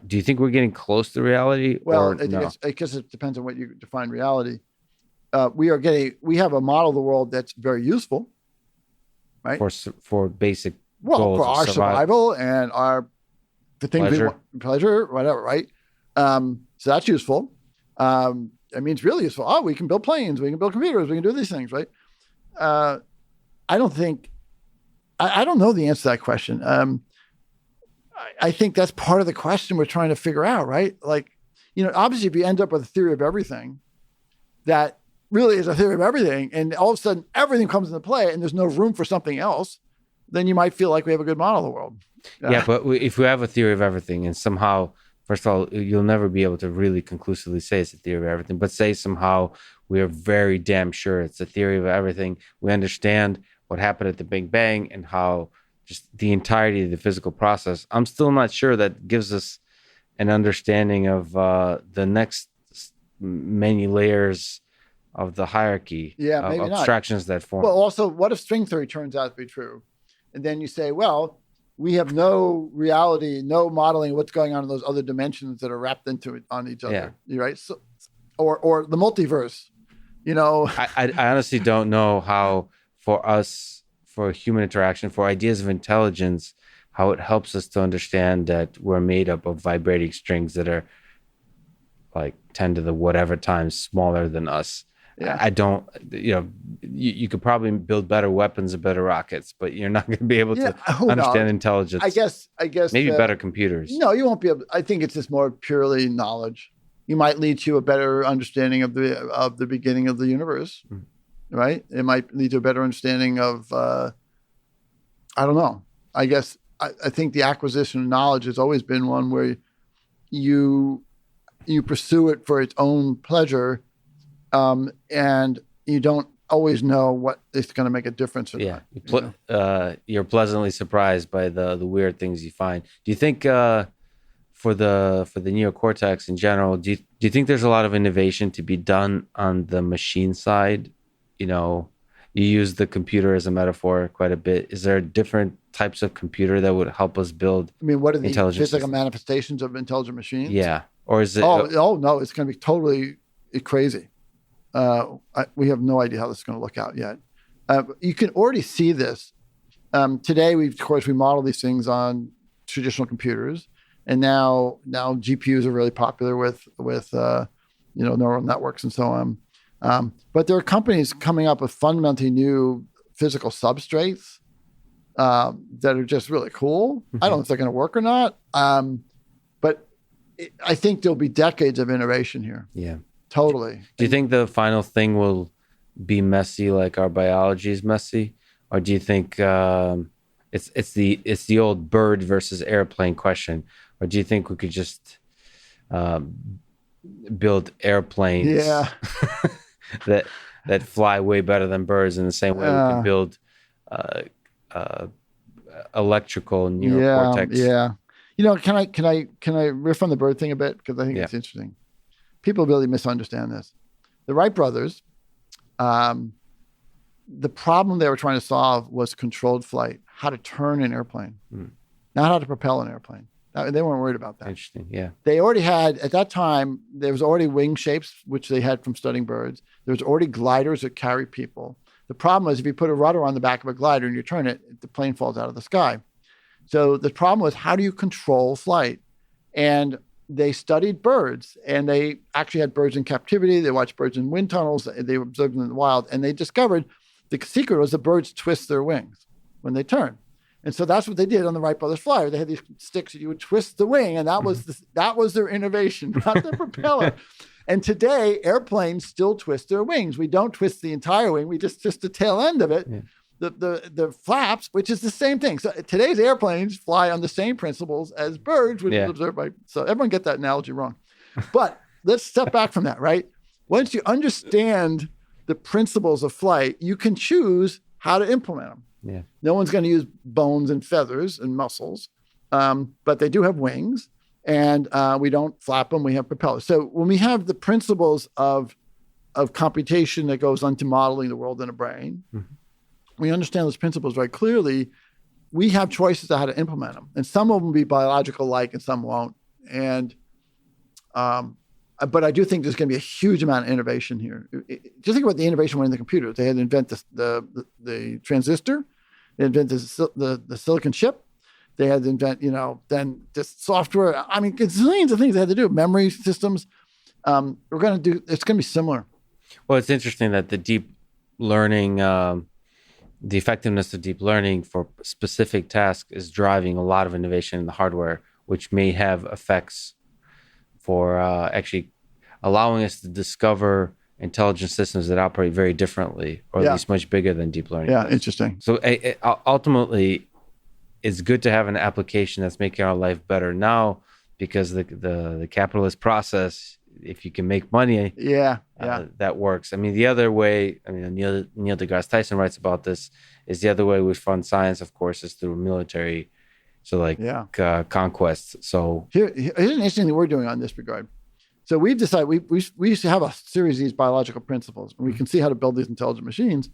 Do you think we're getting close to reality? Well, I guess it depends on what you define reality. We have a model of the world that's very useful, right? For basic goals for our survival and the things we want, pleasure, whatever, right? So that's useful. I mean, it's really useful. Oh, we can build planes, we can build computers, we can do these things, right? I don't know the answer to that question. I think that's part of the question we're trying to figure out, right? Like, obviously if you end up with a theory of everything that really is a theory of everything, and all of a sudden everything comes into play and there's no room for something else, then you might feel like we have a good model of the world. Yeah, but if we have a theory of everything and somehow, first of all, you'll never be able to really conclusively say it's a theory of everything, but say somehow we are very damn sure it's a theory of everything. We understand what happened at the Big Bang and how just the entirety of the physical process. I'm still not sure that gives us an understanding of the next many layers of the hierarchy of abstractions that form. Well, also, what if string theory turns out to be true? And then you say, well, we have no reality, no modeling of what's going on in those other dimensions that are wrapped into it on each other. Yeah. Right? So, or the multiverse, I honestly don't know how for us, for human interaction, for ideas of intelligence, how it helps us to understand that we're made up of vibrating strings that are like 10 to the whatever times smaller than us. Yeah. I don't, you could probably build better weapons and better rockets, but you're not going to be able to understand intelligence. I guess maybe better computers. No, you won't be able. I think it's just more purely knowledge. You might lead to a better understanding of the beginning of the universe, right? It might lead to a better understanding of, I don't know. I guess I think the acquisition of knowledge has always been one where you pursue it for its own pleasure. And you don't always know what is going to make a difference or not. You're pleasantly surprised by the weird things you find. Do you think for the neocortex in general, do you think there's a lot of innovation to be done on the machine side? You use the computer as a metaphor quite a bit. Is there different types of computer that would help us build? I mean, what are the physical manifestations of intelligent machines? Yeah, or is it? Oh no, it's going to be totally crazy. We have no idea how this is going to look out yet. You can already see this. Today, we model these things on traditional computers, and now GPUs are really popular with neural networks and so on. But there are companies coming up with fundamentally new physical substrates that are just really cool. Mm-hmm. I don't know if they're going to work or not, but I think there'll be decades of innovation here. Yeah, totally. Do you think the final thing will be messy like our biology is messy, or do you think it's the old bird versus airplane question, or do you think we could just build airplanes that fly way better than birds in the same way we can build electrical neurocortex? Yeah. Can I riff on the bird thing a bit, because I think it's interesting. People really misunderstand this. The Wright brothers, the problem they were trying to solve was controlled flight, how to turn an airplane, not how to propel an airplane. They weren't worried about that. Interesting, yeah. They already had, at that time, there was already wing shapes, which they had from studying birds. There was already gliders that carry people. The problem is if you put a rudder on the back of a glider and you turn it, the plane falls out of the sky. So the problem was, how do you control flight? And they studied birds, and they actually had birds in captivity. They watched birds in wind tunnels. They observed them in the wild, and they discovered the secret was the birds twist their wings when they turn. And so that's what they did on the Wright brothers flyer. They had these sticks that you would twist the wing, and that was their innovation, not the propeller. And today, airplanes still twist their wings. We don't twist the entire wing. We just twist the tail end of it, the flaps, which is the same thing. So today's airplanes fly on the same principles as birds, which is observed by. So everyone get that analogy wrong. But let's step back from that, right? Once you understand the principles of flight, you can choose how to implement them. Yeah. No one's going to use bones and feathers and muscles, but they do have wings, and we don't flap them. We have propellers. So when we have the principles of computation that goes into modeling the world in a brain, we understand those principles very clearly. We have choices on how to implement them, and some of them will be biological-like, and some won't. And but I do think there's going to be a huge amount of innovation here. Just think about the innovation in the computers. They had to invent the transistor. They invented the silicon chip. They had to invent, then this software. I mean, it's zillions of things they had to do. Memory systems. It's going to be similar. Well, it's interesting that the deep learning, the effectiveness of deep learning for specific tasks is driving a lot of innovation in the hardware, which may have effects for actually allowing us to discover intelligent systems that operate very differently, or at least much bigger than deep learning. Yeah, interesting. So ultimately, it's good to have an application that's making our life better now, because the capitalist process, if you can make money, that works. I mean, the other way, Neil deGrasse Tyson writes about this, is the other way we fund science, of course, is through military. So conquests. So here's an interesting thing we're doing on this regard. So we've decided we used to have a series of these biological principles, and we can see how to build these intelligent machines.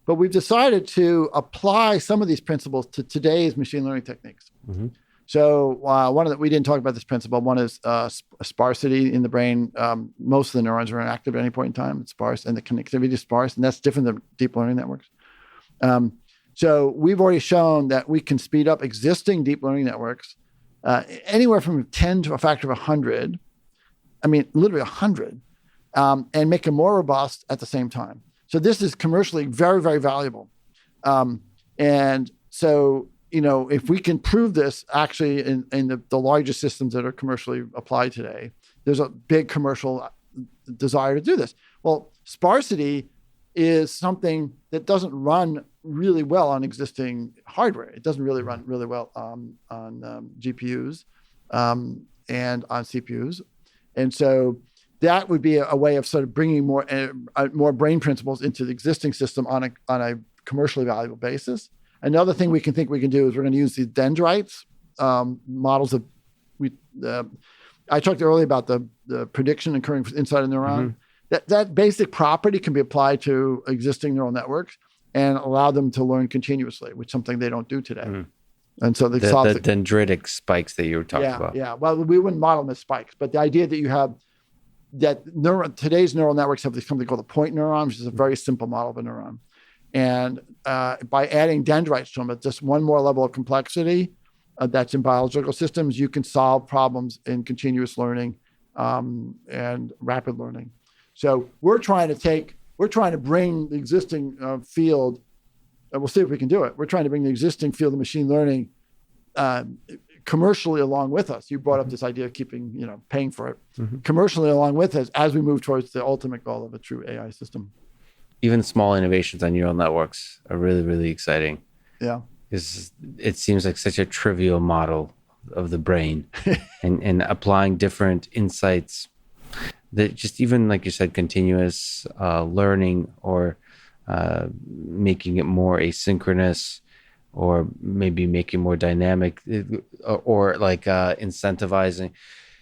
But we've decided to apply some of these principles to today's machine learning techniques. So we didn't talk about this principle. One is sparsity in the brain. Most of the neurons are inactive at any point in time. It's sparse, and the connectivity is sparse, and that's different than deep learning networks. So we've already shown that we can speed up existing deep learning networks anywhere from 10 to a factor of 100. I mean, literally 100, and make them more robust at the same time. So this is commercially very, very valuable. And so, if we can prove this actually in the largest systems that are commercially applied today, there's a big commercial desire to do this. Well, sparsity is something that doesn't run really well on existing hardware. It doesn't really run really well on GPUs and on CPUs. And so that would be a way of sort of bringing more brain principles into the existing system on a commercially valuable basis. Another thing we can do is we're going to use these dendrites, models of I talked earlier about the prediction occurring inside a neuron. That basic property can be applied to existing neural networks and allow them to learn continuously, which is something they don't do today. And so they solve the dendritic spikes that you were talking about. Yeah. Well, we wouldn't model them as spikes, but the idea that you have today's neural networks have something called a point neuron, which is a very simple model of a neuron. And by adding dendrites to them at just one more level of complexity, that's in biological systems, you can solve problems in continuous learning and rapid learning. So we're trying to bring the existing field, and we'll see if we can do it. We're trying to bring the existing field of machine learning commercially along with us. You brought up this idea of paying for it commercially along with us as we move towards the ultimate goal of a true AI system. Even small innovations on neural networks are really, really exciting. Yeah. Because it seems like such a trivial model of the brain and applying different insights that just even, like you said, continuous learning or making it more asynchronous or maybe making more dynamic or like incentivizing.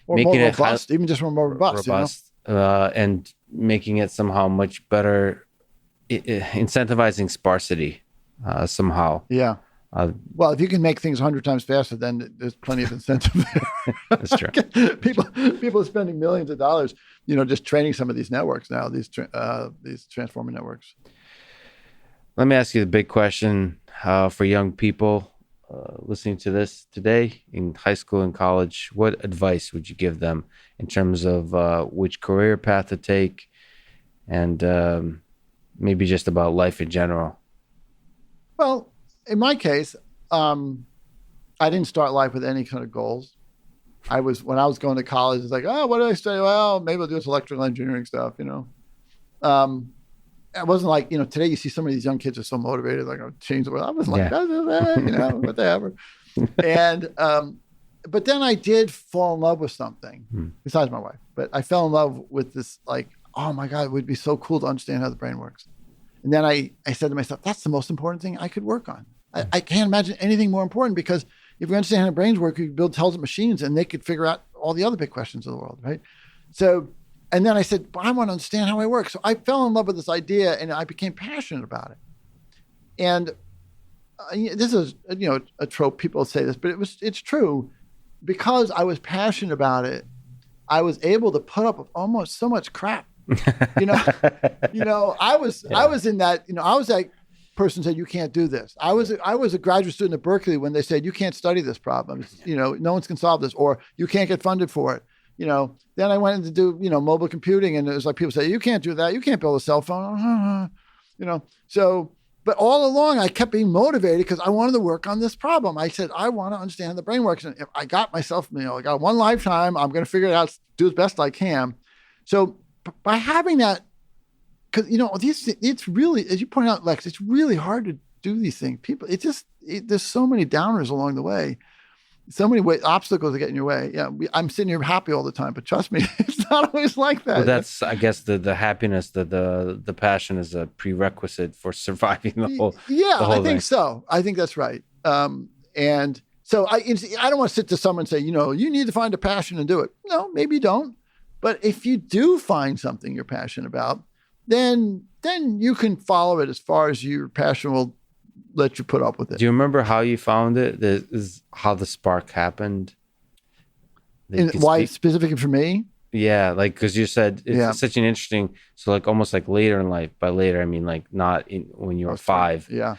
Or making more robust, even just more robust. And making it somehow much better, incentivizing sparsity somehow. Yeah. Well, if you can make things 100 times faster, then there's plenty of incentive there. That's true. People are spending millions of dollars, just training some of these networks now, these transformer networks. Let me ask you the big question for young people listening to this today in high school and college. What advice would you give them in terms of which career path to take and maybe just about life in general? Well, in my case, I didn't start life with any kind of goals. When I was going to college, it's like, oh, what did I study? Well, maybe I'll do this electrical engineering stuff, It wasn't like, today you see some of these young kids are so motivated, like, I'll change the world. I was like, whatever. And, but then I did fall in love with something besides my wife, but I fell in love with this, like, oh my God, it would be so cool to understand how the brain works. And then I said to myself, that's the most important thing I could work on. I can't imagine anything more important, because if we understand how the brains work, we can build intelligent machines and they could figure out all the other big questions of the world, right? So, and then I said, but I want to understand how I work. So I fell in love with this idea and I became passionate about it. And this is, a trope. People say this, but it's true. Because I was passionate about it, I was able to put up with almost so much crap. I was in that, I was that person said, you can't do this. I was a graduate student at Berkeley when they said, you can't study this problem. No one can solve this, or you can't get funded for it. Then I went to do, mobile computing, and it was like people say, you can't do that. You can't build a cell phone. So, but all along I kept being motivated because I wanted to work on this problem. I said, I want to understand how the brain works. And if I got myself, I got one lifetime, I'm going to figure it out, do as best I can. So by having that, because, it's really, as you point out, Lex, it's really hard to do these things. There's so many downers along the way. So many obstacles that get in your way. Yeah, I'm sitting here happy all the time, but trust me, it's not always like that. Well, that's, I guess, the happiness, the passion is a prerequisite for surviving the whole. Yeah, the whole I think so. I think that's right. And so I don't want to sit to someone and say, you need to find a passion and do it. No, maybe you don't. But if you do find something you're passionate about, then you can follow it as far as your passion will let you put up with it. Do you remember how you found it? This is how the spark happened. Why specifically for me? Yeah, like, because you said it's such an interesting, so like almost like later in life. By later, I mean like not when you were 5. Yeah.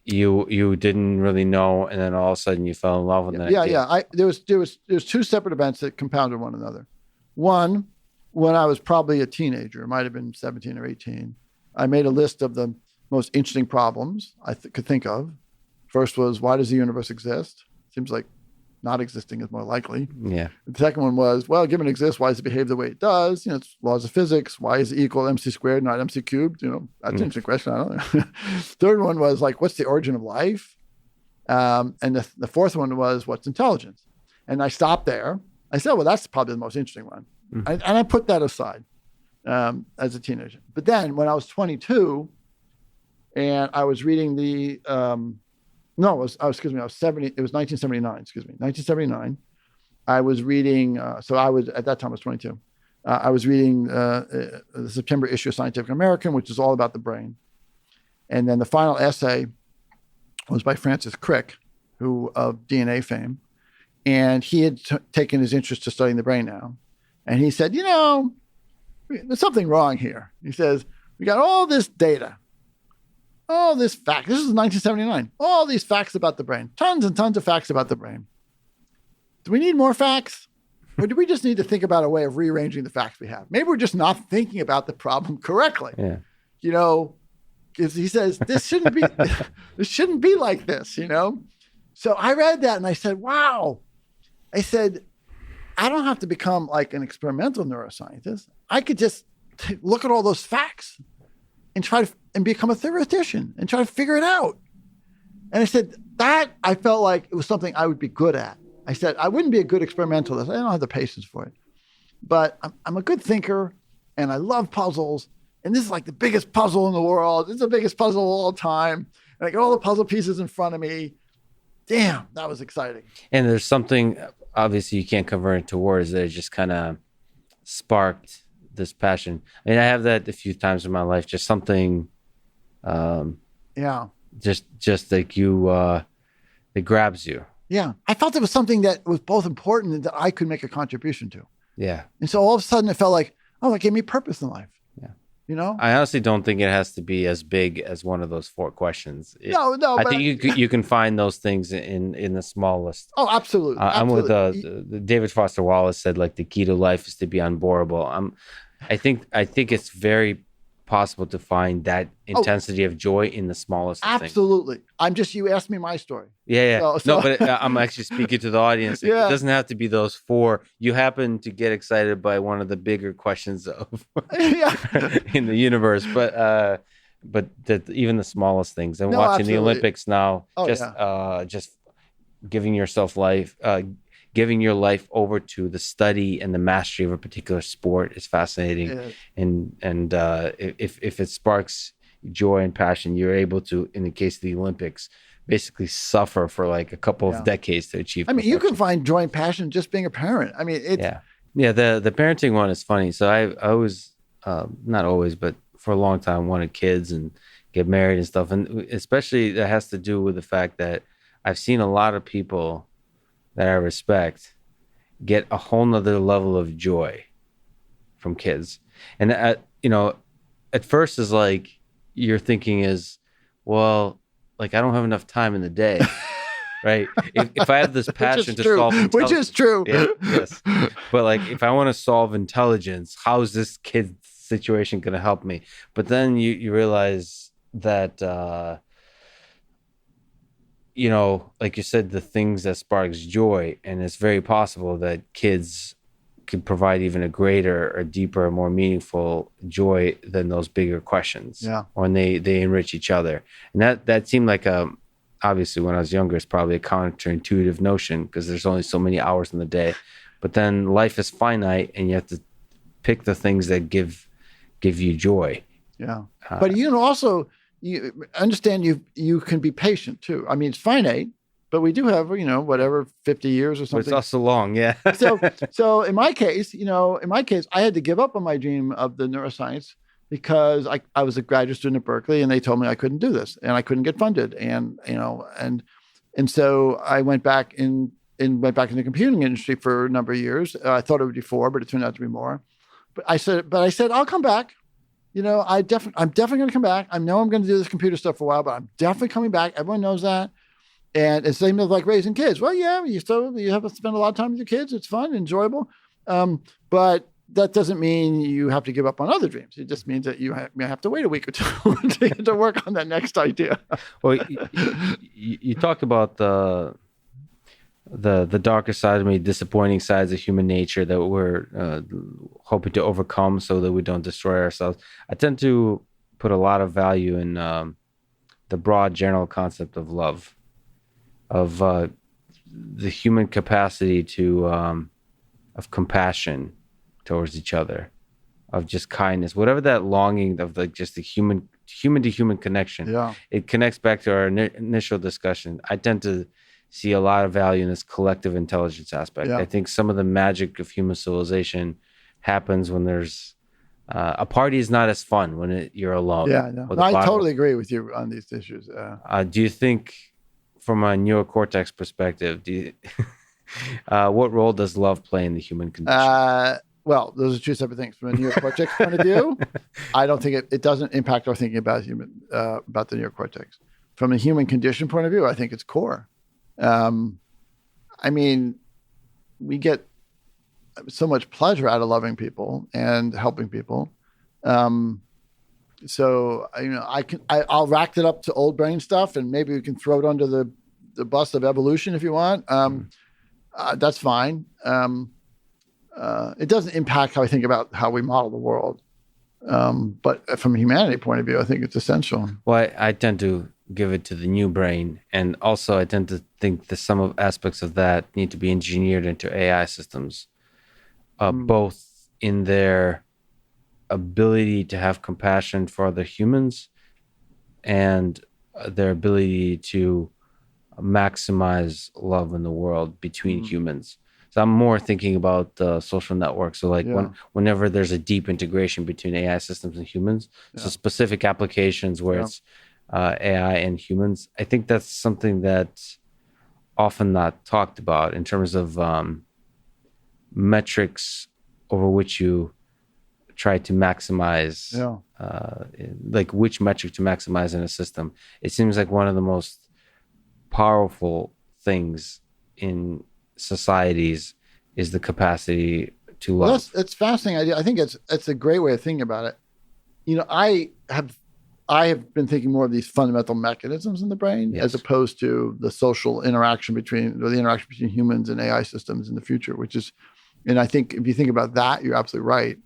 You didn't really know, and then all of a sudden you fell in love with that. Yeah. There was 2 separate events that compounded one another. One, when I was probably a teenager, it might have been 17 or 18, I made a list of the most interesting problems I could think of. First was, why does the universe exist? Seems like not existing is more likely. Yeah. The second one was, well, given it exists, why does it behave the way it does? It's laws of physics. Why is it equal MC squared, not MC cubed? That's an interesting question. I don't know. Third one was like, what's the origin of life? And the fourth one was, what's intelligence? And I stopped there. I said, well, that's probably the most interesting one. And I put that aside as a teenager. But then when I was 22 and I was reading I was 70. It was 1979, 1979. I was reading, at that time I was 22. I was reading the September issue of Scientific American, which is all about the brain. And then the final essay was by Francis Crick, who of DNA fame. And he had taken his interest to studying the brain now. And he said, there's something wrong here. He says, we got all this data all this fact. This is 1979. All these facts about the brain. Tons and tons of facts about the brain. Do we need more facts? Or do we just need to think about a way of rearranging the facts we have? Maybe we're just not thinking about the problem correctly. Yeah. You know, because he says, this shouldn't be like this, you know? So I read that and I said, wow. I said, I don't have to become like an experimental neuroscientist. I could just look at all those facts and try to and become a theoretician and try to figure it out. And I said, that I felt like it was something I would be good at. I said, I wouldn't be a good experimentalist. I don't have the patience for it. But I'm a good thinker and I love puzzles. And this is like the biggest puzzle in the world. It's the biggest puzzle of all time. And I got all the puzzle pieces in front of me. Damn, that was exciting. And there's something, obviously you can't convert into words, that it just kind of sparked this passion. I mean, I have that a few times in my life, just something, just like you, it grabs you. Yeah. I felt it was something that was both important and that I could make a contribution to. Yeah. And so all of a sudden it felt like, oh, it gave me purpose in life. Yeah. You know? I honestly don't think it has to be as big as one of those 4 questions. No. I think you can find those things in the smallest. Oh, absolutely. I'm with David Foster Wallace said, like, the key to life is to be unboreable. I think it's very possible to find that intensity of joy in the smallest of things. Absolutely. You asked me my story. Yeah. So. No, but I'm actually speaking to the audience. Yeah. It doesn't have to be those 4. You happen to get excited by one of the bigger questions of in the universe, but even the smallest things. And watching absolutely. the Olympics now, just giving your life over to the study and the mastery of a particular sport is fascinating. Yeah. If it sparks joy and passion, you're able to, in the case of the Olympics, basically suffer for like a couple of decades to achieve perfection. You can find joy and passion just being a parent. The parenting one is funny. So I was not always, but for a long time wanted kids and get married and stuff, and especially that has to do with the fact that I've seen a lot of people that I respect get a whole nother level of joy from kids. And at first is like, your thinking is, well, like, I don't have enough time in the day, right? If I have this passion to solve intelligence, which is true. Yes. But like, if I want to solve intelligence, how is this kid's situation going to help me? But then you realize that, like you said, the things that sparks joy, and it's very possible that kids could provide even a greater or deeper or more meaningful joy than those bigger questions. Yeah. When they enrich each other. And that seemed like obviously when I was younger, it's probably a counterintuitive notion because there's only so many hours in the day. But then life is finite and you have to pick the things that give you joy. Yeah. But you can also understand you can be patient too. I mean, it's finite, but we do have, 50 years or something. But it's also long, yeah. So in my case, I had to give up on my dream of the neuroscience because I was a graduate student at Berkeley and they told me I couldn't do this and I couldn't get funded. And so I went back in the computing industry for a number of years. I thought it would be 4, but it turned out to be more. But I said, I'll come back. I'm definitely going to come back. I know I'm going to do this computer stuff for a while, but I'm definitely coming back. Everyone knows that. And it's the same as like raising kids. Well, yeah, you have to spend a lot of time with your kids. It's fun, enjoyable. But that doesn't mean you have to give up on other dreams. It just means that you have to wait a week or 2 to work on that next idea. Well, you talked about the darker side of me, disappointing sides of human nature that we're hoping to overcome so that we don't destroy ourselves. I tend to put a lot of value in the broad general concept of love, of the human capacity of compassion towards each other, of just kindness, whatever that longing of like just the human to human connection. Yeah. It connects back to our initial discussion. I tend to see a lot of value in this collective intelligence aspect. Yeah. I think some of the magic of human civilization happens when there's a party is not as fun when you're alone. Yeah, no. I totally agree with you on these issues. Do you think, from a neocortex perspective, what role does love play in the human condition? Well, those are two separate things. From a neocortex point of view, I don't think it doesn't impact our thinking about about the neocortex. From a human condition point of view, I think it's core. I mean, we get so much pleasure out of loving people and helping people. So I'll rack it up to old brain stuff, and maybe we can throw it under the bus of evolution if you want. That's fine. It doesn't impact how I think about how we model the world. But from a humanity point of view, I think it's essential. Well, I tend to give it to the new brain. And also I tend to think that some of aspects of that need to be engineered into AI systems, both in their ability to have compassion for other humans and their ability to maximize love in the world between humans. So I'm more thinking about the social network. So like whenever there's a deep integration between AI systems and humans, so specific applications where it's AI and humans, I think that's something that's often not talked about in terms of metrics over which you try to maximize, like which metric to maximize in a system. It seems like one of the most powerful things in societies is the capacity to love. Well, it's fascinating. I think it's a great way of thinking about it. You know, I have been thinking more of these fundamental mechanisms in the brain as opposed to the social interaction between humans and AI systems in the future, and I think if you think about that, you're absolutely right.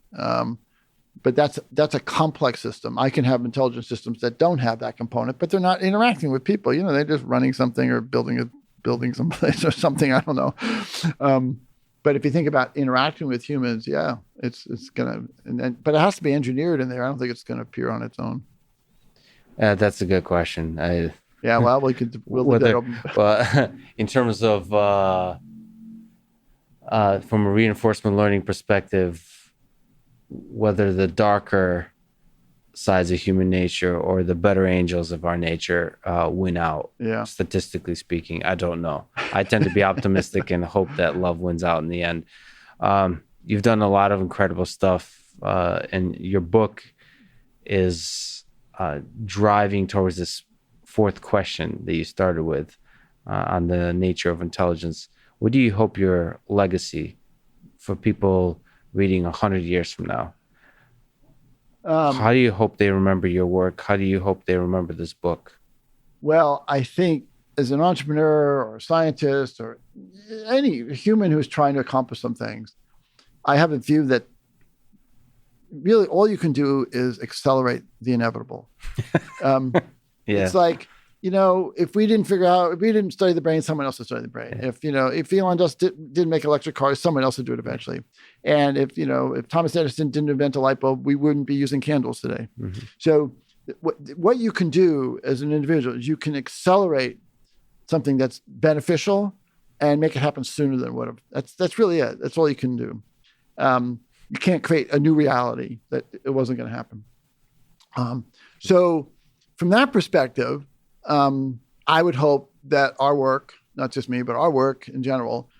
But that's a complex system. I can have intelligent systems that don't have that component, but they're not interacting with people. You know, they're just running something or building someplace or something. I don't know. But if you think about interacting with humans, it's gonna. But it has to be engineered in there. I don't think it's gonna appear on its own. That's a good question. Well, we'll leave that open. Well, in terms of from a reinforcement learning perspective, whether the darker sides of human nature or the better angels of our nature win out, statistically speaking, I don't know. I tend to be optimistic and hope that love wins out in the end. You've done a lot of incredible stuff, and your book is driving towards this fourth question that you started with on the nature of intelligence. What do you hope your legacy for people reading 100 years from now? How do you hope they remember your work? How do you hope they remember this book? Well, I think as an entrepreneur or a scientist or any human who's trying to accomplish some things, I have a view that really all you can do is accelerate the inevitable. It's like, you know, if we didn't study the brain, someone else would study the brain. If Elon just didn't make electric cars, someone else would do it eventually. And if Thomas Edison didn't invent a light bulb, we wouldn't be using candles today. Mm-hmm. So what you can do as an individual is you can accelerate something that's beneficial and make it happen sooner than whatever. That's really it. That's all you can do. You can't create a new reality that it wasn't going to happen. So from that perspective, I would hope that our work, not just me, but our work in general,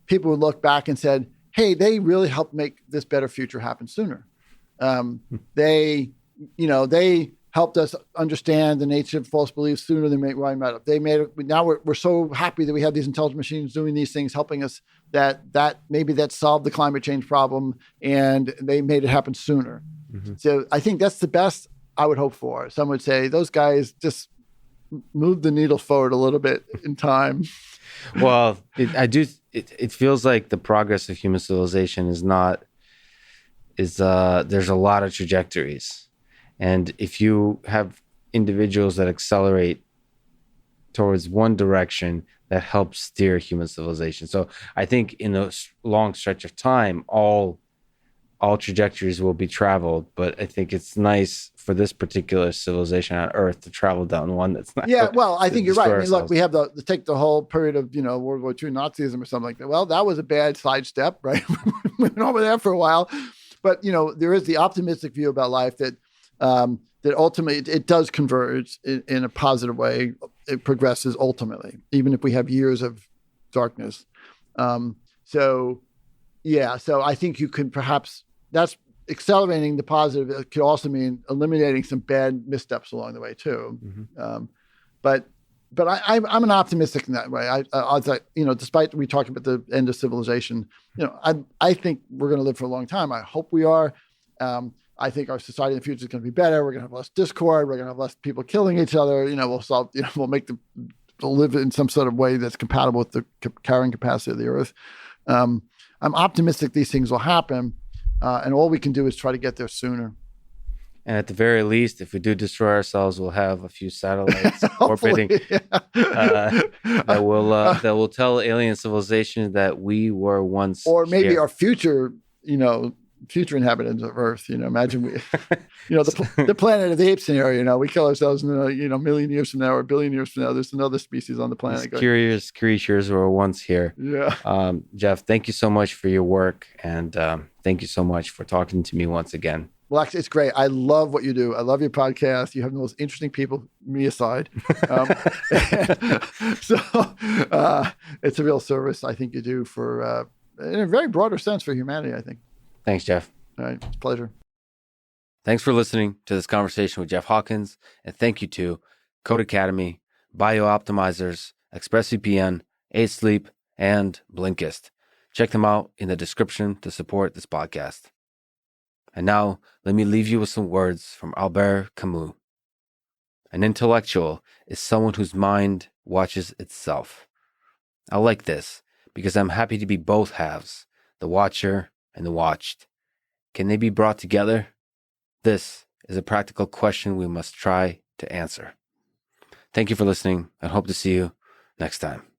people would look back and said, hey, they really helped make this better future happen sooner. They helped us understand the nature of false beliefs sooner than we might have. Now we're so happy that we have these intelligent machines doing these things, helping us that solved the climate change problem, and they made it happen sooner. Mm-hmm. So I think that's the best I would hope for. Some would say those guys just move the needle forward a little bit in time. Well, it feels like the progress of human civilization there's a lot of trajectories. And if you have individuals that accelerate towards one direction, that helps steer human civilization. So I think in a long stretch of time, all trajectories will be traveled, but I think it's nice for this particular civilization on Earth to travel down one that's not. Yeah, well, I think you're right. I mean, look, we have take the whole period of World War II Nazism or something like that. Well, that was a bad sidestep, right? We went over there for a while, but there is the optimistic view about life that ultimately it does converge in a positive way. It progresses ultimately, even if we have years of darkness. So Yeah. So I think you can perhaps, that's accelerating the positive. It could also mean eliminating some bad missteps along the way too. But I'm an optimistic in that way. I was like, despite we talked about the end of civilization, I think we're going to live for a long time. I hope we are. I think our society in the future is going to be better. We're going to have less discord. We're going to have less people killing each other. We'll solve. We'll make we'll live in some sort of way that's compatible with the carrying capacity of the earth. I'm optimistic these things will happen, and all we can do is try to get there sooner. And at the very least, if we do destroy ourselves, we'll have a few satellites orbiting that will tell alien civilization that we were once, or maybe here. Our future, future inhabitants of Earth. Imagine we, the Planet of the Apes scenario. We kill ourselves, and a million years from now or a billion years from now, there's another species on the planet. These curious creatures were once here. Yeah. Jeff, thank you so much for your work, and thank you so much for talking to me once again. Well, actually, it's great. I love what you do. I love your podcast. You have the most interesting people, me aside. So it's a real service I think you do for, in a very broader sense, for humanity, I think. Thanks, Jeff. All right. It's a pleasure. Thanks for listening to this conversation with Jeff Hawkins. And thank you to Code Academy, BioOptimizers, ExpressVPN, 8 Sleep, and Blinkist. Check them out in the description to support this podcast. And now, let me leave you with some words from Albert Camus. An intellectual is someone whose mind watches itself. I like this because I'm happy to be both halves, the watcher and the watched. Can they be brought together? This is a practical question we must try to answer. Thank you for listening and hope to see you next time.